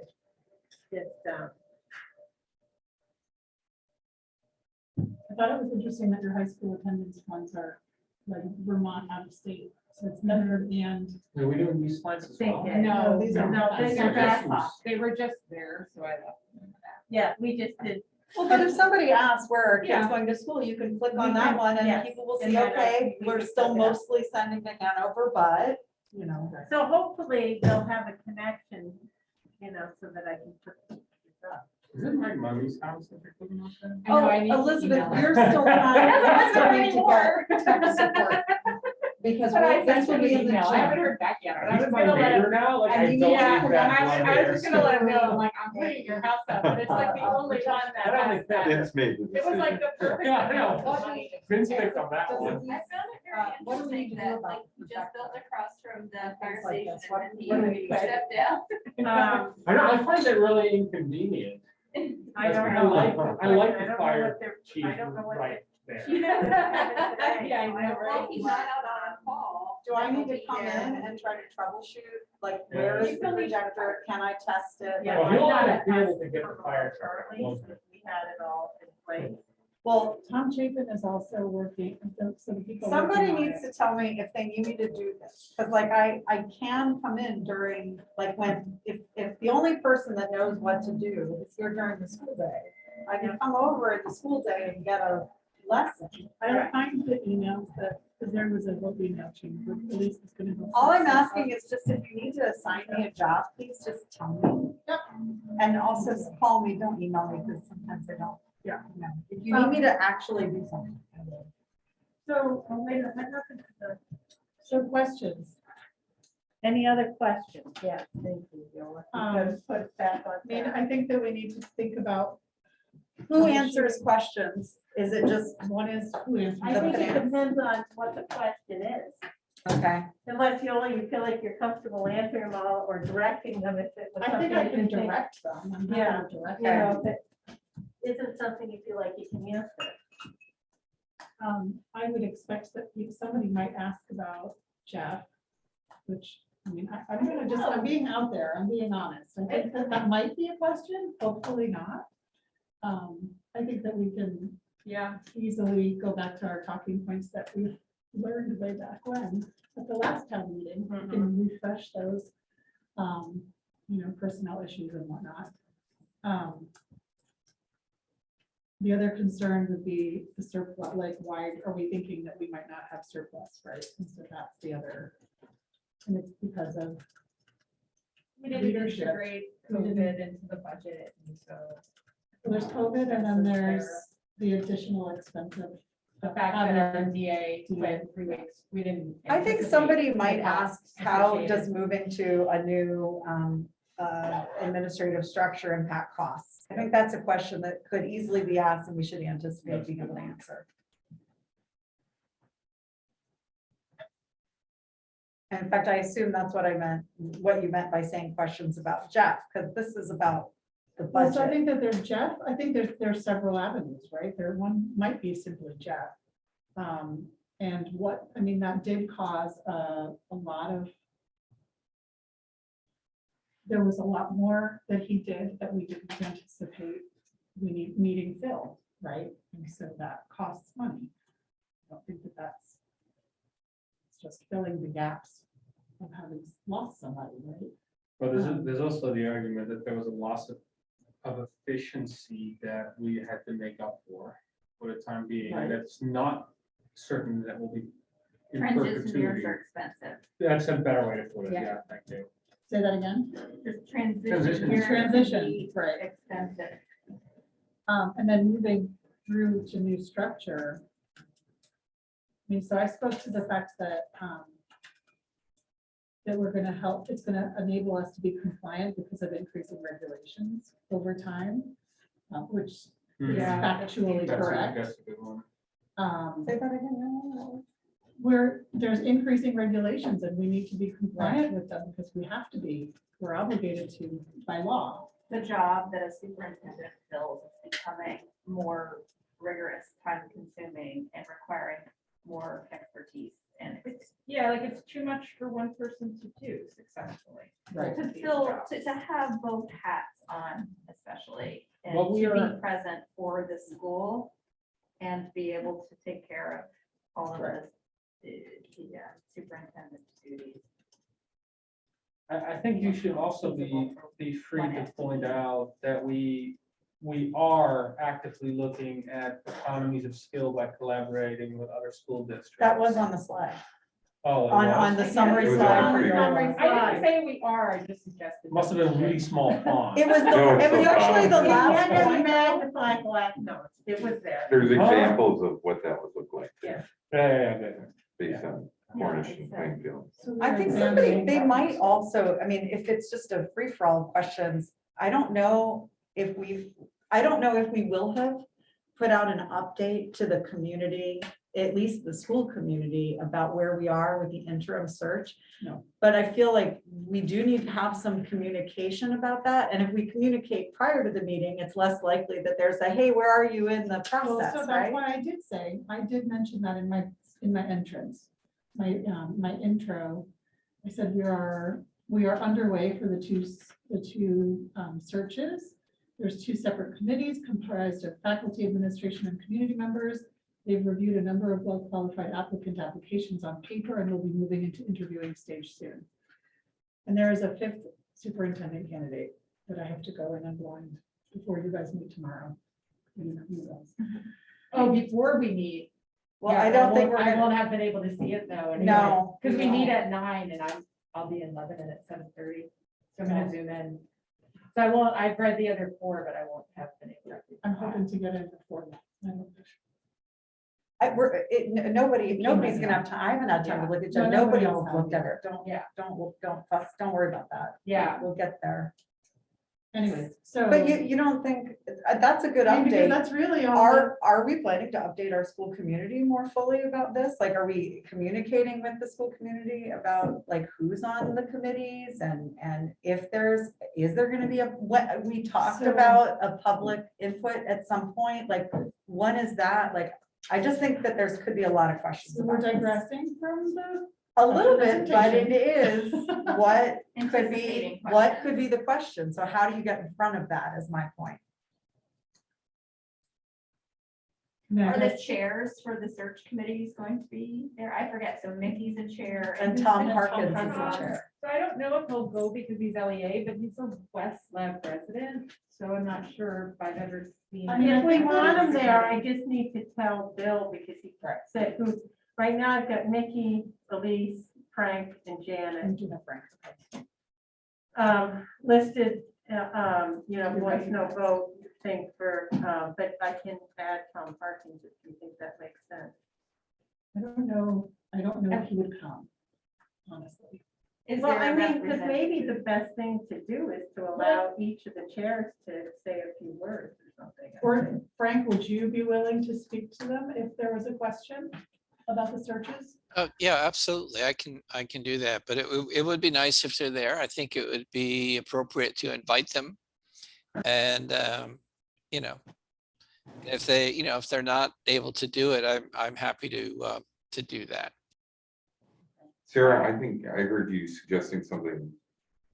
[SPEAKER 3] Just,
[SPEAKER 1] I thought it was interesting that your high school attendance ones are like Vermont out of state. So it's Medford and.
[SPEAKER 5] Are we doing these slides as well?
[SPEAKER 3] Thank you.
[SPEAKER 6] No,
[SPEAKER 1] these are
[SPEAKER 3] no,
[SPEAKER 1] not.
[SPEAKER 3] these
[SPEAKER 5] are
[SPEAKER 3] are
[SPEAKER 5] just-
[SPEAKER 3] just,
[SPEAKER 6] They were just there, so I left them.
[SPEAKER 3] yeah, we just did.
[SPEAKER 2] Well, but if somebody asks where are kids
[SPEAKER 6] Yeah.
[SPEAKER 2] going to school, you can click on
[SPEAKER 3] We
[SPEAKER 2] that
[SPEAKER 3] can-
[SPEAKER 2] one and
[SPEAKER 3] yes.
[SPEAKER 2] people will
[SPEAKER 3] And
[SPEAKER 2] see,
[SPEAKER 3] then
[SPEAKER 2] okay,
[SPEAKER 3] we
[SPEAKER 2] we're
[SPEAKER 3] can
[SPEAKER 2] still
[SPEAKER 3] click it up.
[SPEAKER 2] mostly sending to Hanover, but,
[SPEAKER 3] So hopefully they'll have a connection, so that I can put this up.
[SPEAKER 5] Is it my mummy's house that you're putting up there?
[SPEAKER 6] I know,
[SPEAKER 2] oh,
[SPEAKER 6] I need to
[SPEAKER 2] Elizabeth,
[SPEAKER 6] email her.
[SPEAKER 2] you're still on.
[SPEAKER 6] That's
[SPEAKER 2] You still
[SPEAKER 6] not
[SPEAKER 2] need to
[SPEAKER 6] anymore.
[SPEAKER 2] get tech support. Because
[SPEAKER 6] But I
[SPEAKER 2] this
[SPEAKER 6] sent
[SPEAKER 2] will
[SPEAKER 6] him
[SPEAKER 2] be
[SPEAKER 6] an
[SPEAKER 2] in the
[SPEAKER 6] email. I haven't
[SPEAKER 2] gym.
[SPEAKER 6] heard back yet, but I
[SPEAKER 5] He's
[SPEAKER 6] was
[SPEAKER 5] my
[SPEAKER 6] gonna let
[SPEAKER 5] neighbor
[SPEAKER 6] him.
[SPEAKER 5] now, like
[SPEAKER 2] and
[SPEAKER 5] I
[SPEAKER 2] you
[SPEAKER 5] don't
[SPEAKER 2] need to
[SPEAKER 5] need
[SPEAKER 2] put
[SPEAKER 5] that
[SPEAKER 6] I
[SPEAKER 5] one
[SPEAKER 6] was
[SPEAKER 5] there.
[SPEAKER 6] just gonna let him know, I'm like, I'm putting your house up, but it's like the only one that
[SPEAKER 5] I don't
[SPEAKER 6] has
[SPEAKER 5] think that-
[SPEAKER 6] that.
[SPEAKER 8] Vince made the
[SPEAKER 6] It was like
[SPEAKER 8] decision.
[SPEAKER 6] the perfect.
[SPEAKER 5] Yeah, I know.
[SPEAKER 6] amount of money to
[SPEAKER 5] Vince
[SPEAKER 6] compare.
[SPEAKER 5] picked on that
[SPEAKER 10] I
[SPEAKER 5] one.
[SPEAKER 10] found it
[SPEAKER 2] what do we
[SPEAKER 10] very
[SPEAKER 2] need to do
[SPEAKER 10] interesting that,
[SPEAKER 2] about
[SPEAKER 10] like, you just built across from the fire
[SPEAKER 2] Things like
[SPEAKER 10] station
[SPEAKER 2] this. What-
[SPEAKER 10] and then
[SPEAKER 2] what do we
[SPEAKER 10] you
[SPEAKER 2] do?
[SPEAKER 10] stepped down.
[SPEAKER 5] I know, I find that really inconvenient.
[SPEAKER 3] I don't
[SPEAKER 5] I
[SPEAKER 3] know.
[SPEAKER 5] like
[SPEAKER 3] I
[SPEAKER 5] the
[SPEAKER 3] don't know
[SPEAKER 5] fire
[SPEAKER 3] what they're-
[SPEAKER 5] chief
[SPEAKER 3] I don't know what
[SPEAKER 5] right there.
[SPEAKER 3] She doesn't have it today,
[SPEAKER 6] Yeah, I
[SPEAKER 3] so
[SPEAKER 6] know,
[SPEAKER 3] don't
[SPEAKER 10] Well, he's not out on call.
[SPEAKER 2] Do I need to
[SPEAKER 10] He'll
[SPEAKER 2] come
[SPEAKER 10] be
[SPEAKER 2] in
[SPEAKER 10] there.
[SPEAKER 2] and try to troubleshoot, like,
[SPEAKER 5] Yeah.
[SPEAKER 2] where is
[SPEAKER 3] You
[SPEAKER 2] the
[SPEAKER 3] still need to-
[SPEAKER 2] projector, can I test it?
[SPEAKER 3] Yeah,
[SPEAKER 5] Well,
[SPEAKER 3] I
[SPEAKER 5] he'll
[SPEAKER 3] thought
[SPEAKER 5] always
[SPEAKER 3] it
[SPEAKER 5] be
[SPEAKER 3] has
[SPEAKER 5] able to get
[SPEAKER 3] come
[SPEAKER 5] the fire
[SPEAKER 3] from
[SPEAKER 5] truck,
[SPEAKER 3] early,
[SPEAKER 5] won't
[SPEAKER 3] so we had it all in place.
[SPEAKER 2] Well,
[SPEAKER 1] Tom Chapin is also working, so the people.
[SPEAKER 2] somebody
[SPEAKER 1] working on
[SPEAKER 2] needs
[SPEAKER 1] it.
[SPEAKER 2] to tell me if they need me to do this, because like I can come in during, like when, if the only person that knows what to do is here during the school day, I can come over in the school day and get a lesson.
[SPEAKER 1] I don't find the emails that, because there was a whole email chain, but at least it's gonna. go
[SPEAKER 2] All I'm
[SPEAKER 1] fast.
[SPEAKER 2] asking is just if you need to assign me a job, please just tell me. Yep. And also call me, don't email me, because sometimes I don't.
[SPEAKER 1] Yeah.
[SPEAKER 2] know. If you need me to actually do something. I will.
[SPEAKER 3] So, wait, I had nothing to say.
[SPEAKER 1] So questions.
[SPEAKER 3] Any other questions? Yes, thank you, Yola. Put it back on.
[SPEAKER 1] I mean,
[SPEAKER 3] track.
[SPEAKER 1] I think that we need to think about,
[SPEAKER 2] Who answers questions? Is it just,
[SPEAKER 1] one is who answers.
[SPEAKER 3] I
[SPEAKER 2] the
[SPEAKER 3] think it
[SPEAKER 2] finance.
[SPEAKER 3] depends on what the question is.
[SPEAKER 2] okay,
[SPEAKER 3] Unless you feel like you're comfortable answering them all or directing them if it was
[SPEAKER 1] I think
[SPEAKER 3] something
[SPEAKER 1] I
[SPEAKER 3] you
[SPEAKER 1] can
[SPEAKER 3] didn't think.
[SPEAKER 1] direct them. I'm happy
[SPEAKER 3] Yeah.
[SPEAKER 1] to direct
[SPEAKER 3] You
[SPEAKER 1] them.
[SPEAKER 3] know, if it isn't something you feel like you can answer.
[SPEAKER 1] I would expect that somebody might ask about Jeff, which, I mean, I'm gonna just, I'm being out there, I'm being honest. I think that that might be a question, hopefully not. I think that we can, yeah, easily go back to our talking points that we learned way back when, at the last town meeting, we can refresh those, personnel issues and whatnot. The other concern would be the surplus, like why are we thinking that we might not have surplus, right? And so that's the other. And it's because of,
[SPEAKER 6] We didn't
[SPEAKER 1] Leadership.
[SPEAKER 6] integrate COVID into the budget, and so
[SPEAKER 1] there's COVID and then there's the additional expense of.
[SPEAKER 6] the fact that our DA went 3 weeks, we didn't.
[SPEAKER 2] I think
[SPEAKER 6] anticipate
[SPEAKER 2] somebody
[SPEAKER 6] the
[SPEAKER 2] might
[SPEAKER 6] costs
[SPEAKER 2] ask, how
[SPEAKER 6] associated.
[SPEAKER 2] does moving to a new administrative structure impact costs? I think that's a question that could easily be asked and we should anticipate being able to answer. In fact, I assume that's what I meant, what you meant by saying questions about Jeff, because this is about the
[SPEAKER 1] Well, so I
[SPEAKER 2] budget.
[SPEAKER 1] think that there's Jeff, I think there's several avenues, right? There one might be simply Jeff. And what, I mean, that did cause a lot of, there was a lot more that he did that we didn't anticipate needing filled, right? And so that costs money. I don't think that that's, it's just filling the gaps of having lost somebody, right?
[SPEAKER 5] But there's also the argument that there was a loss of efficiency that we had to make up for the time being.
[SPEAKER 1] Right.
[SPEAKER 5] That's not certain that will be in
[SPEAKER 10] Transition years
[SPEAKER 5] perpetuity.
[SPEAKER 10] are expensive.
[SPEAKER 5] That's a better way to put it,
[SPEAKER 1] Yeah.
[SPEAKER 5] yeah, thank you.
[SPEAKER 1] Say that again?
[SPEAKER 10] Just transition
[SPEAKER 5] Transition.
[SPEAKER 10] years can
[SPEAKER 1] Transition,
[SPEAKER 10] be
[SPEAKER 1] right.
[SPEAKER 10] expensive.
[SPEAKER 1] And then moving through to new structure. I mean, so I spoke to the fact that that we're gonna help, it's gonna enable us to be compliant because of increasing regulations over time, which is
[SPEAKER 6] Yeah.
[SPEAKER 1] factually correct.
[SPEAKER 5] That's a good one.
[SPEAKER 2] Say that again.
[SPEAKER 1] Where there's increasing regulations and we need to be compliant with them because we have to be, we're obligated to by law.
[SPEAKER 10] The job that a superintendent fills is becoming more rigorous, time consuming, and requiring more expertise and
[SPEAKER 6] Yeah, like it's too much for one person to do successfully.
[SPEAKER 1] Right.
[SPEAKER 10] to fill, to have both hats on especially, and
[SPEAKER 5] Well, we
[SPEAKER 10] to
[SPEAKER 5] are-
[SPEAKER 10] be present for the school and be able to take care of all of
[SPEAKER 1] Right.
[SPEAKER 10] the superintendent duties.
[SPEAKER 5] I think you should also be free to point out that we are actively looking at economies of skill by collaborating with other school districts.
[SPEAKER 2] That was on the slide,
[SPEAKER 5] Oh, it
[SPEAKER 2] on
[SPEAKER 5] was?
[SPEAKER 2] the summary
[SPEAKER 8] It was
[SPEAKER 2] slide.
[SPEAKER 8] on
[SPEAKER 2] for
[SPEAKER 8] the
[SPEAKER 2] your-
[SPEAKER 6] I didn't say we are, I just suggested.
[SPEAKER 5] Must have been really small font.
[SPEAKER 2] It was,
[SPEAKER 8] No, it's
[SPEAKER 2] it was
[SPEAKER 8] so
[SPEAKER 2] actually the
[SPEAKER 8] bad.
[SPEAKER 2] last
[SPEAKER 3] Yeah,
[SPEAKER 2] one.
[SPEAKER 3] magnifying glass notes, it was there.
[SPEAKER 8] There's examples of what that would look like
[SPEAKER 5] Yeah.
[SPEAKER 8] based on Cornish and Plainfield.
[SPEAKER 1] So
[SPEAKER 2] I
[SPEAKER 1] we're
[SPEAKER 2] think somebody,
[SPEAKER 1] examining
[SPEAKER 2] they
[SPEAKER 1] that.
[SPEAKER 2] might also, I mean, if it's just a free for all of questions, I don't know if we will have put out an update to the community, at least the school community, about where we are with the interim search.
[SPEAKER 1] No.
[SPEAKER 2] But I feel like we do need to have some communication about that. And if we communicate prior to the meeting, it's less likely that there's a, hey, where are you in the
[SPEAKER 1] Well,
[SPEAKER 2] process,
[SPEAKER 1] so that's
[SPEAKER 2] right?
[SPEAKER 1] why I did mention that in my entrance, my intro. I said we are underway for the two searches. There's two separate committees comprised of faculty, administration, and community members. They've reviewed a number of well-qualified applicant applications on paper and will be moving into interviewing stage soon. And there is a fifth superintendent candidate that I have to go in and blind before you guys meet tomorrow. You guys.
[SPEAKER 6] Oh, before we meet.
[SPEAKER 2] Well,
[SPEAKER 6] Yeah,
[SPEAKER 2] I don't think we're
[SPEAKER 6] I
[SPEAKER 2] gonna,
[SPEAKER 6] won't have been able to see it though.
[SPEAKER 2] no.
[SPEAKER 6] Because we meet at 9 and I'll be in Lebanon at 7:30. So I'm gonna zoom in. So I've read the other 4, but I won't have been able to.
[SPEAKER 1] I'm hoping to get in before that.
[SPEAKER 2] Nobody's gonna have time. I haven't had time to look at
[SPEAKER 1] No,
[SPEAKER 2] it.
[SPEAKER 1] nobody
[SPEAKER 2] Nobody
[SPEAKER 1] else
[SPEAKER 2] will
[SPEAKER 1] has
[SPEAKER 2] look at
[SPEAKER 1] either.
[SPEAKER 2] it. Don't fuss, don't worry about that.
[SPEAKER 6] Yeah.
[SPEAKER 2] We'll get there.
[SPEAKER 1] Anyways, so.
[SPEAKER 2] But you don't think, that's a good
[SPEAKER 1] I mean, because
[SPEAKER 2] update.
[SPEAKER 1] that's really all. the-
[SPEAKER 2] Are we planning to update our school community more fully about this? Like, are we communicating with the school community about like who's on the committees and if is there gonna be what we talked
[SPEAKER 1] So-
[SPEAKER 2] about a public input at some point? Like, when is that? Like, I just think that could be a lot of questions.
[SPEAKER 1] So we're
[SPEAKER 2] about this.
[SPEAKER 1] digressing from the.
[SPEAKER 2] A little bit, but it is what could
[SPEAKER 10] Anticipating
[SPEAKER 2] be the question. So how do you get in front of that is my point.
[SPEAKER 10] Are the chairs for the search committees going to be there? I forget. So Mickey's a chair.
[SPEAKER 2] And
[SPEAKER 10] who's
[SPEAKER 2] Tom
[SPEAKER 10] the-
[SPEAKER 2] Harkins is
[SPEAKER 1] Harkins.
[SPEAKER 2] the chair.
[SPEAKER 6] So I don't know if he'll go because he's LEA, but he's a West Lab resident. So I'm not sure if I've ever seen.
[SPEAKER 1] I mean,
[SPEAKER 3] If we
[SPEAKER 1] think
[SPEAKER 3] want
[SPEAKER 1] that
[SPEAKER 3] them
[SPEAKER 1] it's-
[SPEAKER 3] there, I just need to tell Bill because he said who, right now I've got Mickey, Elise, Frank, and Janet.
[SPEAKER 1] And do that, Frank.
[SPEAKER 3] Listed, voice no vote thing for, but I can add Tom Harkins if you think that makes sense.
[SPEAKER 1] I don't know if he would come, honestly.
[SPEAKER 10] Is
[SPEAKER 3] Well,
[SPEAKER 10] there
[SPEAKER 3] I
[SPEAKER 10] a
[SPEAKER 3] mean, because maybe the
[SPEAKER 10] representative?
[SPEAKER 3] best thing to do is to allow each of the chairs to say a few words or something.
[SPEAKER 1] Or Frank, would you be willing to speak to them if there was a question? about the searches?
[SPEAKER 4] Yeah, absolutely. I can do that, but it would be nice if they're there. I think it would be appropriate to invite them. And, you know, if they, if they're not able to do it, I'm happy to do that.
[SPEAKER 8] Sarah, I think I heard you suggesting something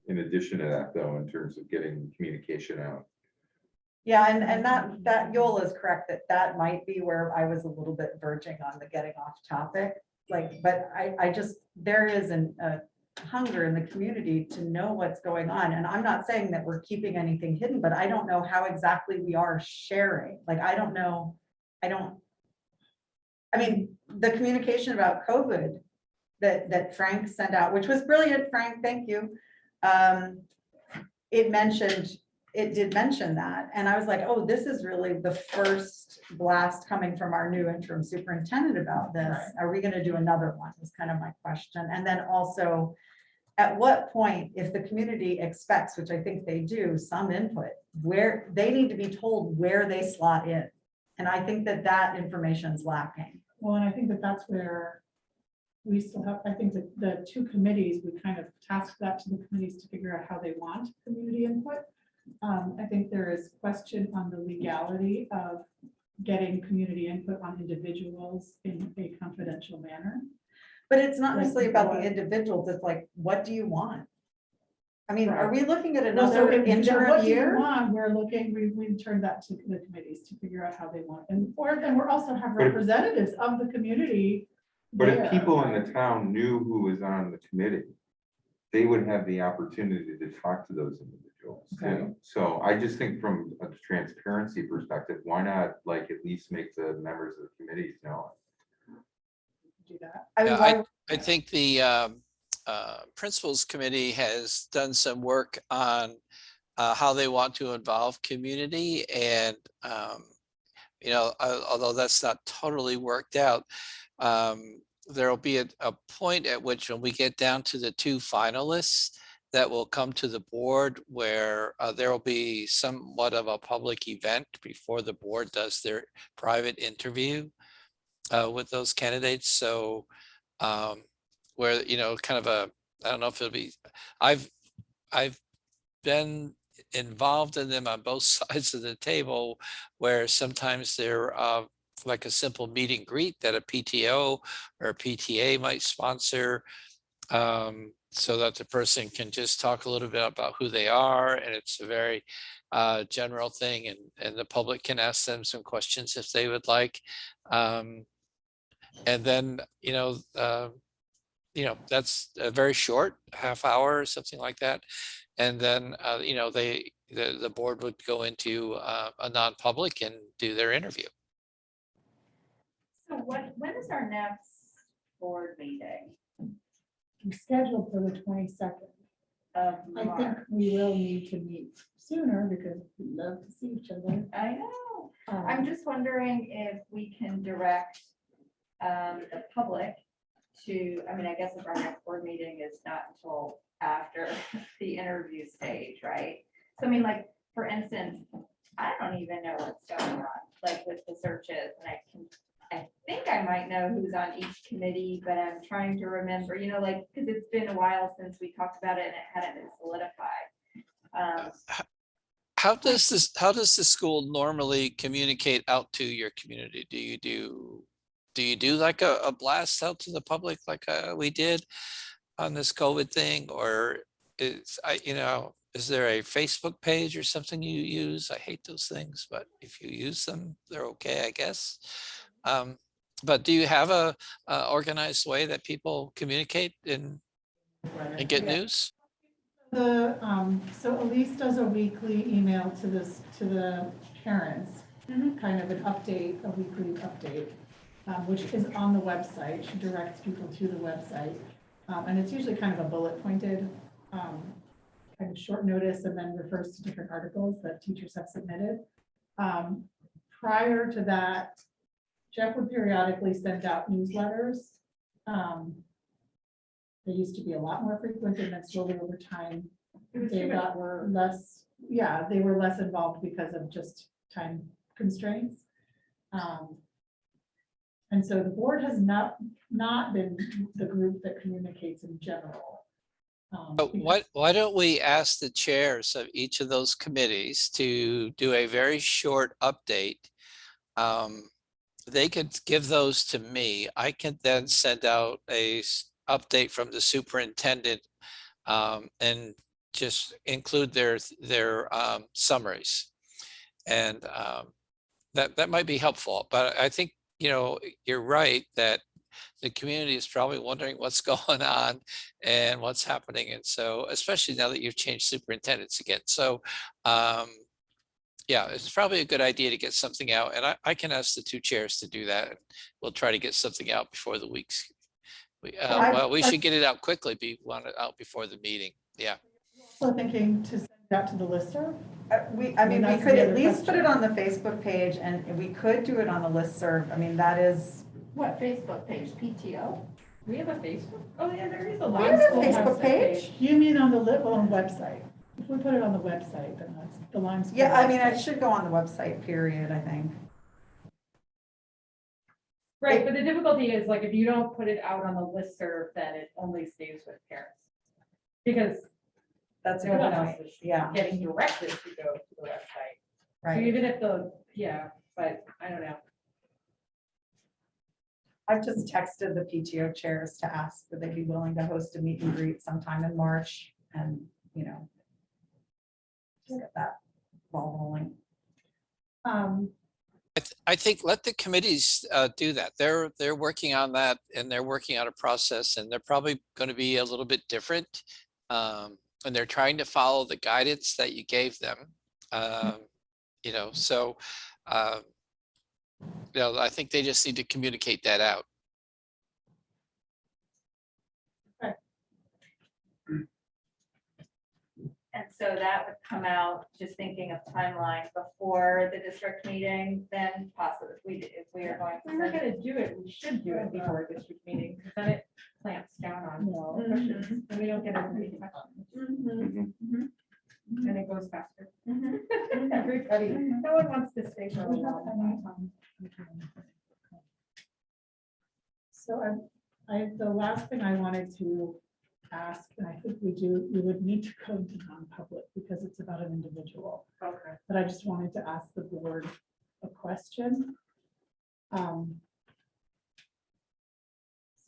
[SPEAKER 8] in addition to that, though, in terms of getting communication out.
[SPEAKER 2] Yeah, and that Yola is correct, that might be where I was a little bit verging on the getting off topic. Like, but I just, there is a hunger in the community to know what's going on. And I'm not saying that we're keeping anything hidden, but I don't know how exactly we are sharing. Like, I don't know, I mean, the communication about COVID that Frank sent out, which was brilliant, Frank, thank you. It did mention that. And I was like, oh, this is really the first blast coming from our new interim superintendent about this.
[SPEAKER 1] Right.
[SPEAKER 2] Are we going to do another one? Was kind of my question. And then also, at what point, if the community expects, which I think they do, some input, where they need to be told where they slot in. And I think that information is lacking.
[SPEAKER 1] Well, and I think that's where we still have, I think that the two committees, we kind of tasked that to the committees to figure out how they want community input. I think there is question on the legality of getting community input on individuals in a confidential manner.
[SPEAKER 2] But it's not
[SPEAKER 1] Like,
[SPEAKER 2] necessarily about the
[SPEAKER 1] what-
[SPEAKER 2] individuals. It's like, what do you want? I mean, are
[SPEAKER 1] Right.
[SPEAKER 2] we looking at
[SPEAKER 1] Well, so
[SPEAKER 2] another
[SPEAKER 1] if-
[SPEAKER 2] interim
[SPEAKER 1] what do you
[SPEAKER 2] year?
[SPEAKER 1] want? We're looking, we turned that to the committees to figure out how they want. And we're also have
[SPEAKER 8] But if-
[SPEAKER 1] representatives of the community.
[SPEAKER 8] But if
[SPEAKER 1] there.
[SPEAKER 8] people in the town knew who was on the committee, they would have the opportunity to talk to those individuals
[SPEAKER 1] Okay.
[SPEAKER 8] too. So I just think from a transparency perspective, why not like at least make the members of the committees know?
[SPEAKER 1] Do that.
[SPEAKER 2] I mean,
[SPEAKER 4] Yeah,
[SPEAKER 2] why-
[SPEAKER 4] I think the Principals Committee has done some work on how they want to involve community, and although that's not totally worked out, there'll be a point at which, when we get down to the two finalists, that will come to the board where there will be somewhat of a public event before the board does their private interview with those candidates. So where, kind of I don't know if it'll be, I've been involved in them on both sides of the table, where sometimes they're like a simple meet and greet that a PTO or a PTA might sponsor, so that the person can just talk a little bit about who they are, and it's a very general thing, and the public can ask them some questions if they would like. And then, that's a very short half hour or something like that. And then, the board would go into a non-public and do their interview.
[SPEAKER 10] So when is our next board meeting?
[SPEAKER 1] We're scheduled for the 22nd.
[SPEAKER 10] Of
[SPEAKER 1] I think
[SPEAKER 10] March?
[SPEAKER 1] we will need to meet sooner because we love to see each other.
[SPEAKER 10] I know.
[SPEAKER 1] Um,
[SPEAKER 10] I'm just wondering if we can direct the public to, I mean, I guess if our next board meeting is not until after the interview stage, right? So I mean, like, for instance, I don't even know what's going on, like with the searches, and I think I might know who's on each committee, but I'm trying to remember, like, because it's been a while since we talked about it and it hadn't been solidified.
[SPEAKER 4] How does the school normally communicate out to your community? Do you do like a blast out to the public like we did on this COVID thing, or is there a Facebook page or something you use? I hate those things, but if you use them, they're okay, I guess. But do you have a organized way that people communicate and get
[SPEAKER 1] Yeah.
[SPEAKER 4] news?
[SPEAKER 1] So Elise does a weekly email to the parents, kind of an update, a weekly update, which is on the website. She directs people to the website. And it's usually kind of a bullet pointed, kind of short notice, and then refers to different articles that teachers have submitted. Prior to that, Jeff would periodically send out newsletters. They used to be a lot more frequent, and then slowly over time, they were less involved because of just time constraints. And so the board has not been the group that communicates in general.
[SPEAKER 4] But why don't we ask the chairs of each of those committees to do a very short update? They could give those to me. I can then send out a update from the superintendent and just include their summaries. And that might be helpful, but I think, you're right that the community is probably wondering what's going on and what's happening. And so, especially now that you've changed superintendents again. So, yeah, it's probably a good idea to get something out, and I can ask the two chairs to do that. We'll try to get something out before the week's. We should get it out quickly, want it out before the meeting. Yeah.
[SPEAKER 1] So thinking to send it out to the listserv.
[SPEAKER 2] We
[SPEAKER 1] that's
[SPEAKER 2] could
[SPEAKER 1] the
[SPEAKER 2] at
[SPEAKER 1] other
[SPEAKER 2] least put
[SPEAKER 1] question.
[SPEAKER 2] it on the Facebook page, and we could do it on the listserv. I mean, that is,
[SPEAKER 3] What Facebook page, PTO?
[SPEAKER 6] We have a Facebook? Oh, yeah, there is a
[SPEAKER 2] we
[SPEAKER 6] Lyme
[SPEAKER 2] have a
[SPEAKER 6] School
[SPEAKER 2] Facebook
[SPEAKER 6] has a
[SPEAKER 2] page.
[SPEAKER 1] You mean on the website? If we put it on the website, then that's the Lyme School.
[SPEAKER 2] Yeah, I mean, it
[SPEAKER 1] website.
[SPEAKER 2] should go on the website, period, I think.
[SPEAKER 6] Right, but the difficulty is like, if you don't put it out on the listserv, then it only stays with parents. Because
[SPEAKER 2] That's a
[SPEAKER 6] no
[SPEAKER 2] good
[SPEAKER 6] one
[SPEAKER 2] point.
[SPEAKER 6] else is
[SPEAKER 2] Yeah,
[SPEAKER 6] getting directed to go to the website. So
[SPEAKER 2] right.
[SPEAKER 6] even if but I don't know.
[SPEAKER 2] I've just texted the PTO chairs to ask would they be willing to host a meet and greet sometime in March, and, just get that ball rolling.
[SPEAKER 4] I think let the committees do that. They're working on that, and they're working on a process, and they're probably going to be a little bit different. And they're trying to follow the guidance that you gave them. So I think they just need to communicate that out.
[SPEAKER 10] And so that would come out, just thinking of timeline, before the district meeting, then possibly if we are going.
[SPEAKER 6] If we were gonna do it, we should do it before a district meeting, because then it clamps down on
[SPEAKER 1] No.
[SPEAKER 6] questions, and we don't get everybody to touch on it, and it goes faster. Everybody, no one wants to stay for a long time.
[SPEAKER 1] So the last thing I wanted to ask, and I think we would need to go to non-public because it's about an individual,
[SPEAKER 6] Okay.
[SPEAKER 1] but I just wanted to ask the board a question.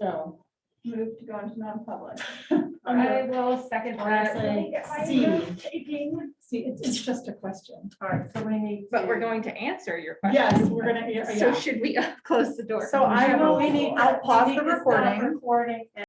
[SPEAKER 1] So.
[SPEAKER 3] Move to go into non-public.
[SPEAKER 6] I will second that.
[SPEAKER 1] See, it's just a question.
[SPEAKER 3] All right, so we need.
[SPEAKER 7] But we're
[SPEAKER 3] to-
[SPEAKER 7] going to answer your question.
[SPEAKER 1] Yes, we're gonna,
[SPEAKER 7] So
[SPEAKER 1] yeah.
[SPEAKER 7] should we close the door?
[SPEAKER 2] So I will,
[SPEAKER 3] We need-
[SPEAKER 2] I'll pause
[SPEAKER 3] we
[SPEAKER 2] the
[SPEAKER 3] need to stop
[SPEAKER 2] recording.
[SPEAKER 3] Recording